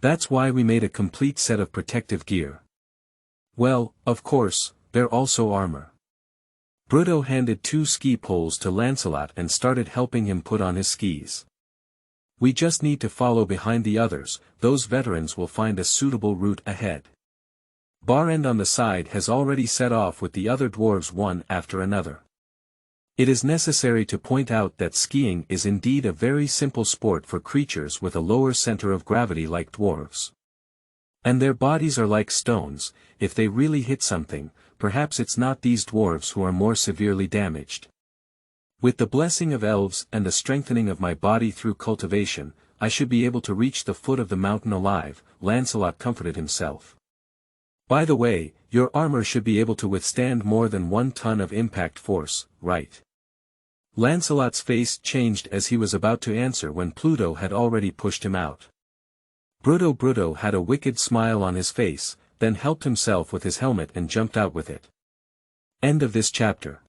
"That's why we made a complete set of protective gear." "Well, of course, they're also armor." Bruto handed 2 ski poles to Lancelot and started helping him put on his skis. "We just need to follow behind the others, those veterans will find a suitable route ahead." Barrend on the side has already set off with the other dwarves one after another. It is necessary to point out that skiing is indeed a very simple sport for creatures with a lower center of gravity like dwarves. And their bodies are like stones. If they really hit something, perhaps it's not these dwarves who are more severely damaged. "With the blessing of elves and the strengthening of my body through cultivation, I should be able to reach the foot of the mountain alive," Lancelot comforted himself. "By the way, Your armor should be able to withstand more than 1 ton of impact force, right? Lancelot's face changed as he was about to answer when Pluto had already pushed him out. Bruto had a wicked smile on his face, then helped himself with his helmet and jumped out with it. End of this chapter.